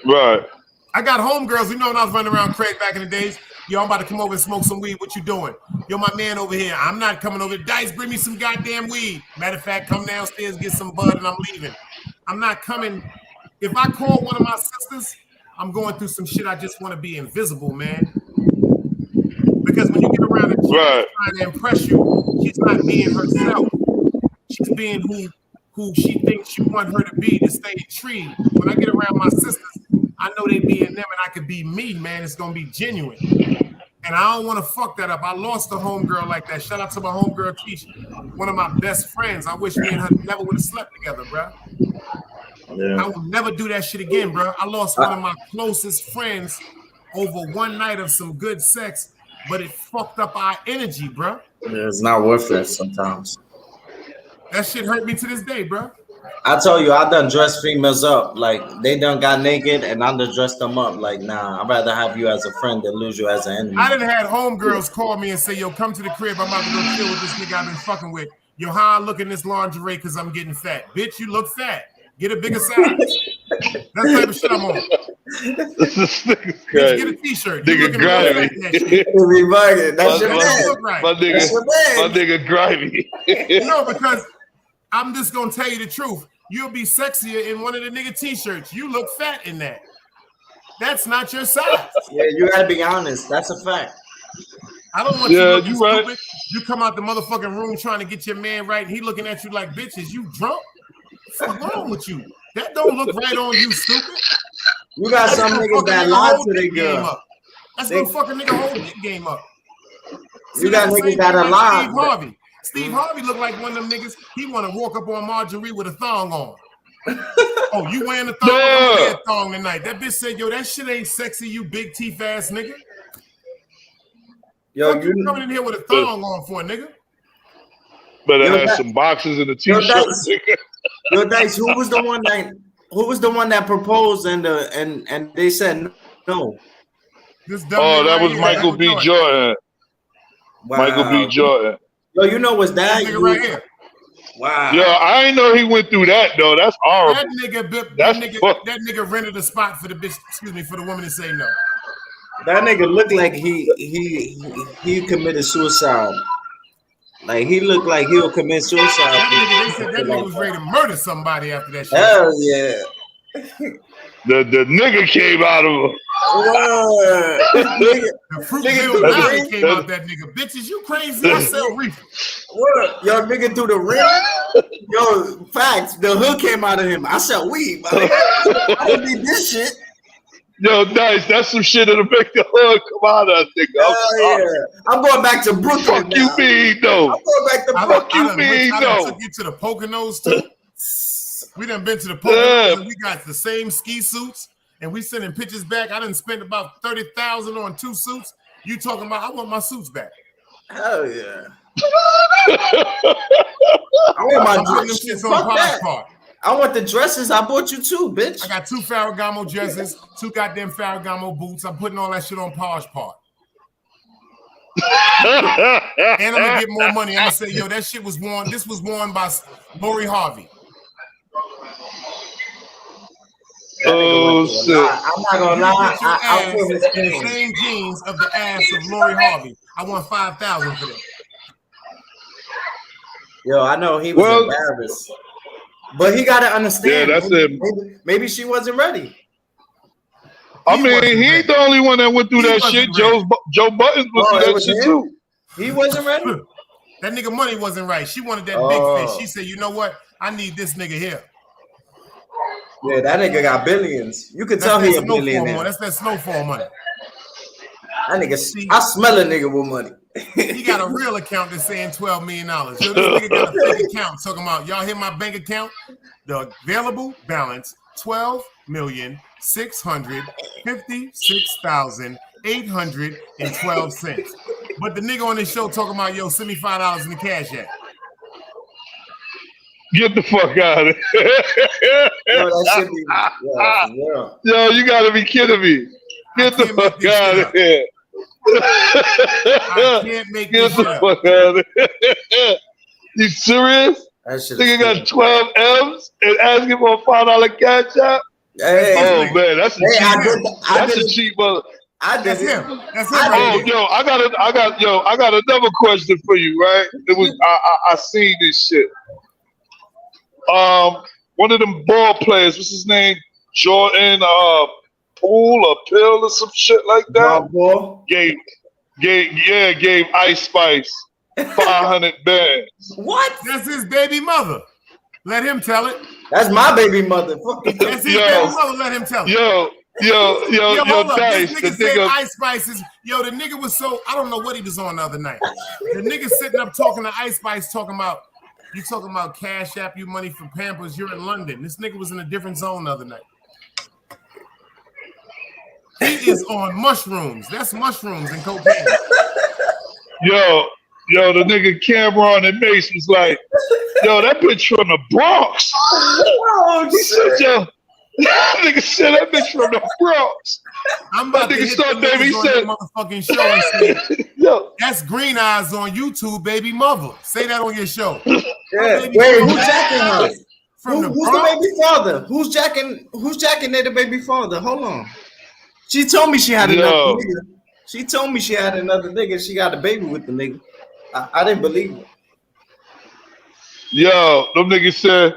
Right. I got homegirls. You know, when I was running around Craig back in the days, yo, I'm about to come over and smoke some weed. What you doing? Yo, my man over here. I'm not coming over. Dice, bring me some goddamn weed. Matter of fact, come downstairs, get some bud, and I'm leaving. I'm not coming. If I call one of my sisters, I'm going through some shit. I just want to be invisible, man. Because when you get around a chick trying to impress you, she's not being herself. She's being who she thinks you want her to be to stay intrigued. When I get around my sisters, I know they being them and I could be me, man. It's gonna be genuine. And I don't want to fuck that up. I lost a homegirl like that. Shout out to my homegirl Keisha, one of my best friends. I wish me and her never would have slept together, bro. Yeah. I will never do that shit again, bro. I lost one of my closest friends over one night of some good sex, but it fucked up our energy, bro. Yeah, it's not worth it sometimes. That shit hurt me to this day, bro. I tell you, I done dressed females up. Like, they done got naked and I done dressed them up. Like, nah, I'd rather have you as a friend than lose you as an enemy. I done had homegirls call me and say, yo, come to the crib. I'm about to go chill with this nigga I've been fucking with. Yo, how I look in this lingerie because I'm getting fat. Bitch, you look fat. Get a bigger size. That's the type of shit I'm on. Bitch, get a t-shirt. Nigga grimy. My nigga grimy. No, because I'm just gonna tell you the truth. You'll be sexier in one of the nigga t-shirts. You look fat in that. That's not your size. Yeah, you gotta be honest. That's a fact. I don't want you looking stupid. Right. You come out the motherfucking room trying to get your man right, and he looking at you like, bitch, is you drunk? What's wrong with you? That don't look right on you, stupid. You got some niggas that lie to their girl. That's gonna fucking nigga whole dick game up. You got niggas that are lying. Steve Harvey. Steve Harvey looked like one of them niggas. He want to walk up on Marjorie with a thong on. Oh, you wearing a thong? I'm wearing a thong tonight. That bitch said, yo, that shit ain't sexy, you big teeth ass nigga. Yo, you coming in here with a thong on for a nigga? Better have some boxes and a t-shirt. Yo, Dice, who was the one that proposed and they said no? That was Michael B. Jordan. Wow. Michael B. Jordan. Yo, you know what's that? Nigga right here. Wow. Yo, I ain't know he went through that though. That's horrible. That nigga rented a spot for the bitch. Excuse me, for the woman to say no. That nigga looked like he committed suicide. Like, he looked like he'll commit suicide. They said that nigga was ready to murder somebody after that shit. Hell yeah. The nigga came out of him. The Fruitville Valley came out that nigga. Bitches, you crazy? I sell reefer. What? Yo, nigga through the rim? Yo, facts. The hood came out of him. I sell weed. I don't need this shit. Yo, nice. That's some shit that'll make the hood come out of that nigga. I'm going back to Brooklyn. Fuck now. You mean though? I'm going back to Brooklyn. I took you to the Poconos too. We done been to the Poconos and we got the same ski suits and we sending pictures back. I done spent about 30,000 on 2 suits. You talking about I want my suits back? Hell yeah. I want my dresses on Posh Park. I want the dresses. I bought you 2, bitch. I got 2 Ferragamo dresses, 2 goddamn Ferragamo boots. I'm putting all that shit on Posh Park. And I'm gonna get more money. I'm gonna say, yo, that shit was worn. This was worn by MAJORIE HARVEY. Oh shit! I'm not gonna lie. I feel his pain. The same jeans of the ass of MAJORIE HARVEY. I want 5,000 for them. Yo, I know he was embarrassed, but he gotta understand. Yeah, that's it. Maybe she wasn't ready. I mean, he ain't the only one that went through that shit. Joe Buttons went through that shit too. He wasn't ready. That nigga money wasn't right. She wanted that big fish. She said, you know what? I need this nigga here. Yeah, that nigga got billions. You can tell he a billionaire. That's that snowfall money. That nigga, I smell a nigga with money. He got a real account that's saying $12 million. Yo, this nigga got a fake account talking about, y'all hear my bank account? The available balance, $12,656,812. But the nigga on this show talking about, yo, send me $5 in the cash app. Get the fuck out of here. Yo, that shit be, yeah. Yo, you gotta be kidding me. Get the fuck out of here. I can't make Get this the shit up. fuck out of here. You serious? That shit Nigga is got 12 M's and asking for a $5 cash app? Hey, Oh man, that's a cheap. That's a cheap mother. That's him. That's him. Oh, yo, I got another question for you, right? It was I seen this shit. One of them ball players, what's his name? Jordan Poole or Pill or some shit like that. Gave Ice Spice 500 bands. What? That's his baby mother. Let him tell it. That's my baby mother. That's his baby mother. Let him tell it. Yo, hold up. Dice, This nigga said Ice Spices. Yo, the nigga was so, I don't know what he was on the other night. The nigga sitting up talking to Ice Spice, talking about, you talking about Cash App, you money for Pampers, you're in London. This nigga was in a different zone the other night. He is on mushrooms. That's mushrooms and cocaine. Yo, the nigga Cameron and Mace was like, yo, that bitch from the Bronx. Oh, He said, yo, that nigga said that bitch from the Bronx. I'm about That to nigga hit start, the baby. He niggas on said, that motherfucking show and say, yo, that's Green Eyes on YouTube, baby mother. Say that on your show. Yeah. Baby Wait, mother. who's jacking her? From the Who's Bronx? the baby father? Who's jacking their baby father? Hold on. She told me she had another nigga. She told me she had another nigga. She got a baby with the nigga. I didn't believe it. Yo, them niggas said,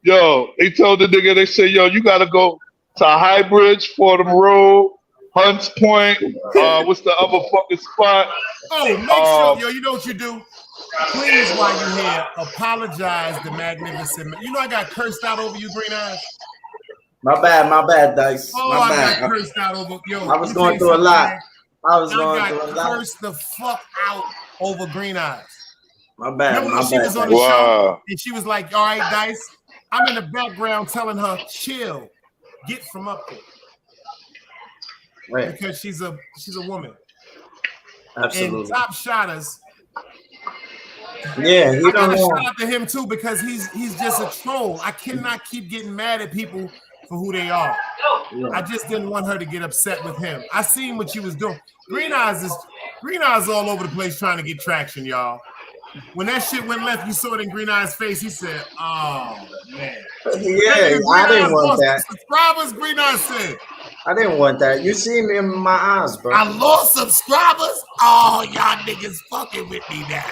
yo, they told the nigga, they said, yo, you gotta go to Highbridge, Fordham Road, Hunts Point, what's the other fucking spot? Oh, make sure, yo, you know what you do? Please, while you're here, apologize to Magnificent. You know I got cursed out over you, Green Eyes. My bad, Dice. Oh, My I bad. got cursed out over, yo. I was going through a lot. I got cursed the fuck out over Green Eyes. My bad. Remember when she was on the show and she was like, all right, Dice, I'm in the background telling her, chill, get from up there. Right. Because she's a woman. Absolutely. And Top Shotters. Yeah, I he gotta don't shout out to him too because he's just a troll. I cannot keep getting mad at people for who they are. Yeah. I just didn't want her to get upset with him. I seen what she was doing. Green Eyes all over the place trying to get traction, y'all. When that shit went left, you saw it in Green Eyes' face. He said, "Oh man, yeah, I didn't want that." Subscribers, Green Eyes said, "I didn't want that." You see me in my eyes, bro. I lost subscribers. Oh, y'all niggas fucking with me now.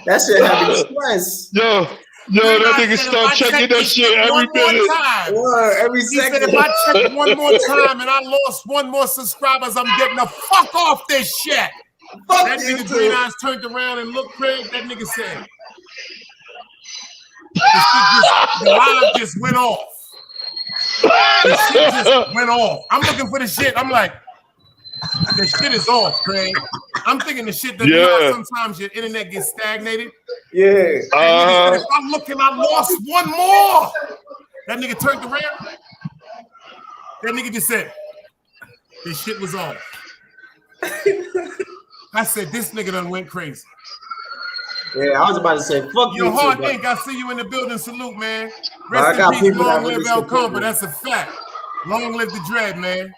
That shit had me stressed. Yo, that nigga start checking that shit every minute. Every second. He said, if I check one more time and I lost one more subscribers, I'm getting the fuck off this shit. That nigga Green Eyes turned around and looked, Craig. That nigga said, the live just went off. The shit just went off. I'm looking for the shit. I'm like, the shit is off, Craig. I'm thinking the shit that you know, sometimes your internet gets stagnated. Yeah. If I'm looking, I lost one more. That nigga turned around. That nigga just said, this shit was off. I said, this nigga done went crazy. Yeah, I was about to say, fuck you. Yo, Hard Ink, I see you in the building. Salute, man. Rest in peace, long live El Compa. That's a fact. Long live the dread, man.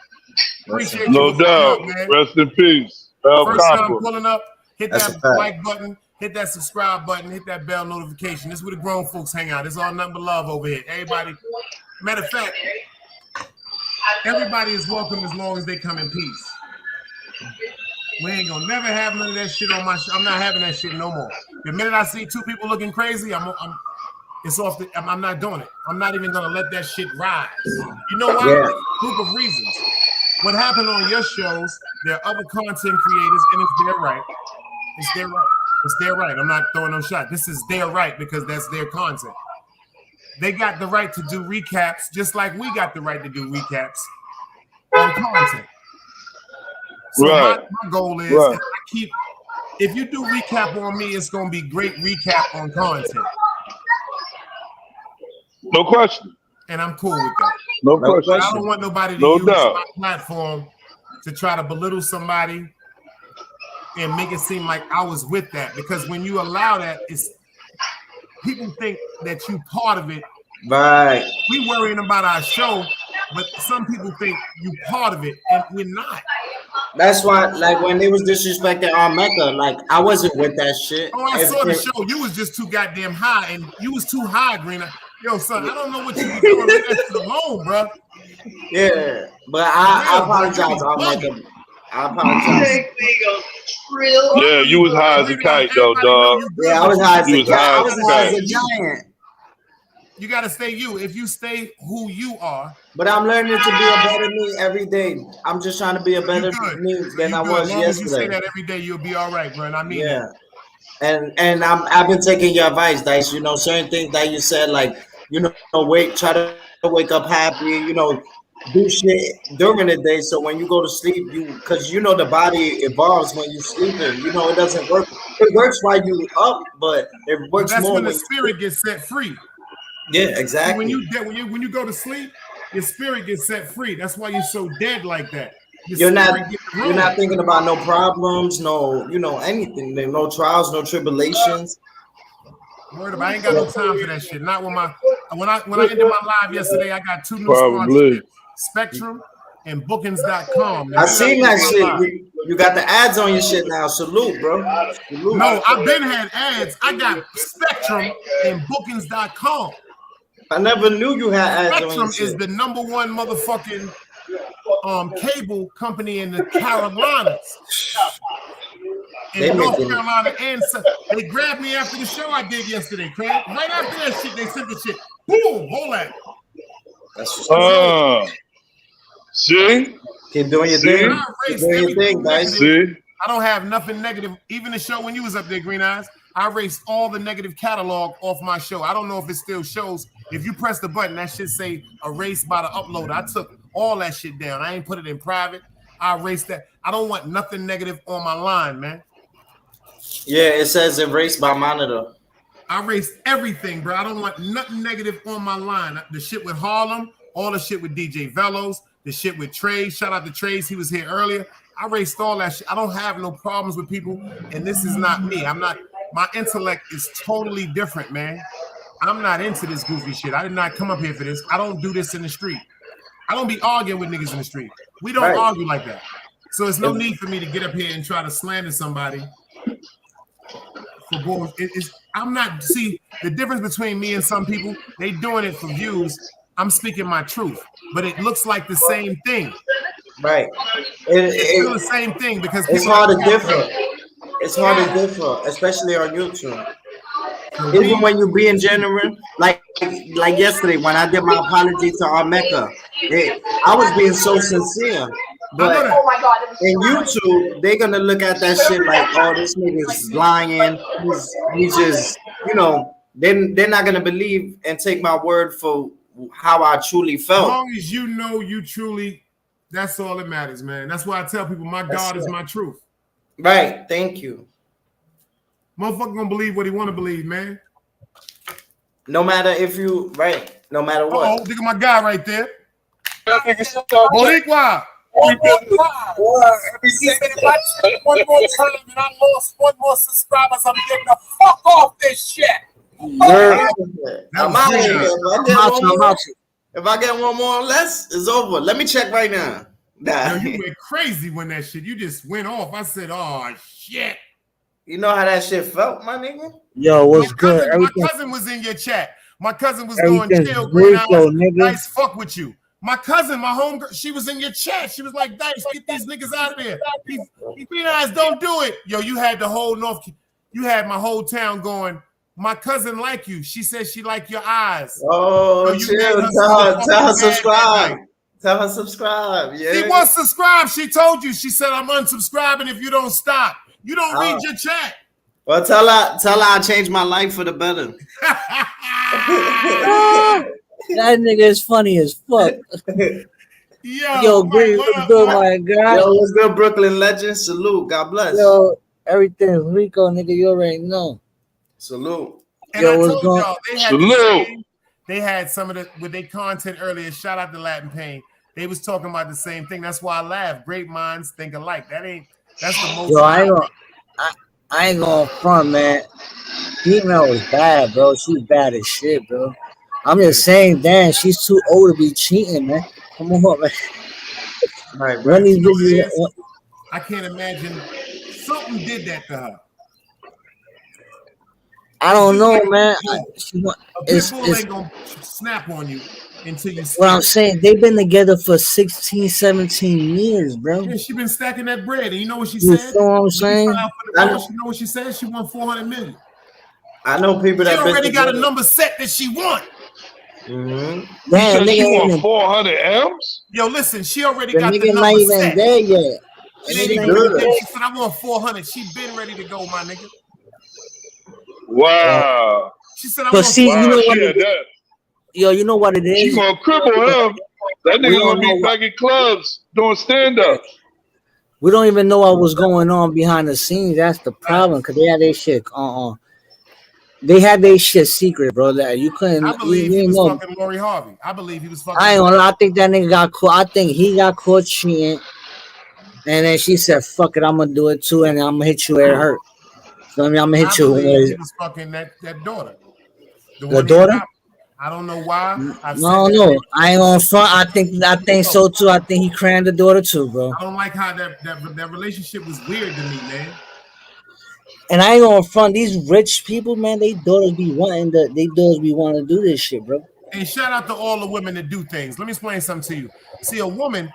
Appreciate you. No doubt. Up, man. Rest in peace. El First time Compa. pulling up, hit that like button, hit that subscribe button, hit that bell notification. This is where the grown folks hang out. It's all nothing but love over here. Everybody, matter of fact, everybody is welcome as long as they come in peace. We ain't gonna never have none of that shit on my show. I'm not having that shit no more. The minute I see two people looking crazy, it's off. I'm not doing it. I'm not even gonna let that shit rise. You know why? Yeah. Group of reasons. What happened on your shows? There are other content creators, and it's their right. It's their right. It's their right. I'm not throwing no shot. This is their right because that's their content. They got the right to do recaps, just like we got the right to do recaps on content. So my goal is if you do recap on me, it's gonna be great recap on content. No question. And I'm cool with that. No question. I don't want nobody to use my platform to try to belittle somebody and make it seem like I was with that. Because when you allow that, people think that you part of it. Right. We worrying about our show, but some people think you part of it, and we're not. That's why, like, when they was disrespecting our Mecca, like, I wasn't with that shit. Oh, I saw the show. You was just too goddamn high, and you was too high, Greener. Yo, son, I don't know what you be doing. Leave that shit alone, bro. Yeah, but I apologize, our Mecca. I apologize. Yeah, you was high as a kite, though, dog. Yeah, I was high as a You was high cat. I was high as a as a giant. You gotta stay you. If you stay who you are. But I'm learning to be a better me every day. I'm just trying to be a better me than I was As long as you say yesterday. that every day, you'll be all right, bro. And I mean Yeah. And I've been taking your advice, Dice. You know, certain things that you said, like, you know, try to wake up happy, you know, do shit during the day. So when you go to sleep, because you know the body evolves when you sleeping. You know, it doesn't work. It works while you up, but it works that's more when the when spirit gets set free. Yeah, exactly. When you go to sleep, your spirit gets set free. That's why you're so dead like that. You're not thinking about no problems, no, you know, anything, no trials, no tribulations. Word up, I ain't got no time for that shit. Not when I ended my live yesterday, I got 2 new Probably. sponsorships, Spectrum and Bookings.com. I seen that shit. You got the ads on your shit now. Salute, bro. Salute. No, I've been had ads. I got Spectrum and Bookings.com. I never knew you had ads Spectrum on your shit. is the #1 motherfucking cable company in the Carolinas. In North Carolina, and they grabbed me after the show I did yesterday, Craig. Right after that shit, they sent the shit. Boom, hold that. See? Keep doing your thing. Keep doing your thing, guys. See? I don't have nothing negative. Even the show when you was up there, Green Eyes, I erased all the negative catalog off my show. I don't know if it still shows. If you press the button, that should say erased by the uploader. I took all that shit down. I ain't put it in private. I erased that. I don't want nothing negative on my line, man. Yeah, it says erased by monitor. I erased everything, bro. I don't want nothing negative on my line. The shit with Harlem, all the shit with DJ Velos, the shit with Trey. Shout out to Trey's. He was here earlier. I erased all that shit. I don't have no problems with people, and this is not me. My intellect is totally different, man. I'm not into this goofy shit. I did not come up here for this. I don't do this in the street. I don't be arguing with niggas in the street. We don't argue like that. So there's no need for me to get up here and try to slander somebody for bullshit. I'm not, see, the difference between me and some people, they doing it for views. I'm speaking my truth, but it looks like the same thing. Right. It's still the same thing because it's hard to differ. It's hard to differ, especially on YouTube. Even when you being genuine, like yesterday when I did my apology to our Mecca, I was being so sincere. But in YouTube, they're gonna look at that shit like, oh, this nigga's lying. He's just, you know, they're not gonna believe and take my word for how I truly felt. As long as you know you truly, that's all that matters, man. That's why I tell people my God is my truth. Right. Thank you. Motherfucker gonna believe what he want to believe, man. No matter if you no matter what. Oh, look at my guy right there. Boricua. One more time, and I lost 1 more subscribers. I'm getting the fuck off this shit. I'm out of here. If I get one more or less, it's over. Let me check right now. Yo, you went crazy when that shit. You just went off. I said, oh shit. You know how that shit felt, my nigga? Yo, what's good? My cousin was in your chat. My cousin was going chill, Green Eyes. Nice fuck with you. My cousin, my homegirl, she was in your chat. She was like, Dice, get these niggas out of there. Green Eyes, don't do it. Yo, you had the whole you had my whole town going, my cousin like you. She said she like your eyes. Oh, so chill. Tell her subscribe. Tell her subscribe. Yeah. She wants subscribe. She told you. She said, I'm unsubscribing if you don't stop. You don't read your chat. Well, tell her I changed my life for the better. That nigga is funny as fuck. Yo, Green, what's good, my guy? Yo, what's good, Brooklyn legend? Salute. God bless. Yo, everything Rico, nigga, you already know. Salute. And yo, I told y'all, they had some of with their content earlier. Shout out to Latin Pain. They was talking about the same thing. That's why I laughed. Great minds think alike. That's the most. Yo, I ain't gonna front, man. female is bad, bro. She's bad as shit, bro. I'm just saying, damn, she's too old to be cheating, man. Come on, man. Right, When these You know what it bitches, is? I can't imagine something did that to her. I don't know, Like man. a pit bull ain't gonna snap on you until you. What I'm saying, they've been together for 16, 17 years, bro. Yeah, she been stacking that bread, and you know what she You said? know what I'm saying? You know what she said? She won 400 million. I know people that she already got a number set that she want. Mm-hmm. Damn, she want 400 M's. Yo, listen, she already the got the nigga number not even set. there yet. It ain't even good. there. She said, "I want 400." She been ready to go, my nigga. Wow. She said, "I But want." see, you know what? That. Yo, you know what it is? She gonna cripple him. That We nigga don't gonna be know back in clubs doing stand-ups. We don't even know what was going on behind the scenes. That's the problem, because they had their shit. They had their shit secret, bro. That you couldn't. I believe you he was know. fucking Lori Harvey. I believe he was fucking. I ain't gonna lie. I think that nigga got caught. I think he got caught cheating, and then she said, "Fuck it, I'm gonna do it too, and I'm gonna hit you where it hurt." So I mean, I'm gonna hit I you. believe he was fucking that daughter. The daughter. I don't know why. No, I ain't on front. I think so too. I think he crammed the daughter too, bro. I don't like how that relationship was weird to me, man. And I ain't gonna front these rich people, man. They daughters be wanting to do this shit, bro. And shout out to all the women that do things. Let me explain something to you. See, a woman.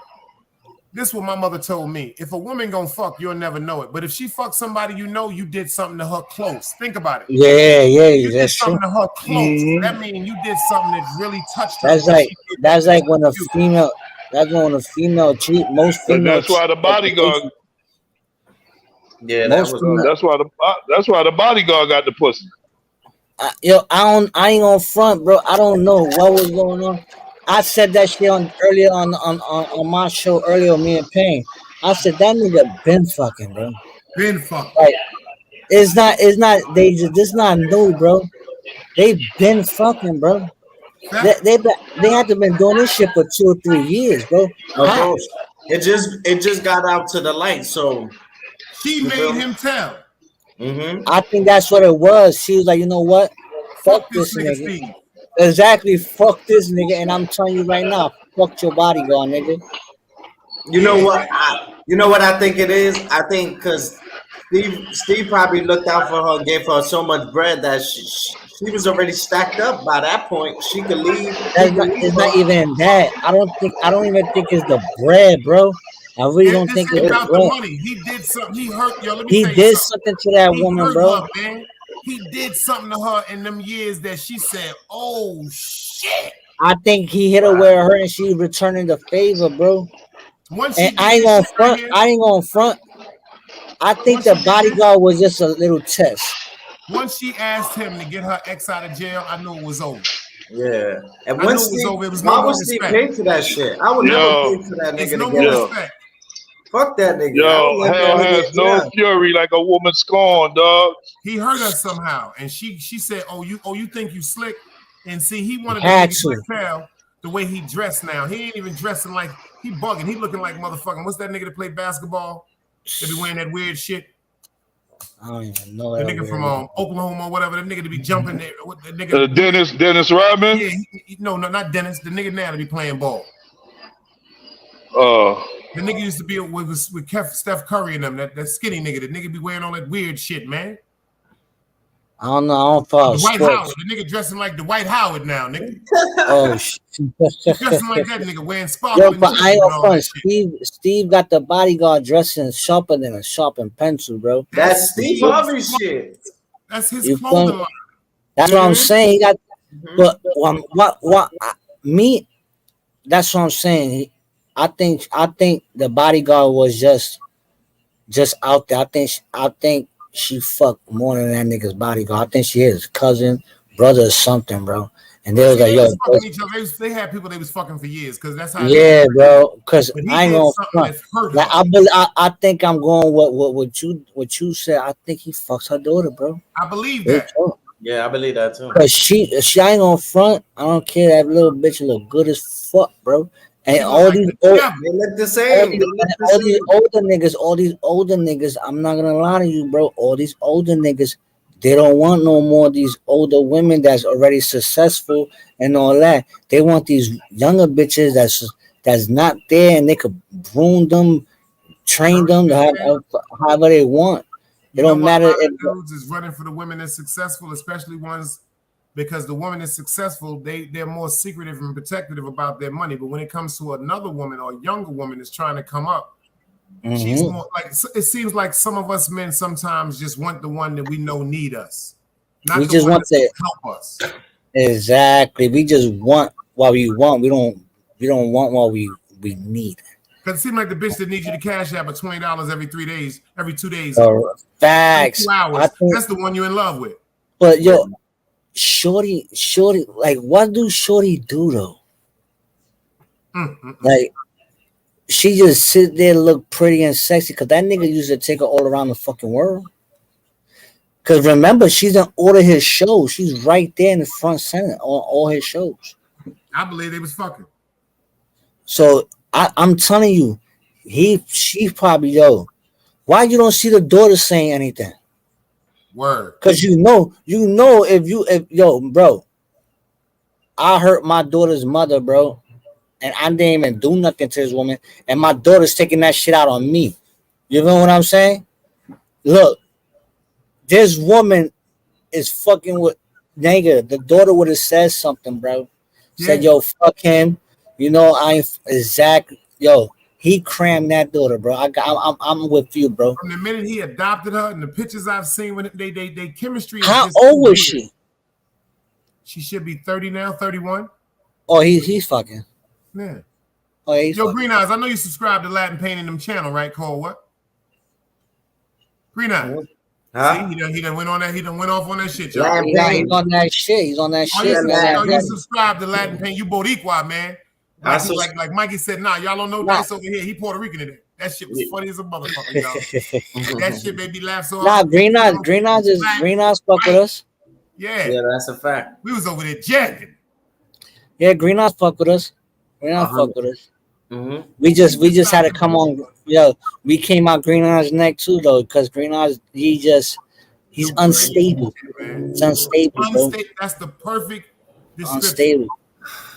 This is what my mother told me. If a woman gonna fuck, you'll never know it. But if she fucks somebody, you know you did something to her close. Think about it. Yeah, you that's did something true. to her close. That means you did something that really touched her. That's like when a female. That's when a female cheat. Most females. That's why the bodyguard. Yeah, that's why the bodyguard got the pussy. Yo, I ain't on front, bro. I don't know what was going on. I said that shit earlier on my show earlier, me and Payne. I said that nigga been fucking, bro. Been fucking. Like, it's not. They just not new, bro. They been fucking, bro. They had to been doing this shit for 2 or 3 years, bro. Of course. It just got out to the light, so she made him tell. Mm-hmm. I think that's what it was. She was like, you know what? Fuck this nigga. Steve. Exactly, fuck this nigga, and I'm telling you right now, fuck your bodyguard, nigga. You know what? I think it is. I think because Steve probably looked out for her, gave her so much bread that she was already stacked up by that point. She could leave. It's not even that. I don't even think it's the bread, bro. I really don't think it's about the money. He did something. He hurt. Yo, let me He tell you did something to that woman, bro. Her, man. He did something to her in them years that she said, "Oh shit." I think he hit her where it hurt, and she returning the favor, bro. And I ain't gonna front. I think the bodyguard was just a little test. Once she asked him to get her ex out of jail, I knew it was over. Yeah, and once Steve, it was why would Steve pay for that shit? I would never pay for that nigga to get respect. Fuck that nigga. Yo, hell has no fury like a woman scorned, dog. He hurt her somehow, and she said, "Oh, you think you slick?" And see, he wanted to tell the way he dressed now. He ain't even dressing like he bugging. He looking like motherfucking. What's that nigga that played basketball? They be wearing that weird shit. I don't even know the nigga from Oklahoma or whatever. That nigga to be jumping there. The nigga, Dennis Rodman. Yeah, no, not Dennis. The nigga now to be playing ball. The nigga used to be with Steph Curry and them. That skinny nigga. The nigga be wearing all that weird shit, man. I don't know. I don't follow Dwight Howard. The nigga dressing like Dwight Howard now, nigga. Oh shit. Dressing like that nigga wearing sparkling. Yo, but I ain't front. Steve got the bodyguard dressing sharper than a sharpened pencil, bro. That's Steve Harvey shit. That's his clothing line. That's what I'm saying. He got, but what me? That's what I'm saying. I think the bodyguard was just out there. I think she fucked more than that nigga's bodyguard. I think she is cousin, brother, or something, bro. And they was like, yo, they had people they was fucking for years because that's how. Yeah, bro. Because I ain't gonna front. Like, I think I'm going what you said. I think he fucks her daughter, bro. I believe that. Yeah, I believe that too. Cause she ain't gonna front. I don't care. That little bitch look good as fuck, bro. And all these they look the same. All these older niggas. I'm not gonna lie to you, bro. All these older niggas, They don't want no more of these older women that's already successful and all that. They want these younger bitches that's not there, and they could groom them, train them to have however they want. It You know don't what? A matter lot if of dudes is running for the women that's successful, especially ones because the woman is successful. They're more secretive and protective about their money. But when it comes to another woman or a younger woman that's trying to come up, she's more like, it seems like some of us men sometimes just want the one that we know need us, not we the just one want that the help us. exactly. We just want what we want. We don't want what we need. Because it seems like the bitch that needs you to cash out $20 every 3 days, every 2 days, Facts. 2 hours. I think, That's the one you're in love with. but yo, shorty, like, what do shorty do though? Like, she just sit there, look pretty and sexy, because that nigga used to take her all around the fucking world. Because remember, she's in all of his shows. She's right there in the front center on all his shows. I believe they was fucking. So I'm telling you, she probably, yo, why you don't see the daughter saying anything? Word. Because you know, if yo, bro, I hurt my daughter's mother, bro, and I didn't even do nothing to this woman, and my daughter's taking that shit out on me. You know what I'm saying? Look, this woman is fucking with nigga. The daughter would have said something, bro. Said, yo, fuck him. You know, yo, he crammed that daughter, bro. I'm with you, bro. From the minute he adopted her and the pictures I've seen when they chemistry. How old was she? She should be 30 now, 31. Oh, he's fucking. Yeah. Oh, he's yo, fucking. Green Eyes, I know you subscribe to Latin Painting them channel, right? Called what? Green Eyes. Huh? See, he done went on that. He done went off on that shit, y'all. Yeah, he's on that shit. He's on that shit. You subscribe to Latin Paint. You Boricua, man. Like Mikey said, nah, y'all don't know Dice over here. He Puerto Rican today. That shit was funny as a motherfucker, y'all. That shit made me laugh so hard. Nah, Green Eyes fuck with us. Yeah. Yeah, that's a fact. We was over there jagging. Yeah, Green Eyes fuck with us. Green Eyes fuck with us. Mm-hmm. We just had to come on. Yo, we came out Green Eyes' neck too though, because Green Eyes he's unstable. It's unstable, bro. That's the perfect description. Unstable.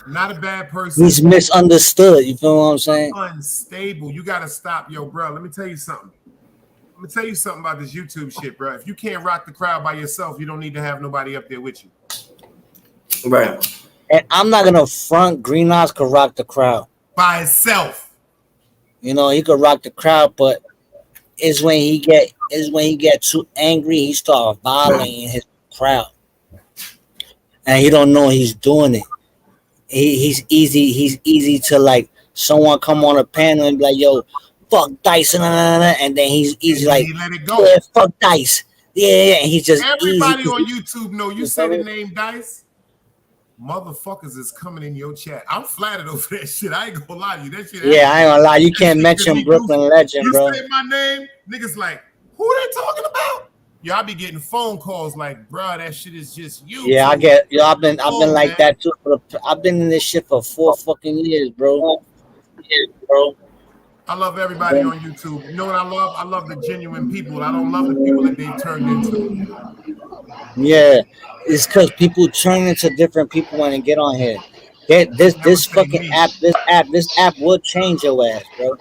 Not a bad person. He's misunderstood. You feel what I'm saying? Unstable. You gotta stop, yo, bro. Let me tell you something. Let me tell you something about this YouTube shit, bro. If you can't rock the crowd by yourself, you don't need to have nobody up there with you. Right. And I'm not gonna front. Green Eyes could rock the crowd by himself. You know, he could rock the crowd, but it's when he get too angry, he start violating his crowd, and he don't know he's doing it. He's easy to, like, someone come on a panel and be like, yo, fuck Dice, and then he's easy like, let it go. Yeah, fuck Dice. Yeah, and he's just everybody easy. On YouTube know you say the name Dice, motherfuckers is coming in your chat. I'm flattered over that shit. I ain't gonna lie to you. That shit. Yeah, I ain't gonna lie. You can't mention Brooklyn Legend, bro. You say my name, niggas like, who they talking about? Yo, I be getting phone calls like, bro, that shit is just you. Yeah, I get. Yo, I've been like that too. I've been in this shit for 4 fucking years, bro. I love everybody on YouTube. You know what I love? I love the genuine people. I don't love the people that they've turned into. Yeah, it's because people turn into different people when they get on here. This fucking app, this app will change your ass, bro.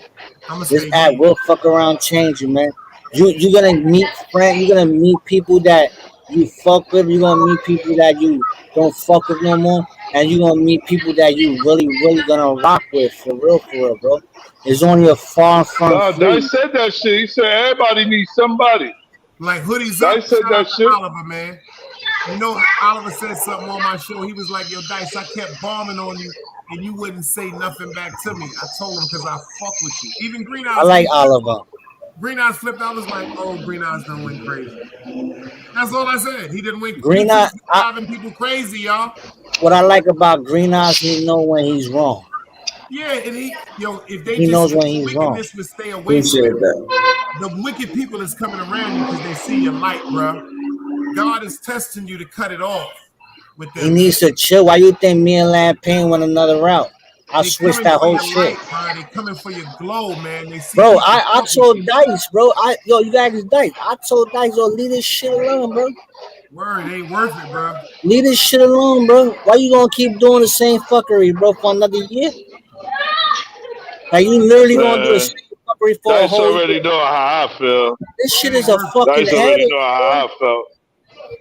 This app will fuck around, change you, man. You're gonna meet friends. You're gonna meet people that you fuck with. You're gonna meet people that you don't fuck with no more, and you're gonna meet people that you really gonna rock with for real, bro. It's only a far from. Nah, Dice said that shit. He said everybody needs somebody. Like hoodies Dice up. said that shit. Oliver, man. You know, Oliver said something on my show. He was like, yo, Dice, I kept bombing on you, and you wouldn't say nothing back to me. I told him because I fuck with you. Even Green Eyes. I like Oliver. Green Eyes flipped out. I was like, oh, Green Eyes done went crazy. That's all I said. He didn't went Green Eyes driving people crazy, y'all. What I like about Green Eyes, he know when he's wrong. Yeah, and if they he just knows when he's wrong. Would stay away from the wicked people is coming around you because they see your light, bro. God is testing you to cut it off. With them. He needs to chill. Why you think me and Lamp Pain went another route? I switched that whole shit. Light, They coming for your glow, man. They see Bro, people I talking told shit. Dice, bro. You guys Dice. I told Dice, yo, leave this shit alone, bro. Word, it ain't worth it, bro. Leave this shit alone, bro. Why you gonna keep doing the same fuckery, bro, for another year? Like you literally gonna do the Man, same fuckery for a Dice whole already year. know how I feel. This shit It is ain't a worth it. fucking Dice already headache, know bro. how I felt.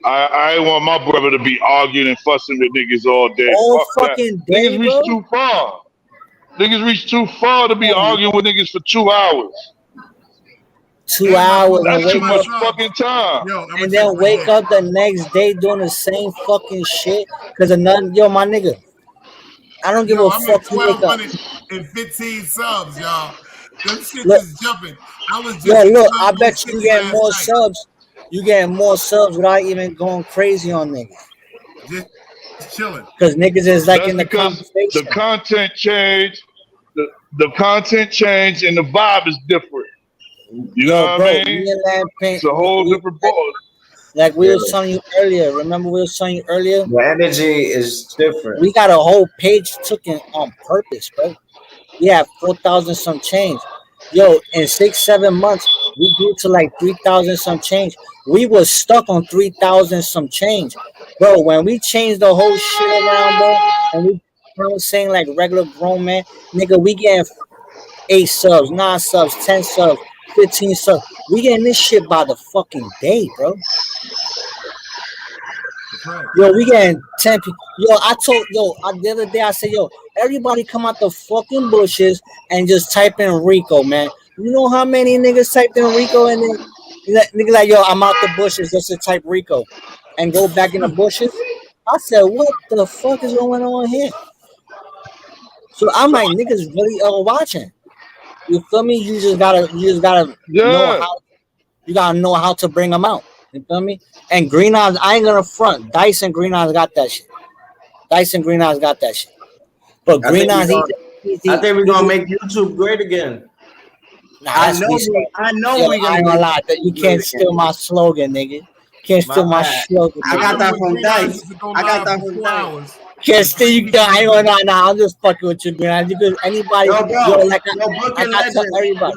I ain't want my brother to be arguing and fussing with niggas all day. All Fuck that. fucking day, Niggas reach bro. too far. Niggas reach too far to be arguing with niggas for 2 hours. 2 And my hours and That's too wake my up much subs. fucking time. Yo, I'm gonna and tell then you right wake there. up the next day doing the same fucking shit. Cause of nothing, yo, my nigga. I don't give Yo, a I'm at fuck. You wake up. 1,215 subs, y'all. Them shits Look, is jumping. I was yo, just in look. I Convo bet you City get last more night. subs. You get more subs without even going crazy on niggas. Just chilling. Cause niggas is like That's in the because the conversation. content changed. The content changed and the vibe is different. You know Yo, what bro, I mean? me and Lamp It's a whole different ball. like we Yeah. was telling you earlier. Remember we was telling you earlier? The energy is different. We got a whole page taken on purpose, bro. We have 4,000 some change. Yo, in 6-7 months, we grew to like 3,000 some change. We was stuck on 3,000 some change, bro. When we changed the whole shit around, bro, and we were saying like regular grown man, nigga, we getting 8 subs, 9 subs, 10 subs, 15 subs. We getting this shit by the fucking day, bro. That's right. Yo, we getting 10 people. Yo, the other day I said, yo, everybody come out the fucking bushes and just type in Rico, man. You know how many niggas typed in Rico and then nigga like, yo, I'm out the bushes just to type Rico and go back in the bushes? I said, what the fuck is going on here? So I'm like, niggas really are watching. You feel me? You just gotta know Yeah. how to bring them out. You feel me? And Green Eyes, I ain't gonna front. Dice and Green Eyes got that shit. Dice and Green Eyes got that shit. But I Green think Eyes, we're gonna make YouTube great again. nah, I that's know we stuff. I know Yo, we're I gonna ain't gonna make lie, that you YouTube can't great steal again. my slogan, nigga. Can't steal my bad. slogan. I nigga. got that remember from Green Eyes Dice. used to go I got live that for from 4 Dice. hours. Can't steal you. I ain't gonna nah. I'm just fucking with you, Green Eyes. You could anybody, Yo, bro. yo, like Yo, Brooklyn I tell Legend. everybody.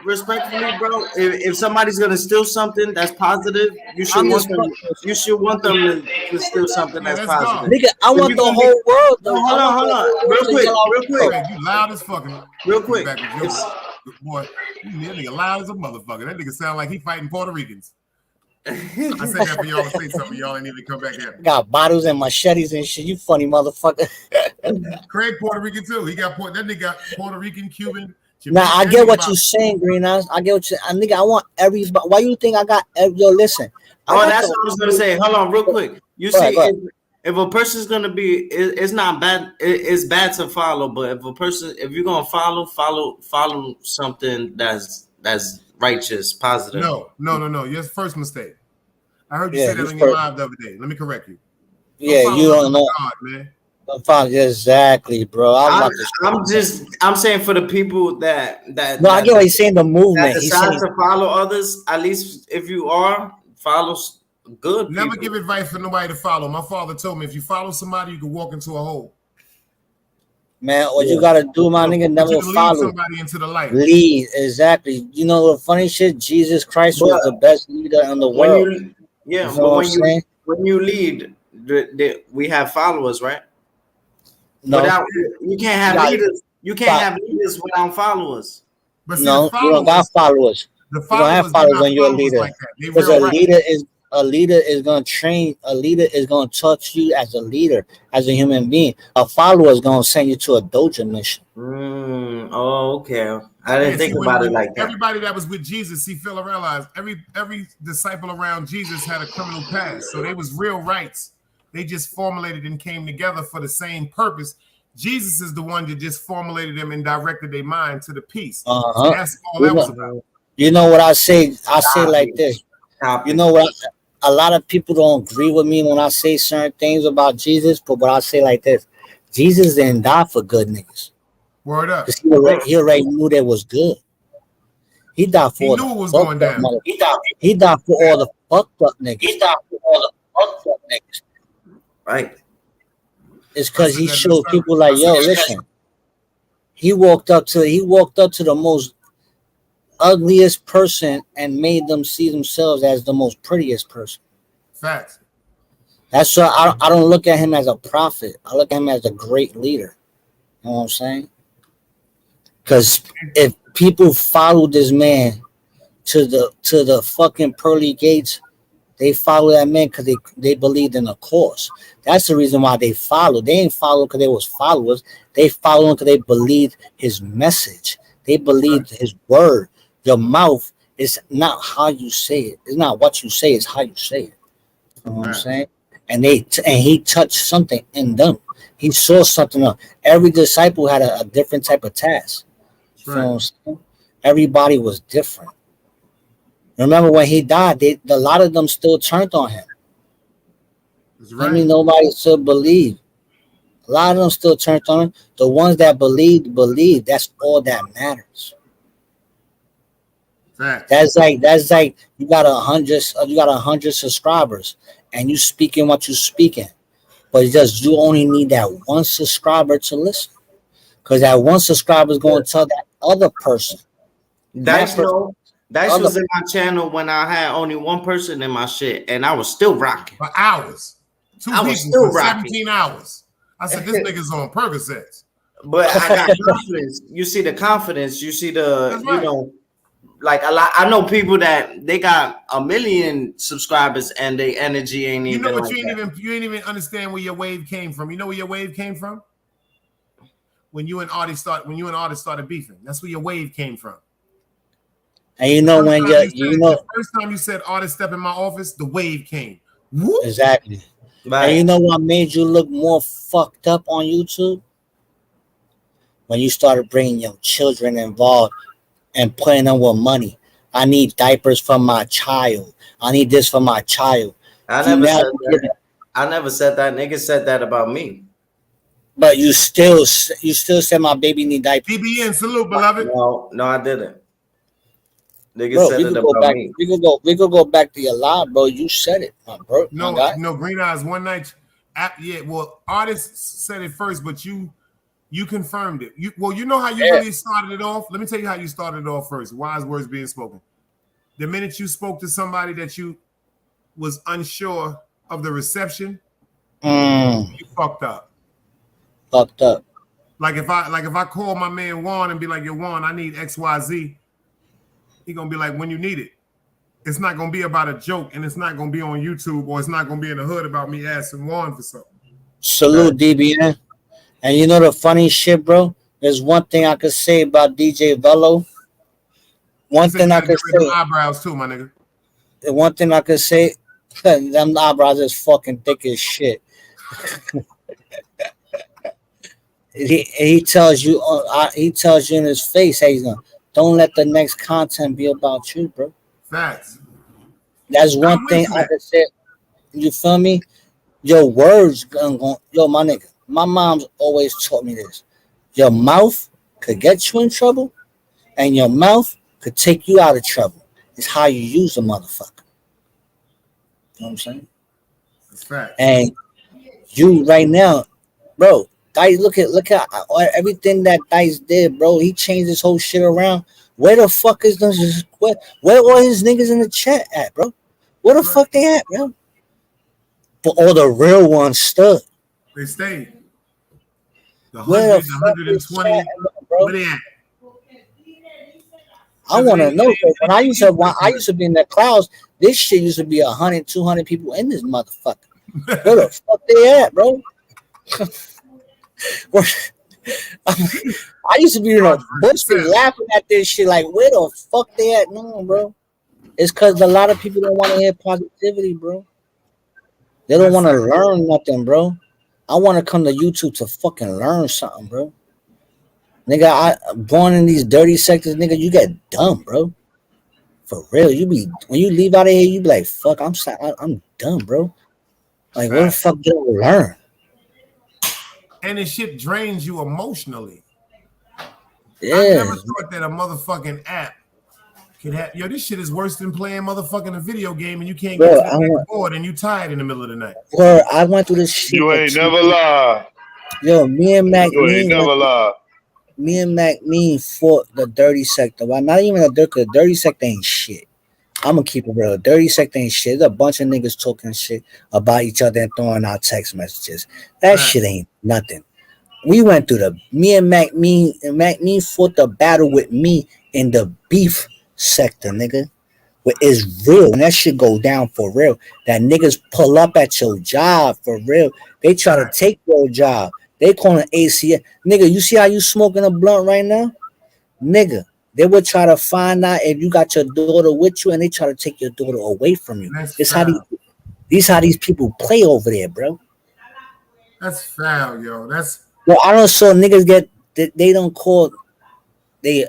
Respectfully, bro. If somebody's gonna steal something that's positive, you should I'm want just them. fucking with You should want them to steal something Yeah, that's let's go. positive. nigga. I If want you the gonna make, whole world. no, Though. hold I want on, the whole real world to quick, yell out real quick, Rico. Craig, you loud as fucking. real quick. Back with your boy. That nigga loud as a motherfucker. That nigga sound like he fighting Puerto Ricans. I said that for y'all to say something. Y'all ain't even come back at me. Got bottles and machetes and shit. You funny motherfucker. Craig Puerto Rican too. That nigga got Puerto Rican, Cuban. Nah, Jamaican, I get what everybody. you're saying, Green Eyes. I get what you. Nigga, I want everybody. Why you think I got? Yo, listen. Oh, that's what I was gonna say. Hold on, real quick. You Go ahead, see, go ahead. if a person's gonna be, it's not bad. It's bad to follow, but if you're gonna follow something that's righteous, positive. No. Your first mistake. I heard you Yeah, say that he's on your first. live the other day. Let me correct you. Yeah, follow you don't nothing know. but God, man. Exactly, bro. I'm saying for the people that No, I get what he's saying. The that movement. He's decide saying. to follow others. At least if you are follow good Never people. give advice for nobody to follow. My father told me if you follow somebody, you can walk into a hole. Man, what you gotta do, my nigga, But never you can lead follow. somebody into the light. Lead, exactly. You know the funny shit. Jesus Christ was the best leader in the When world. you yeah, You know but what I'm saying? when you lead, we have followers, right? No, Without you can't have got- leaders. You can't have leaders without followers. But see, no, the you don't got followers, followers. the You don't have followers, they're followers not when you're a followers leader. like that. They Because real right. a leader is gonna train. A leader is gonna touch you as a leader, as a human being. A follower is gonna send you to a doja mission. Oh, okay. I didn't think about it like that. Everybody that was with Jesus, see, Phil realized every disciple around Jesus had a criminal past. So they was real rights. They just formulated and came together for the same purpose. Jesus is the one that just formulated them and directed their mind to the peace. So that's all that was about. You know what I say? I say like this. You know what? A lot of people don't agree with me when I say certain things about Jesus, but what I say like this: Jesus didn't die for good niggas. Word up. Because he already knew they was good. He died for He knew it was going down. He died for all the fucked up niggas. Right. It's because he showed people like, yo, listen. He walked up to the most ugliest person and made them see themselves as the most prettiest person. Facts. That's why I don't look at him as a prophet. I look at him as a great leader. You know what I'm saying? Because if people follow this man to the fucking pearly gates, they follow that man because they believed in a cause. That's the reason why they followed. They ain't follow because they was followers. They followed because they believed his message. They believed his word. Your mouth is not how you say it. It's not what you say. It's how you say it. You know what I'm saying? And he touched something in them. He saw something else. Every disciple had a different type of task. You know what I'm saying? Everybody was different. Remember when he died, a lot of them still turned on him. I mean, nobody still believed. A lot of them still turned on him. The ones that believed. That's all that matters. That's like you got 100 subscribers and you speaking what you speaking, but you only need that one subscriber to listen, because that one subscriber is going to tell that other person. Dice was in my channel when I had only one person in my shit, and I was still rocking for hours. Two people for 17 hours. I said, this nigga's on Percocets. But I got confidence. You see the confidence. You see the, you know, like a lot. I know people that they got 1 million subscribers and their energy ain't even. You know what? Like you ain't even understand where your wave came from. You know where your wave came from? When you and Artie started beefing. That's where your wave came from. And you know when the first time you said Artie step in my office, the wave came. Whoop. Exactly. Right. And you know what made you look more fucked up on YouTube? When you started bringing your children involved and playing them with money. I need diapers for my child. I need this for my child. I never said that. Niggas said that about me. But you still said my baby need diapers. BBN, salute, beloved. No, I didn't. Niggas said it about me. We could go back to your live, bro. You said it, my bro. No, Green Eyes one night. Yeah, well, artists said it first, but you confirmed it. You know how you really started it off? Let me tell you how you started it off first. Wise words being spoken. The minute you spoke to somebody that you was unsure of the reception, you fucked up. Like if I call my man Juan and be like, yo, Juan, I need XYZ, he gonna be like, when you need it. It's not gonna be about a joke, and it's not gonna be on YouTube, or it's not gonna be in the hood about me asking Juan for something. Salute, DBN. And you know the funny shit, bro? There's one thing I could say about DJ Velo. One thing I could say. Eyebrows too, my nigga. The one thing I could say, them eyebrows is fucking thick as shit. He tells you in his face, hey, don't let the next content be about you, bro. Facts. That's one thing I could say. You feel me? Your words, yo, my nigga. My mom's always taught me this. Your mouth could get you in trouble, and your mouth could take you out of trouble. It's how you use a motherfucker. You know what I'm saying? That's fact. And you right now, bro, Dice, look at everything that Dice did, bro. He changed his whole shit around. Where the fuck is this? Where all his niggas in the chat at, bro? Where the fuck they at, bro? But all the real ones stood. They stayed. The 100, the 120, where they at? I want to know. When I used to be in the clouds, this shit used to be 100, 200 people in this motherfucker. Where the fuck they at, bro? I used to be in a bush laughing at this shit like, where the fuck they at? No, bro. It's because a lot of people don't want to hear positivity, bro. They don't want to learn nothing, bro. I want to come to YouTube to fucking learn something, bro. Nigga, I born in these dirty sectors, nigga, you get dumb, bro. For real. When you leave out of here, you be like, fuck, I'm dumb, bro. Like, what the fuck did I learn? And this shit drains you emotionally. Yeah. I never thought that a motherfucking app could have. Yo, this shit is worse than playing motherfucking a video game and you can't get to the next board and you tired in the middle of the night. Well, I went through this shit. You ain't never lie. Yo, me and Mac. You ain't never lie. Mac Mean fought the dirty sector. Well, not even the dirty sector ain't shit. I'm gonna keep it real. Dirty sector ain't shit. There's a bunch of niggas talking shit about each other and throwing out text messages. That shit ain't nothing. We went through Mac Mean fought the battle with me in the beef sector, nigga. Where it's real. And that shit go down for real. That niggas pull up at your job for real. They try to take your job. They calling ACS. Nigga, you see how you smoking a blunt right now? Nigga, they would try to find out if you got your daughter with you and they try to take your daughter away from you. This how these people play over there, bro. That's foul, yo. I don't saw niggas get they don't call the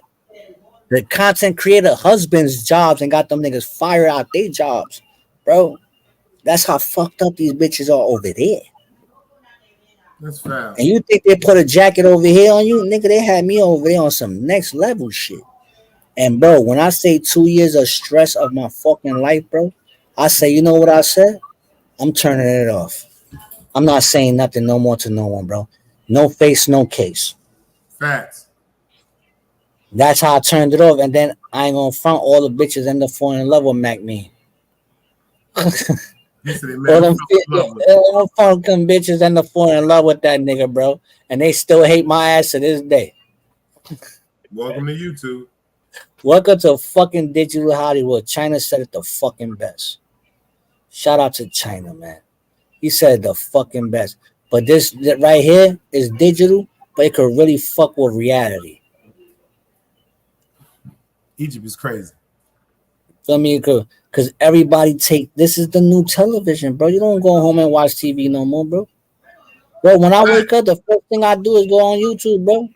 content creator husbands' jobs and got them niggas fired out their jobs, bro. That's how fucked up these bitches are over there. That's foul. And you think they put a jacket over here on you, nigga? They had me over there on some next level shit. And bro, when I say 2 years of stress of my fucking life, bro, I say, you know what I said? I'm turning it off. I'm not saying nothing no more to no one, bro. No face, no case. Facts. That's how I turned it off, and then I ain't gonna front all the bitches end up falling in love with Mac Mean. All them fucking bitches end up falling in love with that nigga, bro, and they still hate my ass to this day. Welcome to YouTube. Welcome to fucking digital Hollywood. China said it the fucking best. Shout out to China, man. He said the fucking best. But this right here is digital, but it could really fuck with reality. Egypt is crazy. Feel me? Because everybody this is the new television, bro. You don't go home and watch TV no more, bro. Bro, when I wake up, the first thing I do is go on YouTube, bro.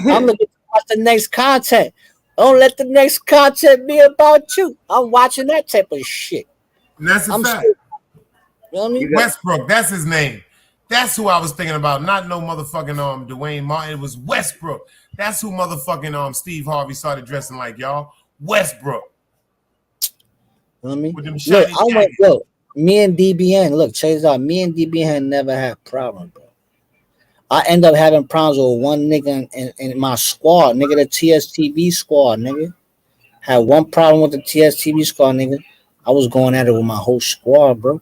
I'm looking to watch the next content. Don't let the next content be about you. I'm watching that type of shit. And that's a fact. You know what I mean? Westbrook, that's his name. That's who I was thinking about. Not no motherfucking Dwayne Martin. It was Westbrook. That's who motherfucking Steve Harvey started dressing like, y'all. Westbrook. You know what I mean? Look, me and DBN, look, check this out. Me and DBN never had problems, bro. I end up having problems with one nigga in my squad, nigga, the TSTV squad, nigga. Had one problem with the TSTV squad, nigga. I was going at it with my whole squad, bro.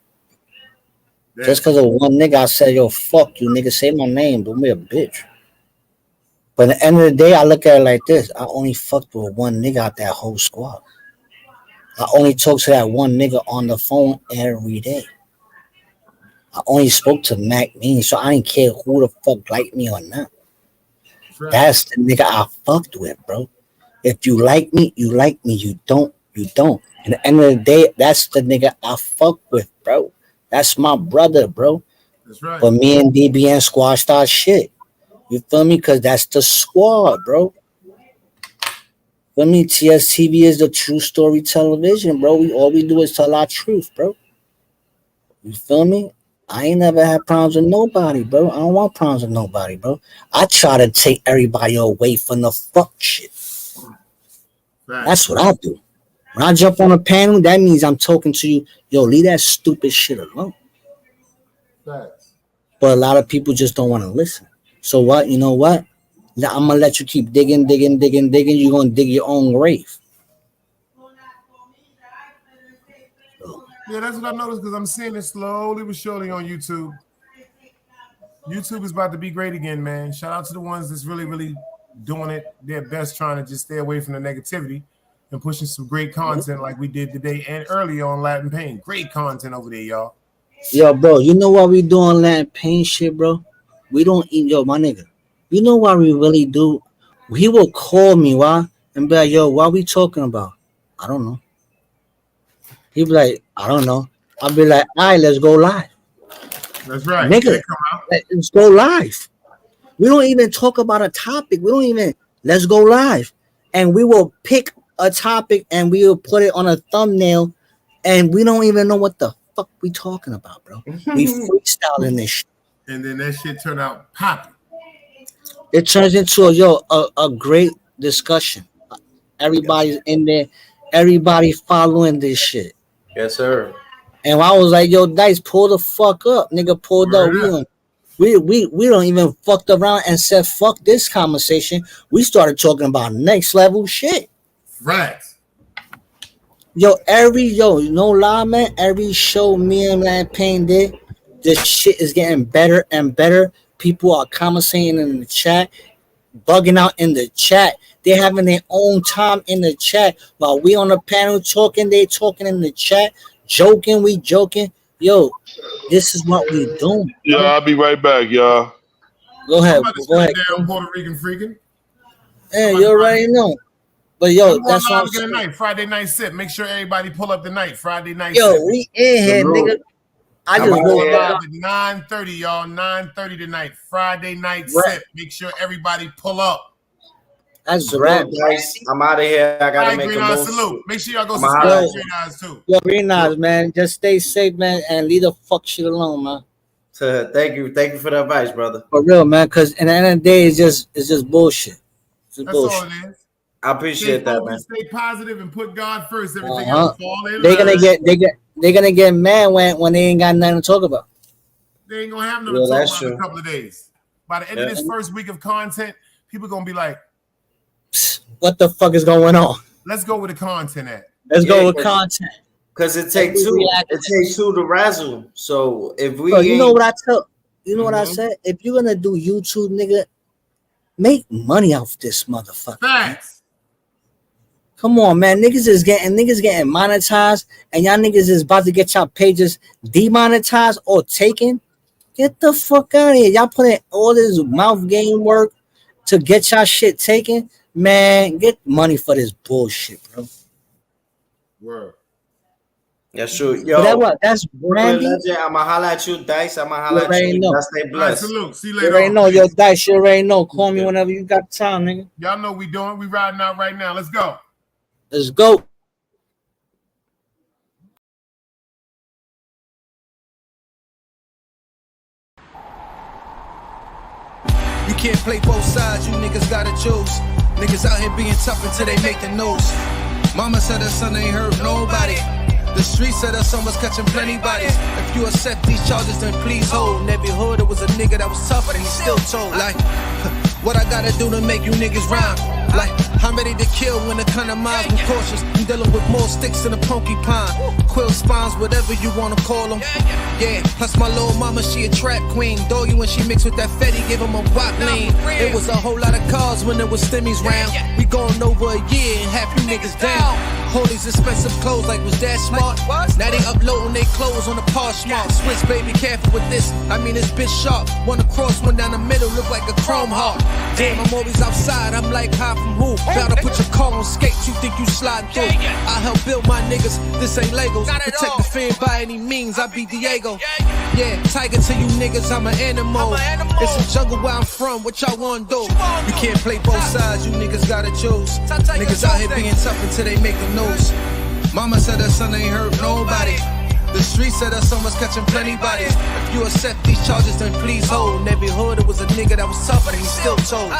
Yeah. Just because of one nigga, I said, yo, fuck you, nigga. Say my name. Don't be a bitch. But at the end of the day, I look at it like this. I only fucked with one nigga out that whole squad. I only talked to that one nigga on the phone every day. I only spoke to Mac Mean, so I didn't care who the fuck liked me or not. Right. That's the nigga I fucked with, bro. If you like me, you like me. You don't, you don't. And at the end of the day, that's the nigga I fuck with, bro. That's my brother, bro. That's right. But me and DBN squashed our shit. You feel me? Because that's the squad, bro. Feel me? TSTV is the true story television, bro. All we do is tell our truth, bro. You feel me? I ain't never had problems with nobody, bro. I don't want problems with nobody, bro. I try to take everybody away from the fuck shit. Right. That's what I do. When I jump on a panel, that means I'm talking to you. Yo, leave that stupid shit alone. Right. But a lot of people just don't want to listen. So what? You know what? I'm going to let you keep digging. You're going to dig your own grave. Yeah, that's what I noticed because I'm seeing it slowly but surely on YouTube. YouTube is about to be great again, man. Shout out to the ones that's really, really doing it their best, trying to just stay away from the negativity and pushing some great content like we did today and earlier on Latin Pain. Great content over there, y'all. Yo, bro, you know why we doing Latin Pain shit, bro? We don't eat, yo, my nigga. You know why we really do? He will call me, why? And be like, yo, what we talking about? I don't know. He be like, I don't know. I'll be like, all right, let's go live. That's right. Nigga, let's go live. We don't even talk about a topic. Let's go live. And we will pick a topic and we will put it on a thumbnail and we don't even know what the fuck we talking about, bro. We freestyling this shit. And then that shit turned out popping. It turns into a great discussion. Everybody's in there. Everybody following this shit. Yes, sir. And I was like, yo, Dice, pull the fuck up. Nigga pulled up. We don't even fucked around and said fuck this conversation. We started talking about next level shit. Right. Yo, no lie, man. Every show me and Man Payne did, this shit is getting better and better. People are commenting in the chat, bugging out in the chat. They're having their own time in the chat while we on the panel talking. They talking in the chat, joking. We joking. Yo, this is what we doing. Yeah, I'll be right back, y'all. Go ahead. I'm about to Go ahead. down Puerto Rican freaking. Hey, you already know. But yo, that's what I'm saying. Night, Friday night sip. Make sure everybody pull up the night. Friday night. Yo, sip. we in here, nigga. I just woke up at 9:30, y'all. 9:30 tonight. Friday night sip. Make sure everybody pull up. That's right. I'm out of here. I gotta make a move. Salute. Make sure y'all go subscribe to Green Eyes too. Yo, Green Eyes, man. Just stay safe, man, and leave the fuck shit alone, man. Thank you for the advice, brother. For real, man. Because in the end of the day, it's just bullshit. That's bullshit. All it is. I appreciate that, man. Stay positive and put God first. Everything else fall in. They're gonna get mad when they ain't got nothing to talk about. They ain't gonna have nothing to talk about in a couple of days. By the end of this first week of content, people gonna be like, what the fuck is going on? Let's go with the content at. Let's go with content. Because it takes two. It takes two to razzle. So if we, you know what I tell, you know what I said. If you're gonna do YouTube, nigga, make money off this motherfucker. Facts. Come on, man. Niggas getting monetized, and y'all niggas is about to get y'all pages demonetized or taken. Get the fuck out of here. Y'all put in all this mouth game work to get y'all shit taken. Man, get money for this bullshit, bro. Word. That's true. Yo, that's Brandy. I'ma holla at you, Dice. I'ma holla at you. Stay blessed. Salute. See you later. You already know, yo, Dice. You already know. Call me whenever you got time, nigga. Y'all know we doing. We riding out right now. Let's go. Let's go. You can't play both sides, you niggas gotta choose. Niggas out here being tough until they make the news. Mama said her son ain't hurt nobody. The street said her son was catching plenty bodies. If you accept these charges, then please hold. In every hood, it was a nigga that was tough, but he still told. Like, what I gotta do to make you niggas rhyme? Like, I'm ready to kill when it come to mine. I'm cautious. I'm dealing with more sticks than a porcupine. Quill spines, whatever you wanna call them. Yeah, plus my little mama, she a trap queen. Doggy, when she mixed with that Fetty, give him a wop lean. It was a whole lot of cars when there was stimmies round. We going over a year and half you niggas down. All these expensive clothes, like was that smart? Now they uploading their clothes on the Poshmark. Switch, baby, careful with this. I mean, this bitch sharp. One across, one down the middle, look like a chrome heart. Damn, I'm always outside. I'm like, high from who? Bout to put your car on skates. You think you slide through? I help build my niggas. This ain't Legos. Protect the fan by any means. I be Diego. Yeah, tiger to you niggas. I'm an animal. It's a jungle where I'm from. What y'all wanna do? You can't play both sides. You niggas gotta choose. Niggas out here being tough until they make the news. Mama said her son ain't hurt nobody. The street said her son was catching plenty bodies. If you accept these charges, then please hold. In every hood, it was a nigga that was tough, but he still told.